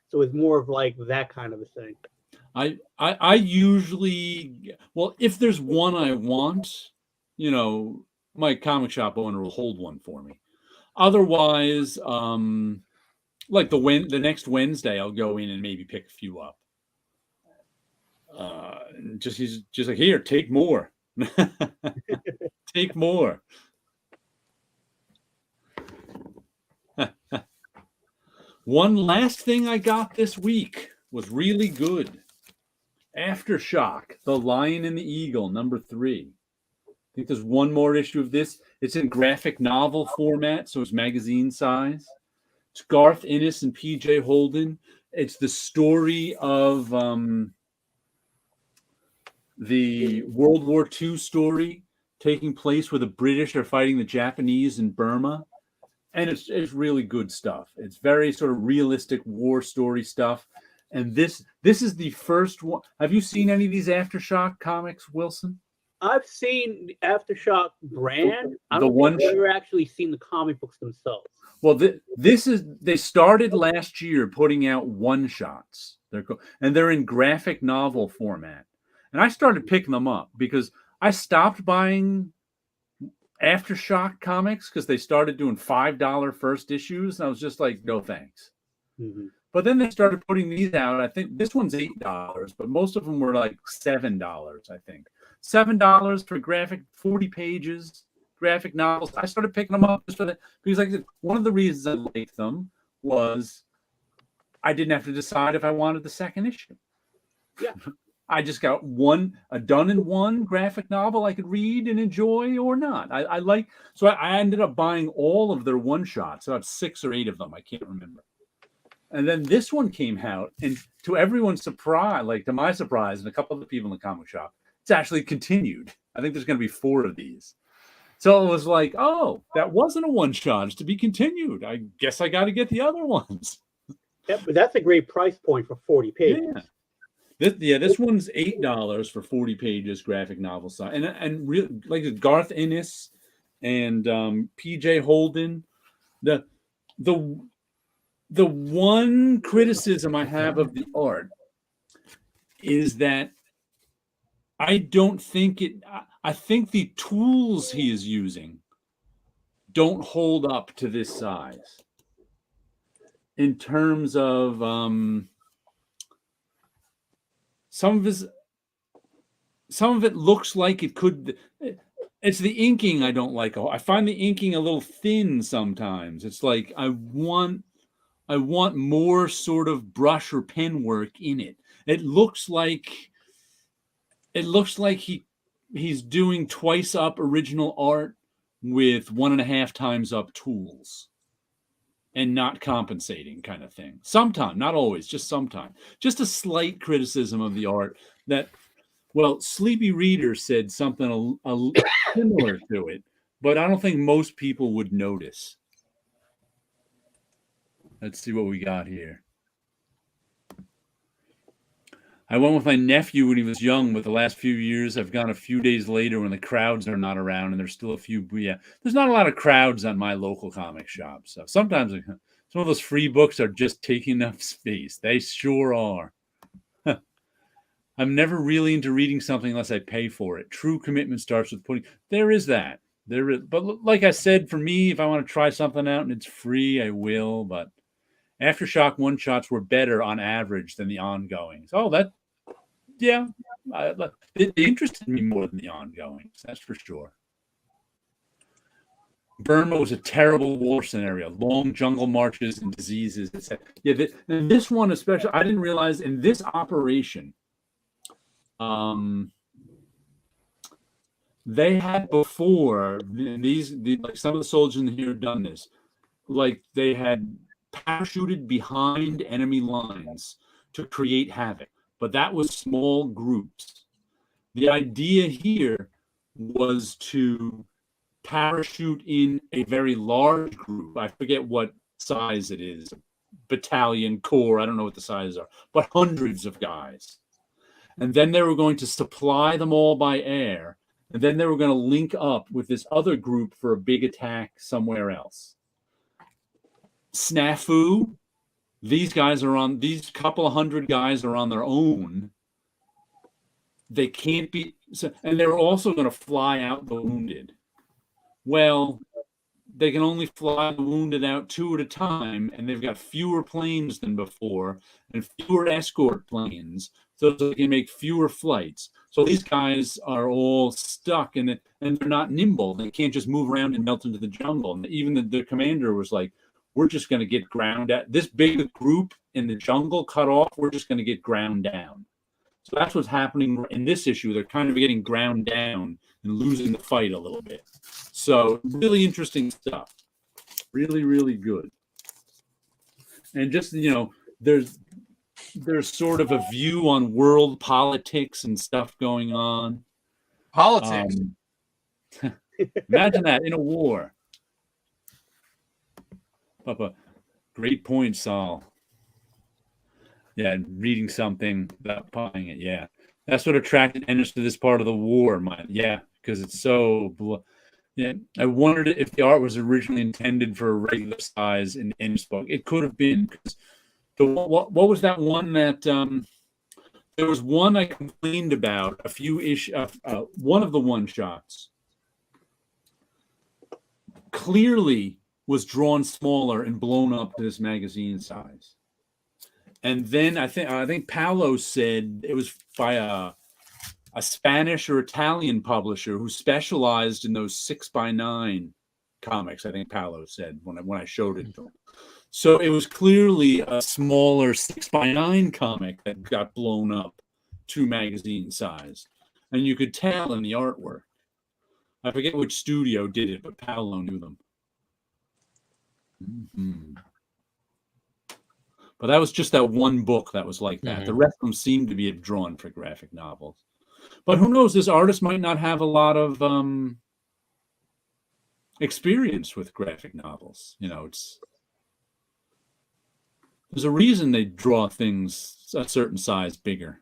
So it's more of like that kind of a thing. I usually, well, if there's one I want, my comic shop owner will hold one for me. Otherwise, like the next Wednesday, I'll go in and maybe pick a few up. He's just like, here, take more. Take more. One last thing I got this week was really good. Aftershock, The Lion and the Eagle, #3. I think there's one more issue of this. It's in graphic novel format, so it's magazine size. It's Garth Ennis and P.J. Holden. It's the story of the World War II story taking place where the British are fighting the Japanese in Burma. And it's really good stuff. It's very sort of realistic war story stuff. And this is the first one. Have you seen any of these Aftershock comics, Wilson? I've seen the Aftershock brand. I've never actually seen the comic books themselves. Well, they started last year putting out one-shots. They're in graphic novel format. And I started picking them up because I stopped buying Aftershock comics because they started doing $5 first issues, and I was just like, no thanks. Mm-hmm. But then they started putting these out. I think this one's $8, but most of them were like $7. I think $7 for graphic 40 pages graphic novels. I started picking them up just for that because like one of the reasons I liked them was I didn't have to decide if I wanted the second issue. Yeah. I just got a done in one graphic novel I could read and enjoy or not. I ended up buying all of their one shots, about 6 or 8 of them. I can't remember. And then this one came out, and to everyone's surprise, like to my surprise and a couple of the people in the comic shop, it's actually continued. I think there's going to be 4 of these. So it was like, oh, that wasn't a one shot. It's to be continued. I guess I got to get the other ones. Yeah, but that's a great price point for 40 pages. This one's $8 for 40 pages graphic novel size, and real like Garth Ennis and PJ Holden. The one criticism I have of the art is that I don't think it. I think the tools he is using don't hold up to this size in terms of some of it looks like it could. It's the inking I don't like. I find the inking a little thin sometimes. It's like I want more sort of brush or pen work in it. It looks like he's doing twice up original art with 1.5 times up tools and not compensating, kind of thing. Sometimes, not always, just sometimes. Just a slight criticism of the art that, well, Sleepy Reader said something similar to it, but I don't think most people would notice. Let's see what we got here. I went with my nephew when he was young, but the last few years I've gone a few days later when the crowds are not around, and there's still a few. Yeah, there's not a lot of crowds at my local comic shop. So sometimes some of those free books are just taking up space. They sure are. I'm never really into reading something unless I pay for it. True commitment starts with putting. There is that. There is, but like I said, for me, if I want to try something out and it's free, I will. But Aftershock one shots were better on average than the ongoings. Oh, that. Yeah, it interested me more than the ongoings, that's for sure. Burma was a terrible war scenario, long jungle marches and diseases, etc. Yeah, and this one especially, I didn't realize in this operation, they had before, like some of the soldiers in here have done this, like they had parachuted behind enemy lines to create havoc. But that was small groups. The idea here was to parachute in a very large group. I forget what size it is, battalion, corps, I don't know what the sizes are, but hundreds of guys. And then they were going to supply them all by air. And then they were going to link up with this other group for a big attack somewhere else. Snafu. These couple of hundred guys are on their own. They can't be, and they're also going to fly out the wounded. Well, they can only fly the wounded out 2 at a time, and they've got fewer planes than before and fewer escort planes, so they can make fewer flights. So these guys are all stuck, and they're not nimble. They can't just move around and melt into the jungle. And even the commander was like, we're just going to get ground at this big group in the jungle cut off. We're just going to get ground down. So that's what's happening in this issue. They're kind of getting ground down and losing the fight a little bit. So really interesting stuff. Really, really good. And just, there's sort of a view on world politics and stuff going on. Politics. Imagine that in a war. Papa, great point, Saul. Yeah, reading something without buying it. Yeah, that's what attracted Ennis to this part of the war. Because it's so. Yeah, I wondered if the art was originally intended for a regular size in Ennis book. It could have been. Because what was that one that there was one I complained about a few one of the one shots. Clearly was drawn smaller and blown up to this magazine size. And then I think Paulo said it was by a Spanish or Italian publisher who specialized in those 6x9 comics. I think Paulo said when I showed it to him. So it was clearly a smaller 6x9 comic that got blown up 2 magazine size, and you could tell in the artwork. I forget which studio did it, but Paulo knew them. Mm-hmm. But that was just that one book that was like that. Mm-hmm. The rest of them seemed to be drawn for graphic novels. But who knows? This artist might not have a lot of experience with graphic novels. You know, there's a reason they draw things a certain size bigger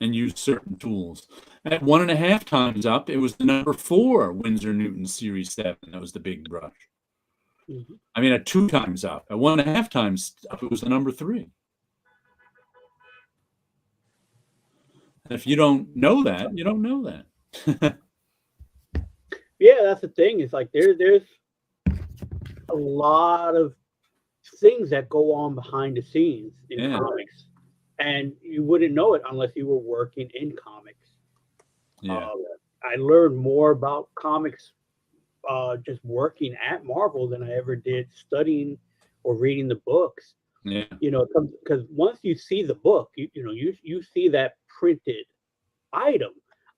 and use certain tools. At 1.5 times up, it was the number 4 Winsor Newton Series 7. That was the big brush. Mm-hmm. I mean, at 2 times up, at 1.5 times up, it was the number 3. And if you don't know that, you don't know that. Yeah, that's the thing. It's like there's a lot of things that go on behind the scenes in comics, and you wouldn't know it unless you were working in comics. Yeah. I learned more about comics just working at Marvel than I ever did studying or reading the books. Yeah. You know, because once you see the book, you see that printed item.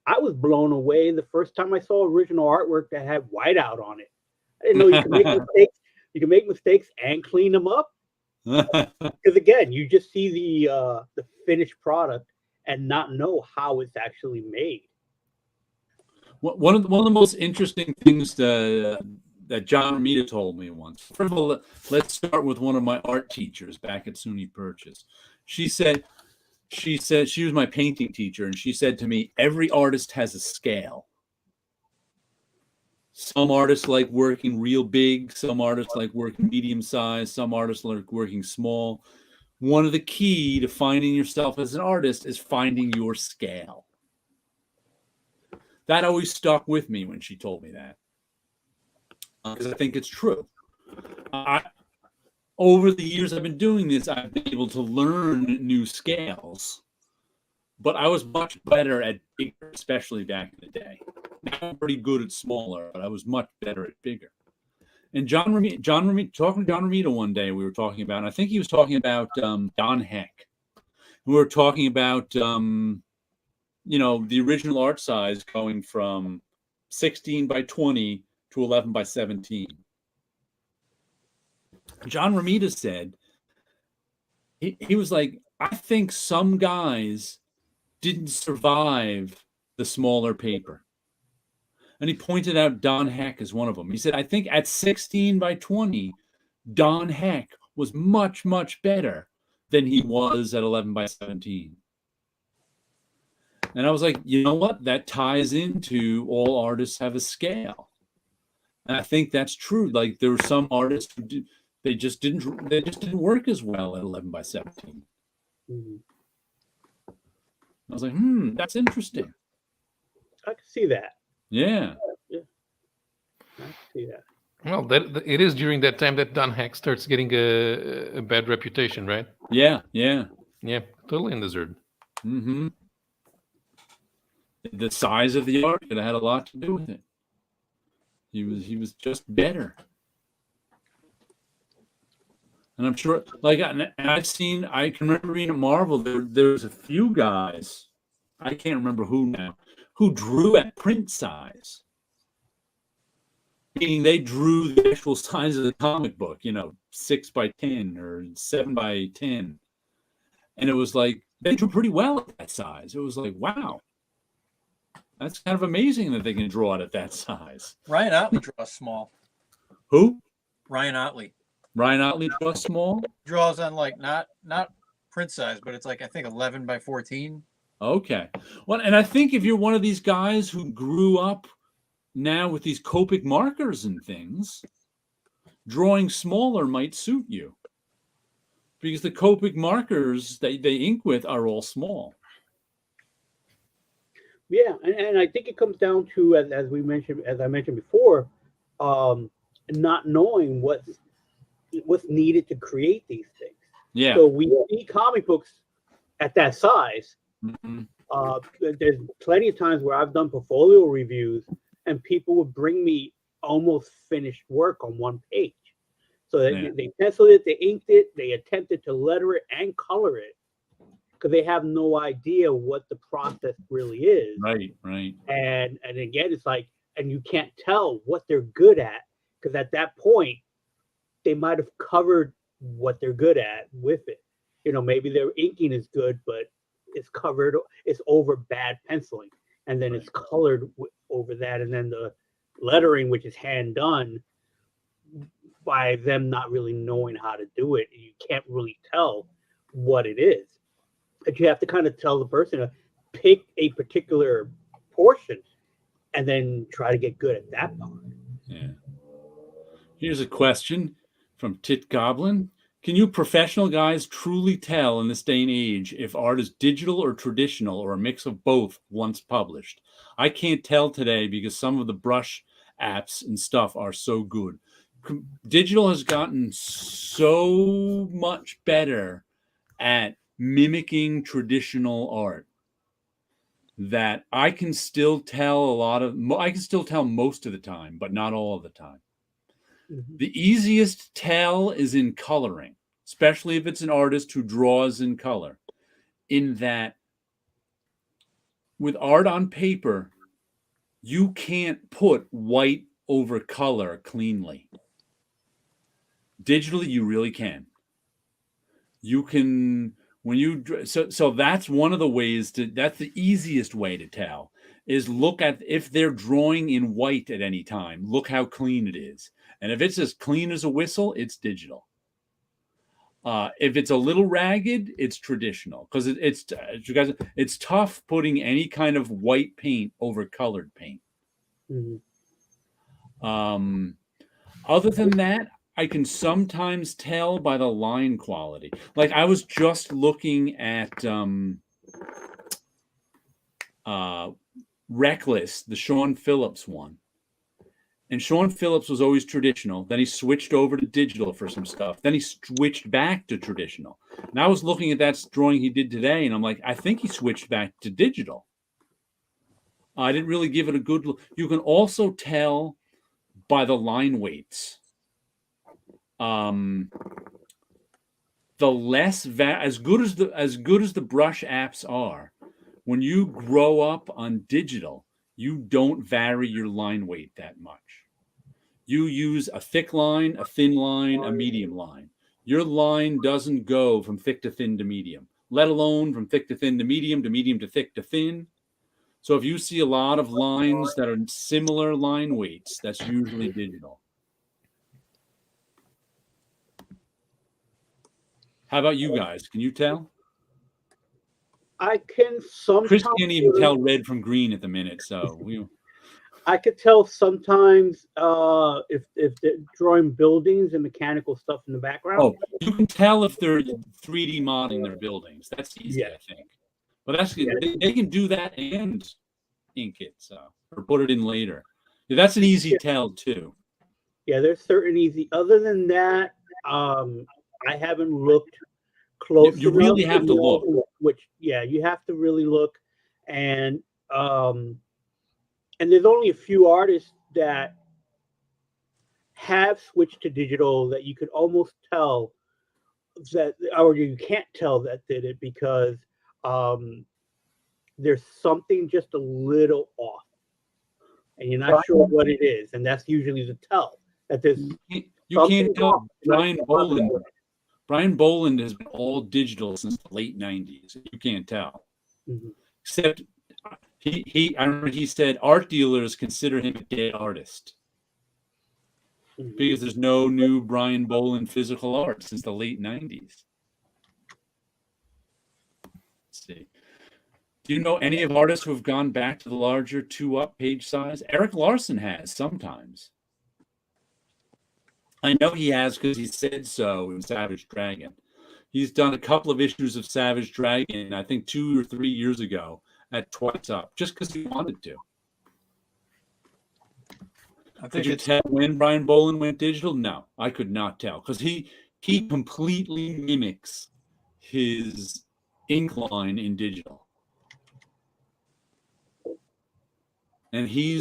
I was blown away the first time I saw original artwork that had whiteout on it. I didn't know you could make mistakes. You can make mistakes and clean them up. Because again, you just see the finished product and not know how it's actually made. One of the most interesting things that John Romita told me once. First of all, let's start with one of my art teachers back at SUNY Purchase. She said she was my painting teacher, and she said to me, every artist has a scale. Some artists like working real big. Some artists like working medium size. Some artists like working small. One of the key to finding yourself as an artist is finding your scale. That always stuck with me when she told me that, because I think it's true. Over the years I've been doing this, I've been able to learn new scales, but I was much better at bigger, especially back in the day. Now I'm pretty good at smaller, but I was much better at bigger. And talking to John Romita one day, we were talking about, and I think he was talking about Don Heck. We were talking about, the original art size going from 16 by 20 to 11 by 17. John Romita said, he was like, I think some guys didn't survive the smaller paper. And he pointed out Don Heck as one of them. He said, I think at 16 by 20, Don Heck was much, much better than he was at 11 by 17. And I was like, you know what? That ties into all artists have a scale. And I think that's true. Like there were some artists who they just didn't work as well at 11 by 17. Mm-hmm. I was like, that's interesting. I can see that. Yeah. I can see that. Well, it is during that time that Don Heck starts getting a bad reputation, right? Yeah. Yeah, totally undeserved. Mm-hmm. The size of the art could have had a lot to do with it. He was just better. And I'm sure, I can remember reading at Marvel, there's a few guys, I can't remember who now, who drew at print size. Meaning they drew the actual size of the comic book, 6 by 10 or 7 by 10. And it was like, they drew pretty well at that size. It was like, wow. That's kind of amazing that they can draw it at that size. Ryan Otley draws small. Who? Ryan Otley Ryan Otley draws small? draws on like not print size, but it's like I think 11 by 14. Okay. Well, and I think if you're one of these guys who grew up now with these Copic markers and things, drawing smaller might suit you. Because the Copic markers that they ink with are all small. Yeah, and I think it comes down to, as I mentioned before, not knowing what's needed to create these things. Yeah. So we see comic books at that size. Mm-hmm. There's plenty of times where I've done portfolio reviews and people would bring me almost finished work on one page. So they penciled it, they inked it, they attempted to letter it and color it. because they have no idea what the process really is. Right. And again, it's like, and you can't tell what they're good at, because at that point they might have covered what they're good at with it. You know, maybe their inking is good, but it's covered, it's over bad penciling, and then it's colored over that, and then the lettering, which is hand done, by them not really knowing how to do it, you can't really tell what it is. But you have to kind of tell the person to pick a particular portion and then try to get good at that part. Yeah. Here's a question from Tit Goblin. Can you professional guys truly tell in this day and age if art is digital or traditional or a mix of both once published? I can't tell today because some of the brush apps and stuff are so good. Digital has gotten so much better at mimicking traditional art that I can still tell most of the time, but not all of the time. Mm-hmm. The easiest tell is in coloring, especially if it's an artist who draws in color, in that with art on paper, you can't put white over color cleanly. Digitally, you really can. You can, when you, so that's one of the ways that's the easiest way to tell, is look at if they're drawing in white at any time, look how clean it is. And if it's as clean as a whistle, it's digital. If it's a little ragged, it's traditional, because it's tough putting any kind of white paint over colored paint. Mm-hmm. Other than that, I can sometimes tell by the line quality. Like I was just looking at Reckless, the Sean Phillips one. And Sean Phillips was always traditional. Then he switched over to digital for some stuff. Then he switched back to traditional. And I was looking at that drawing he did today, and I'm like, I think he switched back to digital. I didn't really give it a good look. You can also tell by the line weights. The less as good as the brush apps are, when you grow up on digital, you don't vary your line weight that much. You use a thick line, a thin line, a medium line. Your line doesn't go from thick to thin to medium, let alone from thick to thin to medium to thick to thin. So if you see a lot of lines that are similar line weights, that's usually digital. How about you guys? Can you tell? I can sometimes. Chris can't even tell red from green at the minute, so I could tell sometimes if they're drawing buildings and mechanical stuff in the background. Oh, you can tell if they're 3D modeling their buildings. That's easy, I think. But that's they can do that and ink it, or put it in later. Yeah, that's an easy tell too. Yeah, there's certain easy. Other than that, I haven't looked close. You really have to look. You have to really look, and there's only a few artists that have switched to digital that you could almost tell that, or you can't tell that did it, because there's something just a little off, and you're not sure what it is, and that's usually the tell. That there's you can't tell. Brian Boland has been all digital since the late 90s. You can't tell. Mm-hmm. Except I remember he said art dealers consider him a dead artist. Mm-hmm. Because there's no new Brian Boland physical art since the late 90s. Let's see. Do you know any of artists who have gone back to the larger 2-up page size? Eric Larson has sometimes. I know he has because he said so in Savage Dragon. He's done a couple of issues of Savage Dragon, I think 2 or 3 years ago, at twice up, just because he wanted to. Could you tell when Brian Boland went digital? No, I could not tell, because he completely mimics his ink line in digital. And he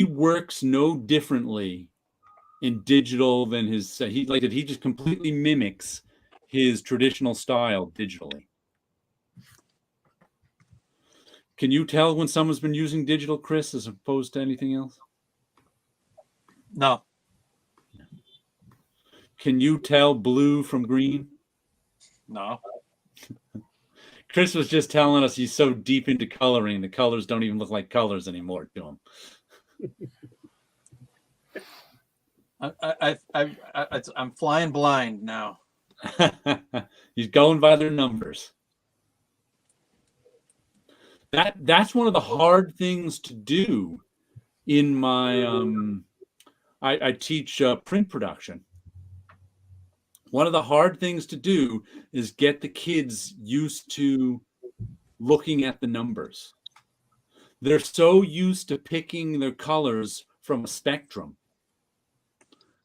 works no differently in digital than he just completely mimics his traditional style digitally. Can you tell when someone's been using digital, Chris, as opposed to anything else? No. Can you tell blue from green? No. Chris was just telling us he's so deep into coloring, the colors don't even look like colors anymore to him. I'm flying blind now. He's going by their numbers. That's one of the hard things to do in my I teach print production. One of the hard things to do is get the kids used to looking at the numbers. They're so used to picking their colors from a spectrum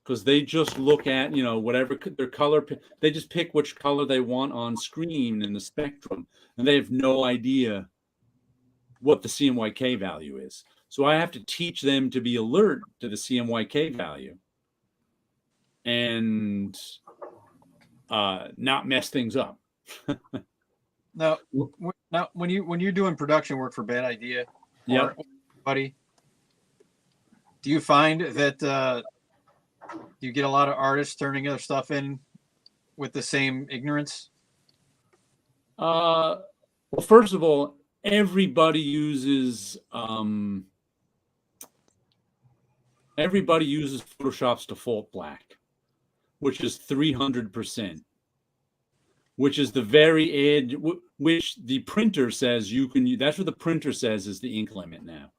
because they just look at, whatever their color, they just pick which color they want on screen in the spectrum, and they have no idea what the CMYK value is. So I have to teach them to be alert to the CMYK value and not mess things up. Now, when you're doing production work for Bad Idea, Yeah, buddy, do you find that you get a lot of artists turning other stuff in with the same ignorance? well, first of all, everybody uses Photoshop's default black, which is 300%, which is the very edge, which the printer says you can use. That's what the printer says is the ink limit now.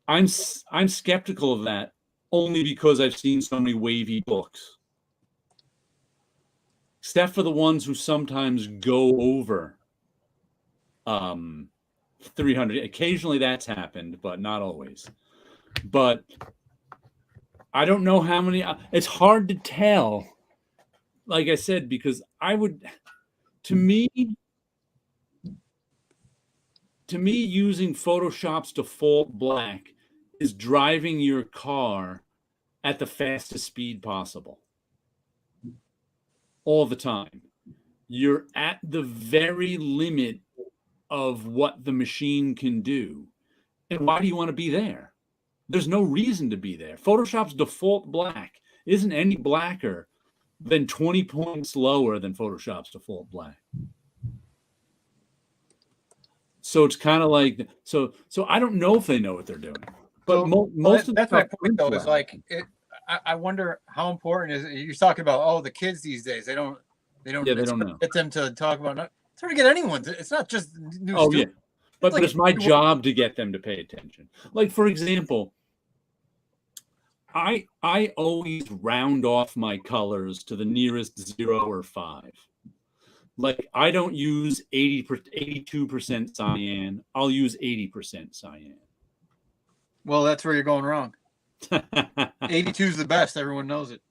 I'm skeptical of that only because I've seen so many wavy books, except for the ones who sometimes go over 300. Occasionally that's happened, but not always. But I don't know how many. It's hard to tell, like I said, because to me, using Photoshop's default black is driving your car at the fastest speed possible all the time. You're at the very limit of what the machine can do. And why do you want to be there? There's no reason to be there. Photoshop's default black isn't any blacker than 20 points lower than Photoshop's default black. So it's kind of like, so I don't know if they know what they're doing. But most of that's my point though, is like I wonder how important is it. You're talking about the kids these days. They don't know. Get them to talk about it's hard to get anyone. It's not just new students. Yeah. But it's my job to get them to pay attention. Like, for example, I always round off my colors to the nearest 0 or 5. Like, I don't use 82% cyan. I'll use 80% cyan. Well, that's where you're going wrong. 82 is the best. Everyone knows it.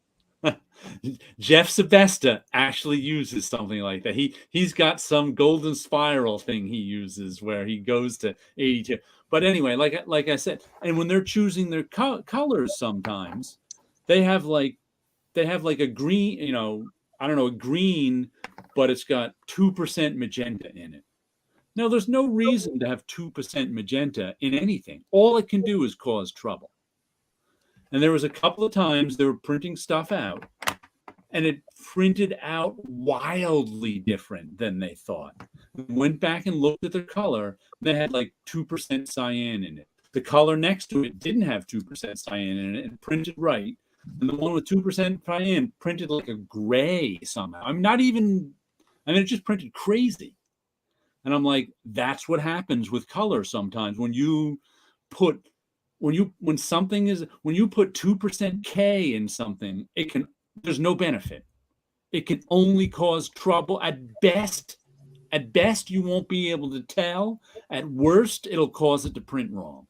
Jeff Sebesta actually uses something like that. He's got some golden spiral thing he uses where he goes to 82. But anyway, like I said, and when they're choosing their colors, sometimes they have like a green, a green, but it's got 2% magenta in it. Now, there's no reason to have 2% magenta in anything. All it can do is cause trouble. And there was a couple of times they were printing stuff out, and it printed out wildly different than they thought. Went back and looked at their color. They had like 2% cyan in it. The color next to it didn't have 2% cyan in it and printed right. And the one with 2% cyan printed like a gray somehow. It just printed crazy. And I'm like, that's what happens with color sometimes. When you put 2% K in something, there's no benefit. It can only cause trouble. At best, you won't be able to tell. At worst, it'll cause it to print wrong.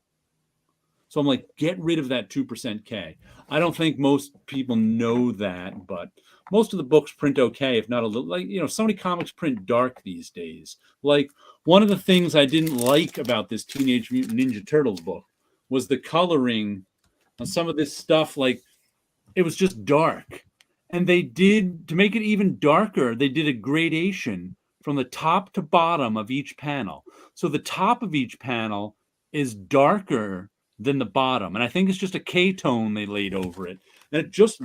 So I'm like, get rid of that 2% K. I don't think most people know that, but most of the books print okay, if not a little. Like, so many comics print dark these days. Like, one of the things I didn't like about this Teenage Mutant Ninja Turtles book was the coloring on some of this stuff. Like, it was just dark. And they did, to make it even darker, they did a gradation from the top to bottom of each panel. So the top of each panel is darker than the bottom. And I think it's just a K-tone they laid over it. And it just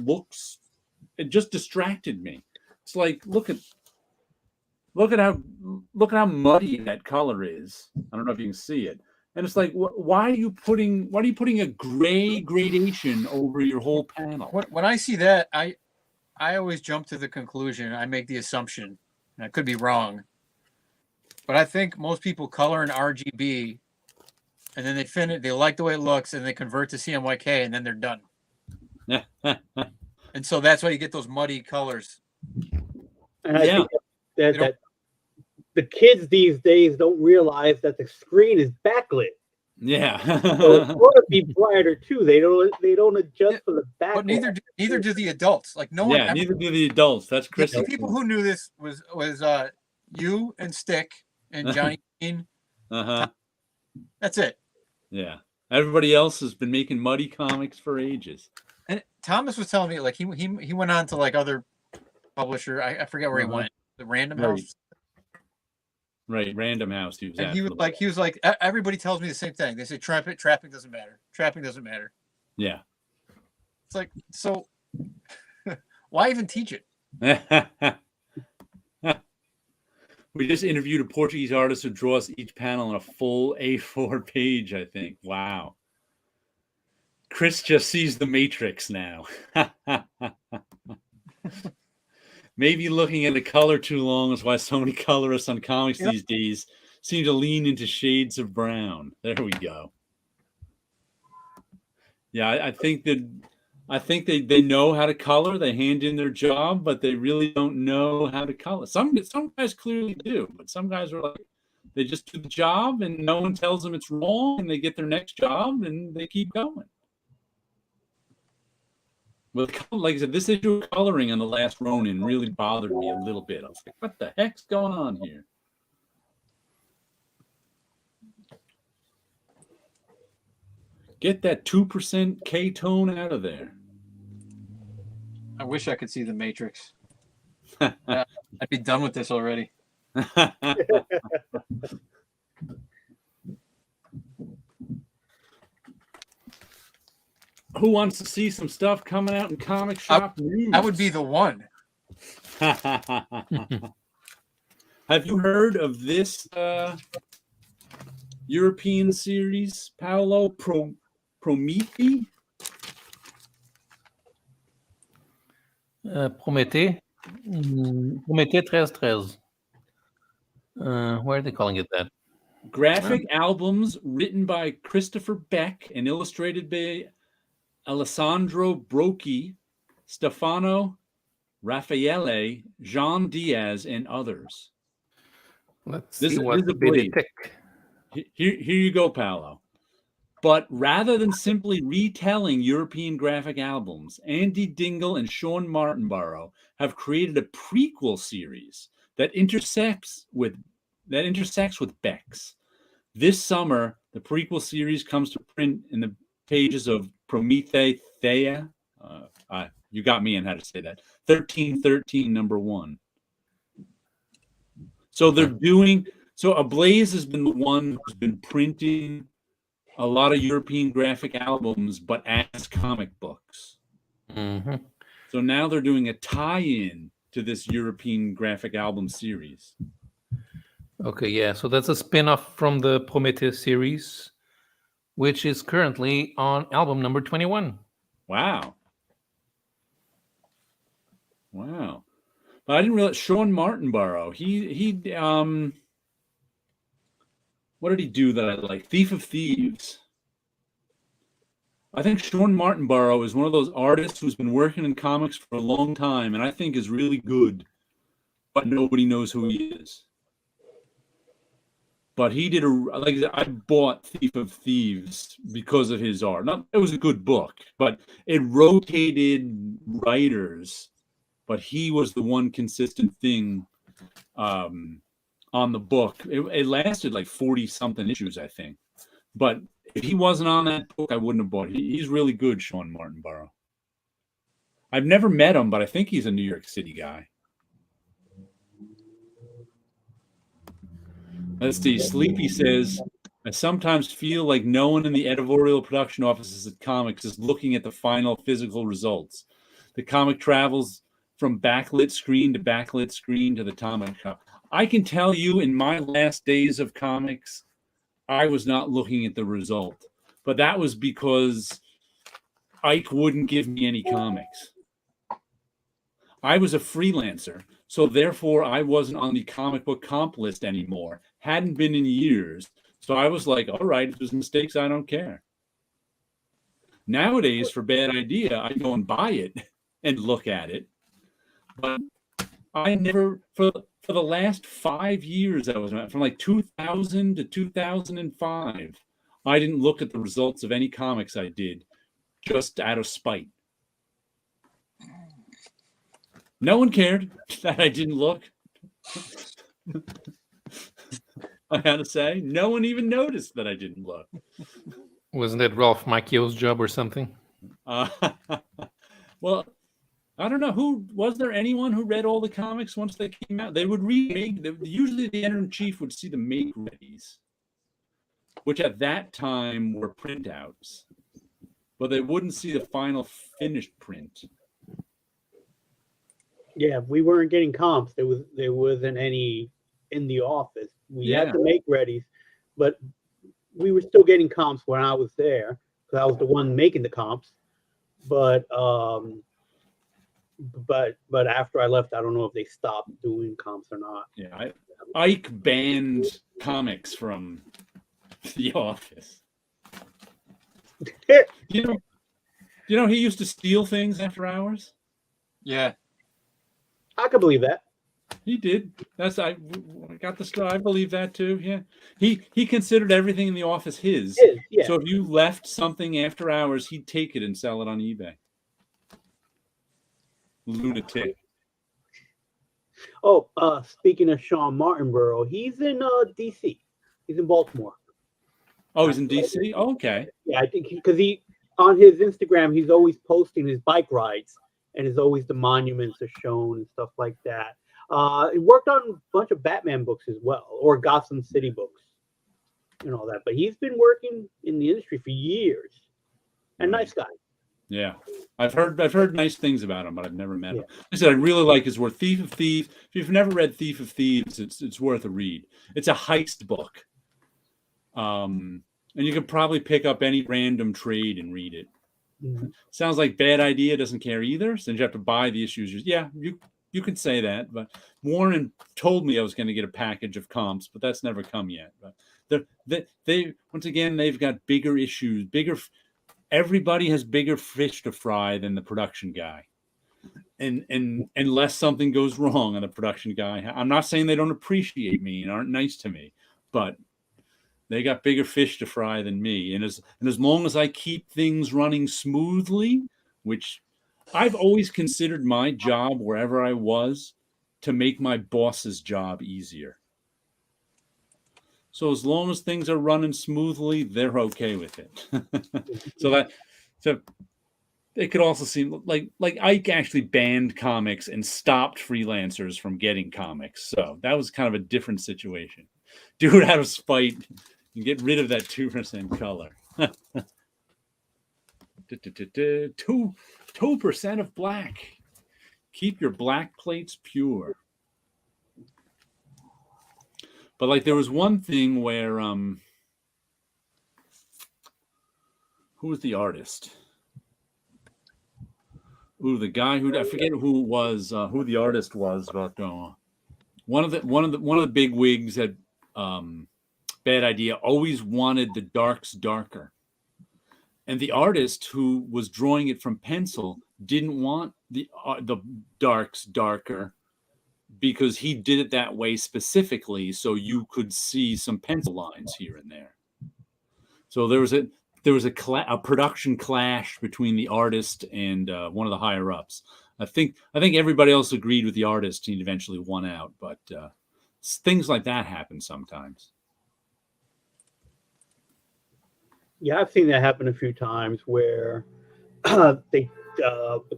distracted me. It's like, look at how muddy that color is. I don't know if you can see it. And it's like, why are you putting a gray gradation over your whole panel? When I see that, I always jump to the conclusion. I make the assumption, and I could be wrong, but I think most people color in RGB, and then they like the way it looks, and they convert to CMYK, and then they're done. And so that's why you get those muddy colors. And I think that the kids these days don't realize that the screen is backlit. Yeah. So it's going to be brighter too. They don't adjust for the backlit. But neither do the adults. Like no one. Yeah, neither do the adults. That's Chris. The people who knew this was you and Stick and Johnny Dean. That's it. Yeah. Everybody else has been making muddy comics for ages. And Thomas was telling me, like, he went on to like other publisher. I forget where he went. The Random House. Right, Random House. He was like, everybody tells me the same thing. They say trapping doesn't matter. Trapping doesn't matter. Yeah. It's like, so why even teach it? We just interviewed a Portuguese artist who draws each panel on a full A4 page, I think. Wow. Chris just sees the Matrix now. Maybe looking at the color too long is why so many colorists on comics these days seem to lean into shades of brown. There we go. Yeah, I think they know how to color. They hand in their job, but they really don't know how to color. Some guys clearly do, but some guys are like, they just do the job and no one tells them it's wrong, and they get their next job and they keep going. Well, like I said, this issue of coloring on The Last Ronin really bothered me a little bit. I was like, what the heck's going on here? Get that 2% K-tone out of there. I wish I could see the Matrix. I'd be done with this already. Who wants to see some stuff coming out in comic shop news? I would be the one. Have you heard of this European series, Paulo? Prométhée? Prométhée? Prométhée 1313. Why are they calling it that? Graphic albums written by Christopher Beck and illustrated by Alessandro Brocchi, Stefano Raffaele, Jean Diaz, and others. Let's see what they pick. Here you go, Paulo. But rather than simply retelling European graphic albums, Andy Dingle and Sean Martinborough have created a prequel series that intersects with Beck's. This summer, the prequel series comes to print in the pages of Prométhée. You got me in how to say that. 1313 #1. So they're doing. So Ablaze has been the one who's been printing a lot of European graphic albums, but as comic books. Mm-hmm. So now they're doing a tie-in to this European graphic album series. Okay, yeah. So that's a spin-off from the Prométhée series, which is currently on album number 21. Wow. But I didn't realize Sean Martinborough. He what did he do that I like? Thief of Thieves. I think Sean Martinborough is one of those artists who's been working in comics for a long time, and I think is really good, but nobody knows who he is. But he did I bought Thief of Thieves because of his art. It was a good book, but it rotated writers. But he was the one consistent thing on the book. It lasted like 40-something issues, I think. But if he wasn't on that book, I wouldn't have bought it. He's really good, Sean Martinborough. I've never met him, but I think he's a New York City guy. Let's see. Sleepy says, I sometimes feel like no one in the editorial production offices at comics is looking at the final physical results. The comic travels from backlit screen to backlit screen to the comic shop. I can tell you in my last days of comics, I was not looking at the result. But that was because Ike wouldn't give me any comics. I was a freelancer, so therefore I wasn't on the comic book comp list anymore. Hadn't been in years. So I was like, all right, if there's mistakes, I don't care. Nowadays, for Bad Idea, I go and buy it and look at it. But I never, for the last 5 years, I was from like 2000 to 2005, I didn't look at the results of any comics I did, just out of spite. No one cared that I didn't look. I gotta say, no one even noticed that I didn't look. Wasn't that Ralph Macchio's job or something? Well, I don't know. Was there anyone who read all the comics once they came out? They would read. Usually, the editor-in-chief would see the make-readies, which at that time were printouts, but they wouldn't see the final finished print. Yeah, we weren't getting comps. There wasn't any in the office. We had to make readies, but we were still getting comps when I was there because I was the one making the comps. But after I left, I don't know if they stopped doing comps or not. Yeah, Ike banned comics from the office. You know, he used to steal things after hours. Yeah. I could believe that. He did. I got the story. I believe that too. Yeah, he considered everything in the office his. Yeah. So if you left something after hours, he'd take it and sell it on eBay. Lunatic. Oh, speaking of Sean Martinborough, he's in DC. He's in Baltimore. Oh, he's in DC. Oh, okay. Yeah, I think because he on his Instagram, he's always posting his bike rides, and it's always the monuments are shown and stuff like that. He worked on a bunch of Batman books as well, or Gotham City books, and all that. But he's been working in the industry for years, and nice guy. Yeah, I've heard nice things about him, but I've never met him. I said I really like his work. Thief of Thieves. If you've never read Thief of Thieves, it's worth a read. It's a heist book, and you can probably pick up any random trade and read it. Mm-hmm. Sounds like Bad Idea doesn't care either, since you have to buy the issues. Yeah, you can say that, but Warren told me I was going to get a package of comps, but that's never come yet. But they once again, they've got bigger issues, everybody has bigger fish to fry than the production guy. And unless something goes wrong on the production guy, I'm not saying they don't appreciate me and aren't nice to me, but they got bigger fish to fry than me. And as long as I keep things running smoothly, which I've always considered my job wherever I was to make my boss's job easier. So as long as things are running smoothly, they're okay with it. So it could also seem like Ike actually banned comics and stopped freelancers from getting comics. So that was kind of a different situation. Dude out of spite and get rid of that 2% color. 2% of black. Keep your black plates pure. But like there was one thing where who was the artist? Ooh, the guy who I forget who was who the artist was, but one of the big wigs at Bad Idea always wanted the darks darker. And the artist who was drawing it from pencil didn't want the darks darker because he did it that way specifically so you could see some pencil lines here and there. So there was a production clash between the artist and one of the higher ups. I think everybody else agreed with the artist and he eventually won out, but things like that happen sometimes. Yeah, I've seen that happen a few times where the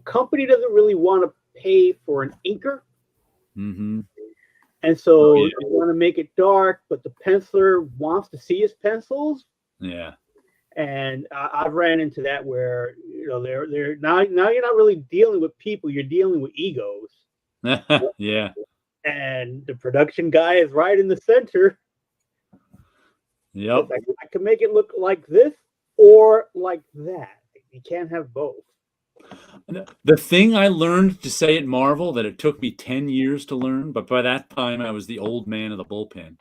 company doesn't really want to pay for an inker. Mm-hmm. And so yeah. you want to make it dark, but the penciler wants to see his pencils. Yeah. And I've ran into that where they're now you're not really dealing with people, you're dealing with egos. Yeah. And the production guy is right in the center. Yep. It's like, I can make it look like this or like that. You can't have both. The thing I learned to say at Marvel that it took me 10 years to learn, but by that time I was the old man of the bullpen,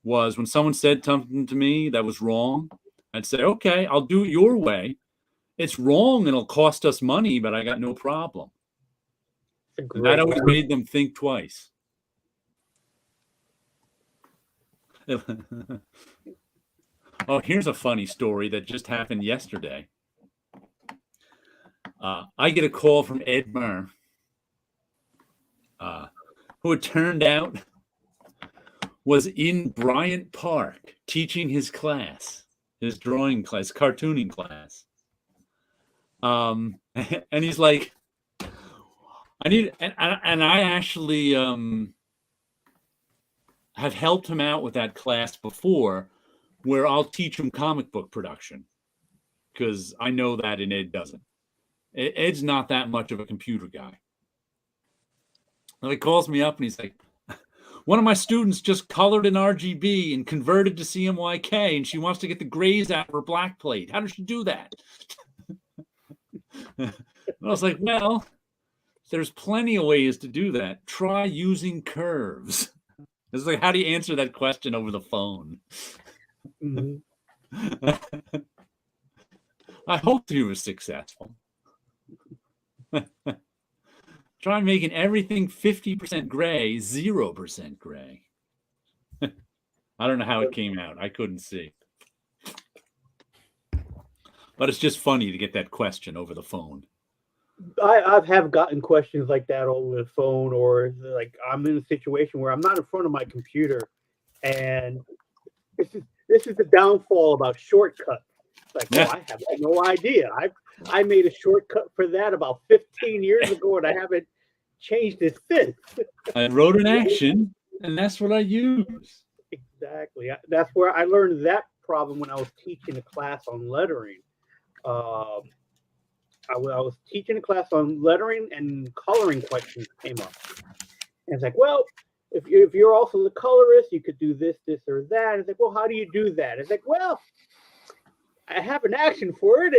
was when someone said something to me that was wrong, I'd say, okay, I'll do it your way. It's wrong and it'll cost us money, but I got no problem. And that always made them think twice. Oh, here's a funny story that just happened yesterday. I get a call from Ed Murr, who it turned out was in Bryant Park teaching his class, his drawing class, cartooning class. And he's like, I need, and I actually have helped him out with that class before, where I'll teach him comic book production, because I know that and Ed doesn't. Ed's not that much of a computer guy. And he calls me up and he's like, one of my students just colored in RGB and converted to CMYK, and she wants to get the grays out of her black plate. How does she do that? And I was like, well, there's plenty of ways to do that. Try using curves. It's like, how do you answer that question over the phone? Mm-hmm. I hoped he was successful. Try making everything 50% gray, 0% gray. I don't know how it came out. I couldn't see. But it's just funny to get that question over the phone. I have gotten questions like that over the phone, or like I'm in a situation where I'm not in front of my computer, and this is the downfall about shortcuts. It's like, Yeah. I have no idea. I made a shortcut for that about 15 years ago, and I haven't changed it since. I wrote an action, and that's what I use. Exactly. That's where I learned that problem when I was teaching a class on lettering. I was teaching a class on lettering, and coloring questions came up. And it's like, well, if you're also the colorist, you could do this, this, or that. It's like, well, how do you do that? It's like, well, I have an action for it.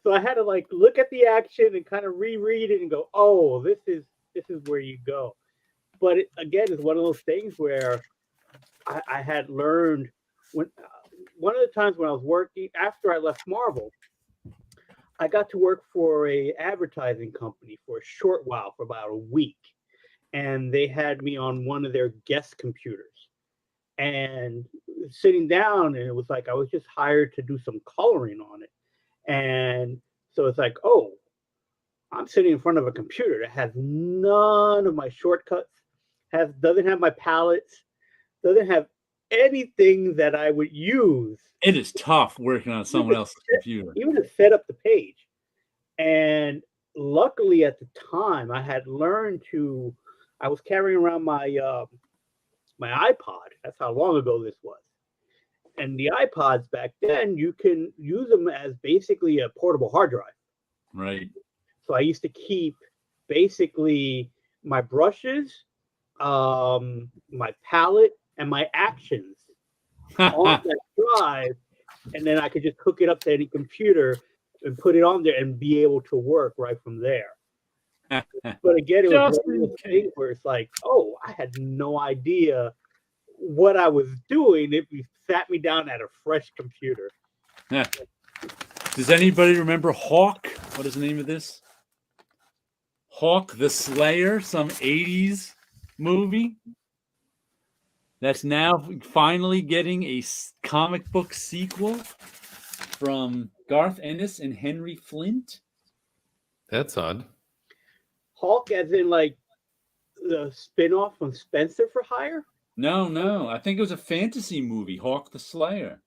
So I had to like look at the action and kind of reread it and go, oh, this is where you go. But it, again, is one of those things where I had learned when one of the times when I was working after I left Marvel, I got to work for a advertising company for a short while, for about a week, and they had me on one of their guest computers and sitting down, and it was like I was just hired to do some coloring on it. And so it's like, oh, I'm sitting in front of a computer that has none of my shortcuts, doesn't have my palettes, doesn't have anything that I would use. It is tough working on someone else's computer. Even to set up the page. And luckily at the time, I had learned I was carrying around my my iPod. That's how long ago this was. And the iPods back then, you can use them as basically a portable hard drive. Right. So I used to keep basically my brushes, my palette, and my actions on that drive, and then I could just hook it up to any computer and put it on there and be able to work right from there. But again, it was one of those things where it's like, oh, I had no idea what I was doing if you sat me down at a fresh computer. Does anybody remember Hawk? What is the name of this? Hawk the Slayer, some 80s movie that's now finally getting a comic book sequel from Garth Ennis and Henry Flint. That's odd. Hawk as in like the spin-off from Spencer for Hire? No. I think it was a fantasy movie, Hawk the Slayer.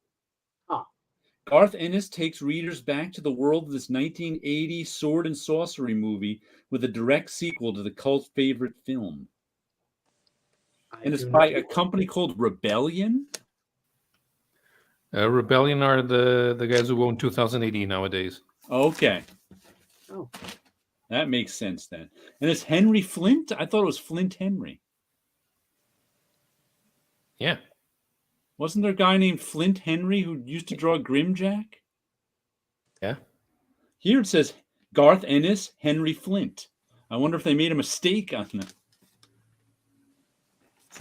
Huh. Garth Ennis takes readers back to the world of this 1980 sword and sorcery movie with a direct sequel to the cult favorite film. And it's do by not a company called Rebellion. Rebellion are the guys who own 2080 nowadays. Okay. Oh. That makes sense then. And it's Henry Flint? I thought it was Flint Henry. Yeah. Wasn't there a guy named Flint Henry who used to draw Grimjack? Yeah. Here it says Garth Ennis, Henry Flint. I wonder if they made a mistake on it.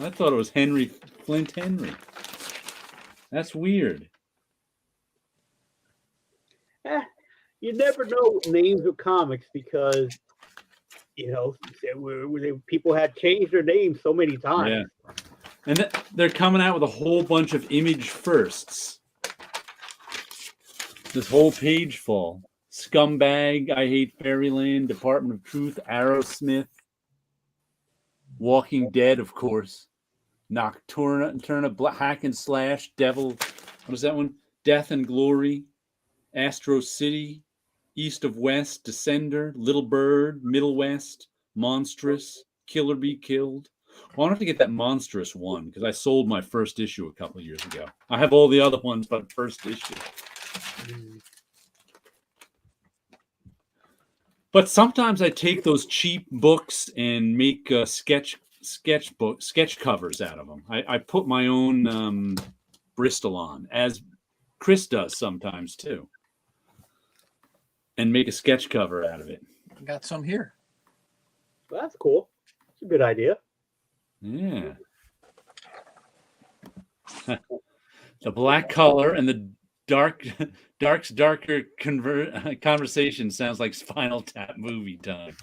I thought it was Henry Flint Henry. That's weird. You never know names of comics because, people had changed their names so many times. Yeah. And they're coming out with a whole bunch of image firsts. This whole page full. Scumbag, I Hate Fairyland, Department of Truth, Aerosmith, Walking Dead, of course, Nocturna, Hack and Slash, Devil, what is that one? Death and Glory, Astro City, East of West, Descender, Little Bird, Middle West, Monstrous, Kill or Be Killed. Well, I have to get that Monstrous one because I sold my first issue a couple of years ago. I have all the other ones, but first issue. But sometimes I take those cheap books and make sketch covers out of them. I put my own Bristol on, as Chris does sometimes too, and make a sketch cover out of it. I got some here. Well, that's cool. It's a good idea. Yeah. The black color and the darker conversation sounds like Spinal Tap movie time.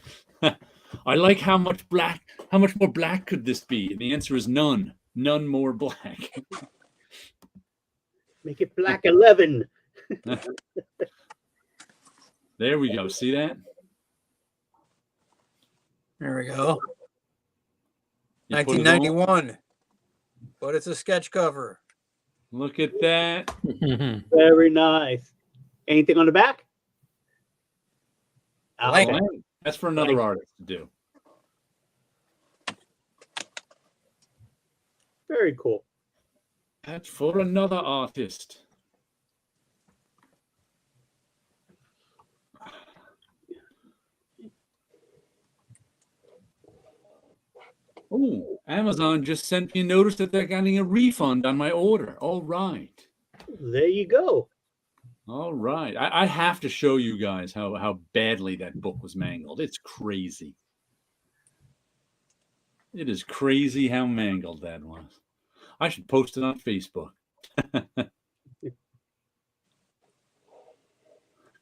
I like how much more black could this be? And the answer is none more black. Make it black 11. There we go. See that? There we go. You put it on. 1991. But it's a sketch cover. Look at that. Very nice. Anything on the back? Blank. Okay. That's for another artist to do. Very cool. That's for another artist. Oh, Amazon just sent me a notice that they're getting a refund on my order. All right. There you go. All right. I have to show you guys how badly that book was mangled. It's crazy. It is crazy how mangled that was. I should post it on Facebook.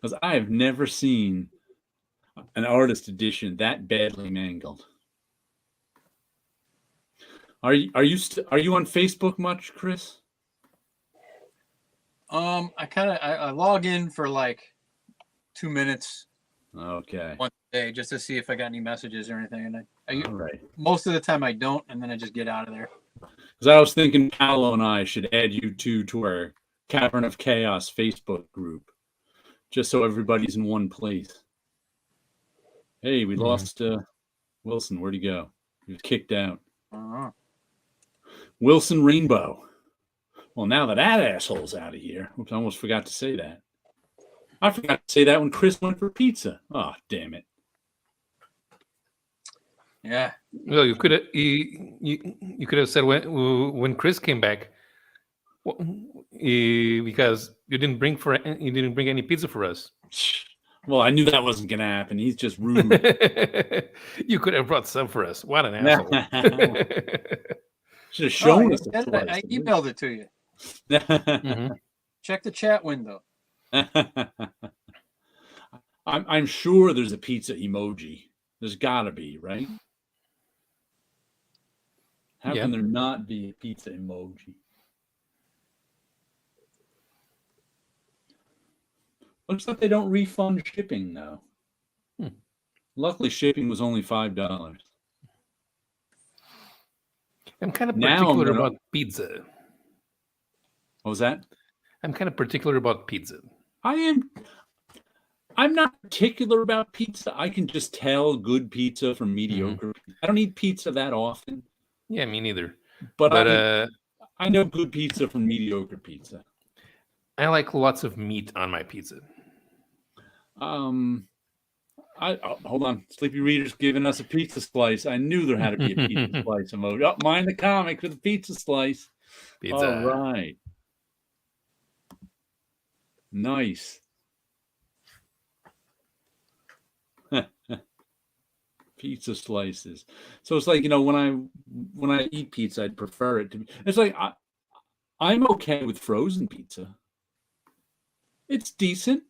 Because I have never seen an artist edition that badly mangled. Are you on Facebook much, Chris? I log in for like 2 minutes Okay. one day just to see if I got any messages or anything, and I All right. most of the time I don't, and then I just get out of there. Because I was thinking Paulo and I should add you two to our Cavern of Chaos Facebook group, just so everybody's in one place. Hey, we lost Wilson. Where'd he go? He was kicked out. Wilson Rainbow. Well, now that asshole's out of here. Oops, I almost forgot to say that. I forgot to say that when Chris went for pizza. Oh, damn it. Yeah. Well, you could have said when Chris came back, because you didn't bring any pizza for us. Well, I knew that wasn't going to happen. He's just rude. You could have brought some for us. What an asshole! Should have shown us. I emailed it to you. Check the chat window. I'm sure there's a pizza emoji. There's got to be, right? How can there not be a pizza emoji? Looks like they don't refund shipping though. Luckily, shipping was only $5. I'm kind of particular about pizza. What was that? I'm kind of particular about pizza. I am. I'm not particular about pizza. I can just tell good pizza from mediocre. I don't eat pizza that often. Yeah, me neither. But But I know good pizza from mediocre pizza. I like lots of meat on my pizza. Hold on. Sleepy Reader's giving us a pizza slice. I knew there had to be a pizza slice emoji. Oh, mind the comic with a pizza slice. Pizza. All right. Nice. Pizza slices. So it's like, when I eat pizza, I'd prefer it to be. It's like I'm okay with frozen pizza. It's decent,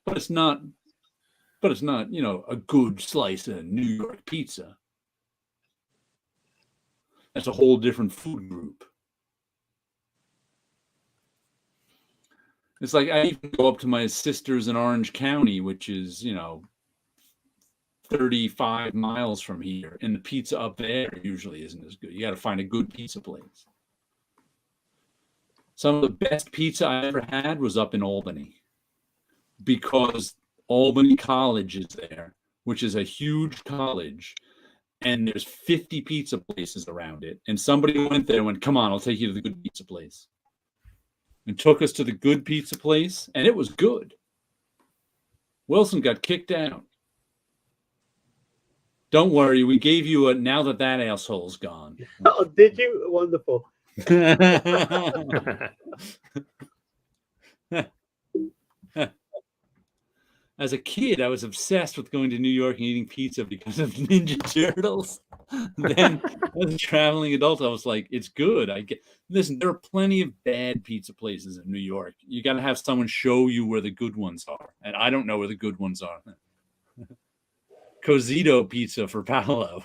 but it's not. A good slice of New York pizza. That's a whole different food group. It's like I even go up to my sister's in Orange County, which is, 35 miles from here, and the pizza up there usually isn't as good. You got to find a good pizza place. Some of the best pizza I ever had was up in Albany, because Albany College is there, which is a huge college, and there's 50 pizza places around it. And somebody went there and went, come on, I'll take you to the good pizza place. And took us to the good pizza place, and it was good. Wilson got kicked out. Don't worry, we gave you a now that asshole's gone. Oh, did you? Wonderful. As a kid, I was obsessed with going to New York and eating pizza because of Ninja Turtles. Then, as a traveling adult, I was like, "It's good." Listen. There are plenty of bad pizza places in New York. You got to have someone show you where the good ones are, and I don't know where the good ones are. Cozito pizza for Paulo.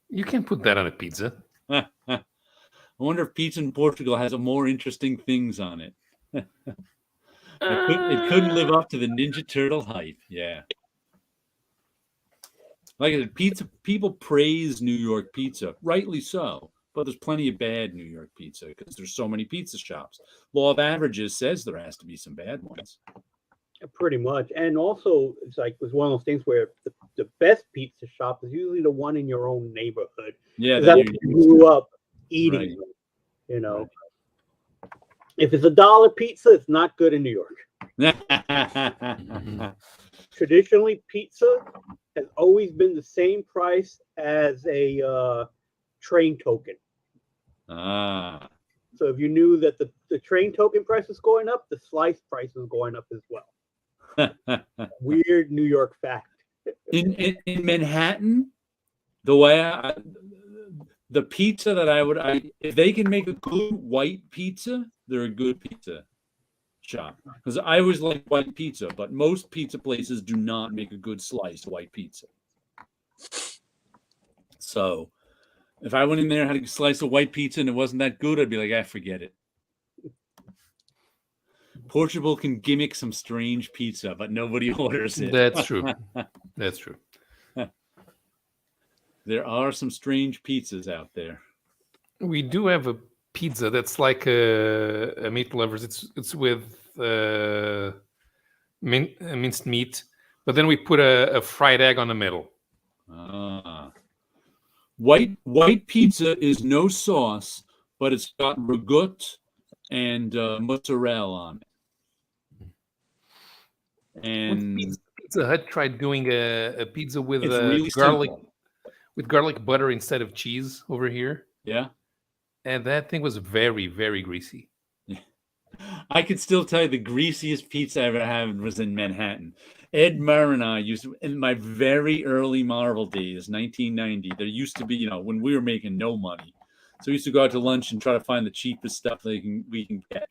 You can put that on a pizza. I wonder if pizza in Portugal has more interesting things on it. It couldn't live up to the Ninja Turtle hype. Yeah. Like I said, people praise New York pizza, rightly so, but there's plenty of bad New York pizza because there's so many pizza shops. Law of averages says there has to be some bad ones. Pretty much. And also, it's one of those things where the best pizza shop is usually the one in your own neighborhood. Yeah, that's what you grew up eating. Right. Right. If it's $1 pizza, it's not good in New York. Traditionally, pizza has always been the same price as a train token. Ah. So if you knew that the train token price was going up, the slice price was going up as well. Weird New York fact. In Manhattan, the way the pizza that if they can make a good white pizza, they're a good pizza shop. Because I always like white pizza, but most pizza places do not make a good sliced white pizza. So if I went in there and had a slice of white pizza and it wasn't that good, I'd be like, forget it. Portugal can gimmick some strange pizza, but nobody orders it. That's true. That's true. There are some strange pizzas out there. We do have a pizza that's like a meat lovers. It's with minced meat, but then we put a fried egg on the middle. White pizza is no sauce, but it's got ragout and mozzarella on it. And Pizza Hut tried doing a pizza with really garlic simple. With garlic butter instead of cheese over here. Yeah. And that thing was very, very greasy. Yeah. I could still tell you the greasiest pizza I ever had was in Manhattan. Ed Murr and I used to, in my very early Marvel days, 1990, there used to be, when we were making no money. So we used to go out to lunch and try to find the cheapest stuff we can get.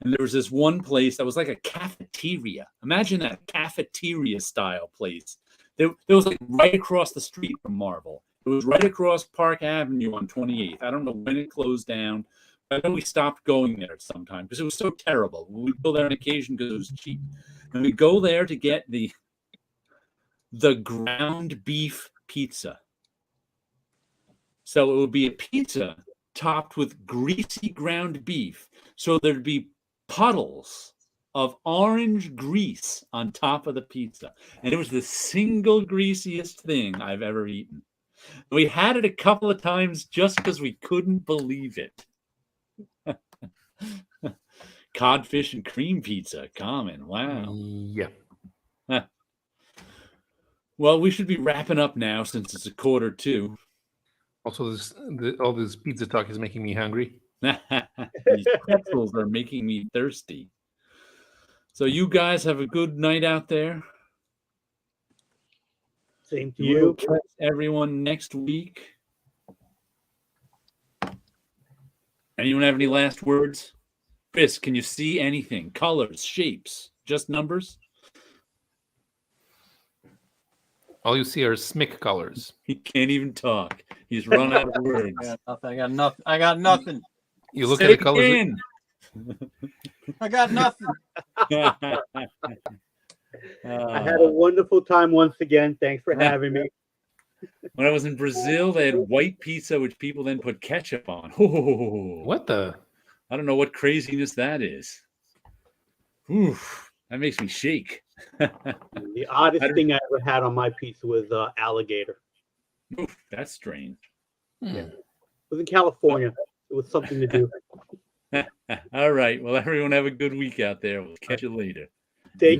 And there was this one place that was like a cafeteria. Imagine that, cafeteria style place. It was like right across the street from Marvel. It was right across Park Avenue on 28th. I don't know when it closed down. But I know we stopped going there at some time because it was so terrible. We'd go there on occasion because it was cheap. And we'd go there to get the ground beef pizza. So it would be a pizza topped with greasy ground beef. So there'd be puddles of orange grease on top of the pizza. And it was the single greasiest thing I've ever eaten. We had it a couple of times just because we couldn't believe it. Codfish and cream pizza, common. Wow. Yeah. Well, we should be wrapping up now since it's 1:45. Also, all this pizza talk is making me hungry. These pretzels are making me thirsty. So you guys have a good night out there. Same to We'll you. catch everyone next week. Anyone have any last words? Chris, can you see anything? Colors, shapes, just numbers? All you see are SMIC colors. He can't even talk. He's run out of words. I got nothing. I got nothing. You look Say at the it colors. again. I got nothing. I had a wonderful time once again. Thanks for having me. When I was in Brazil, they had white pizza, which people then put ketchup on. Oh, What the? I don't know what craziness that is. Oof, that makes me shake. The oddest thing I ever had on my pizza was alligator. Oof, that's strange. It was in California. It was something to do. All right. Well, everyone have a good week out there. We'll catch you later.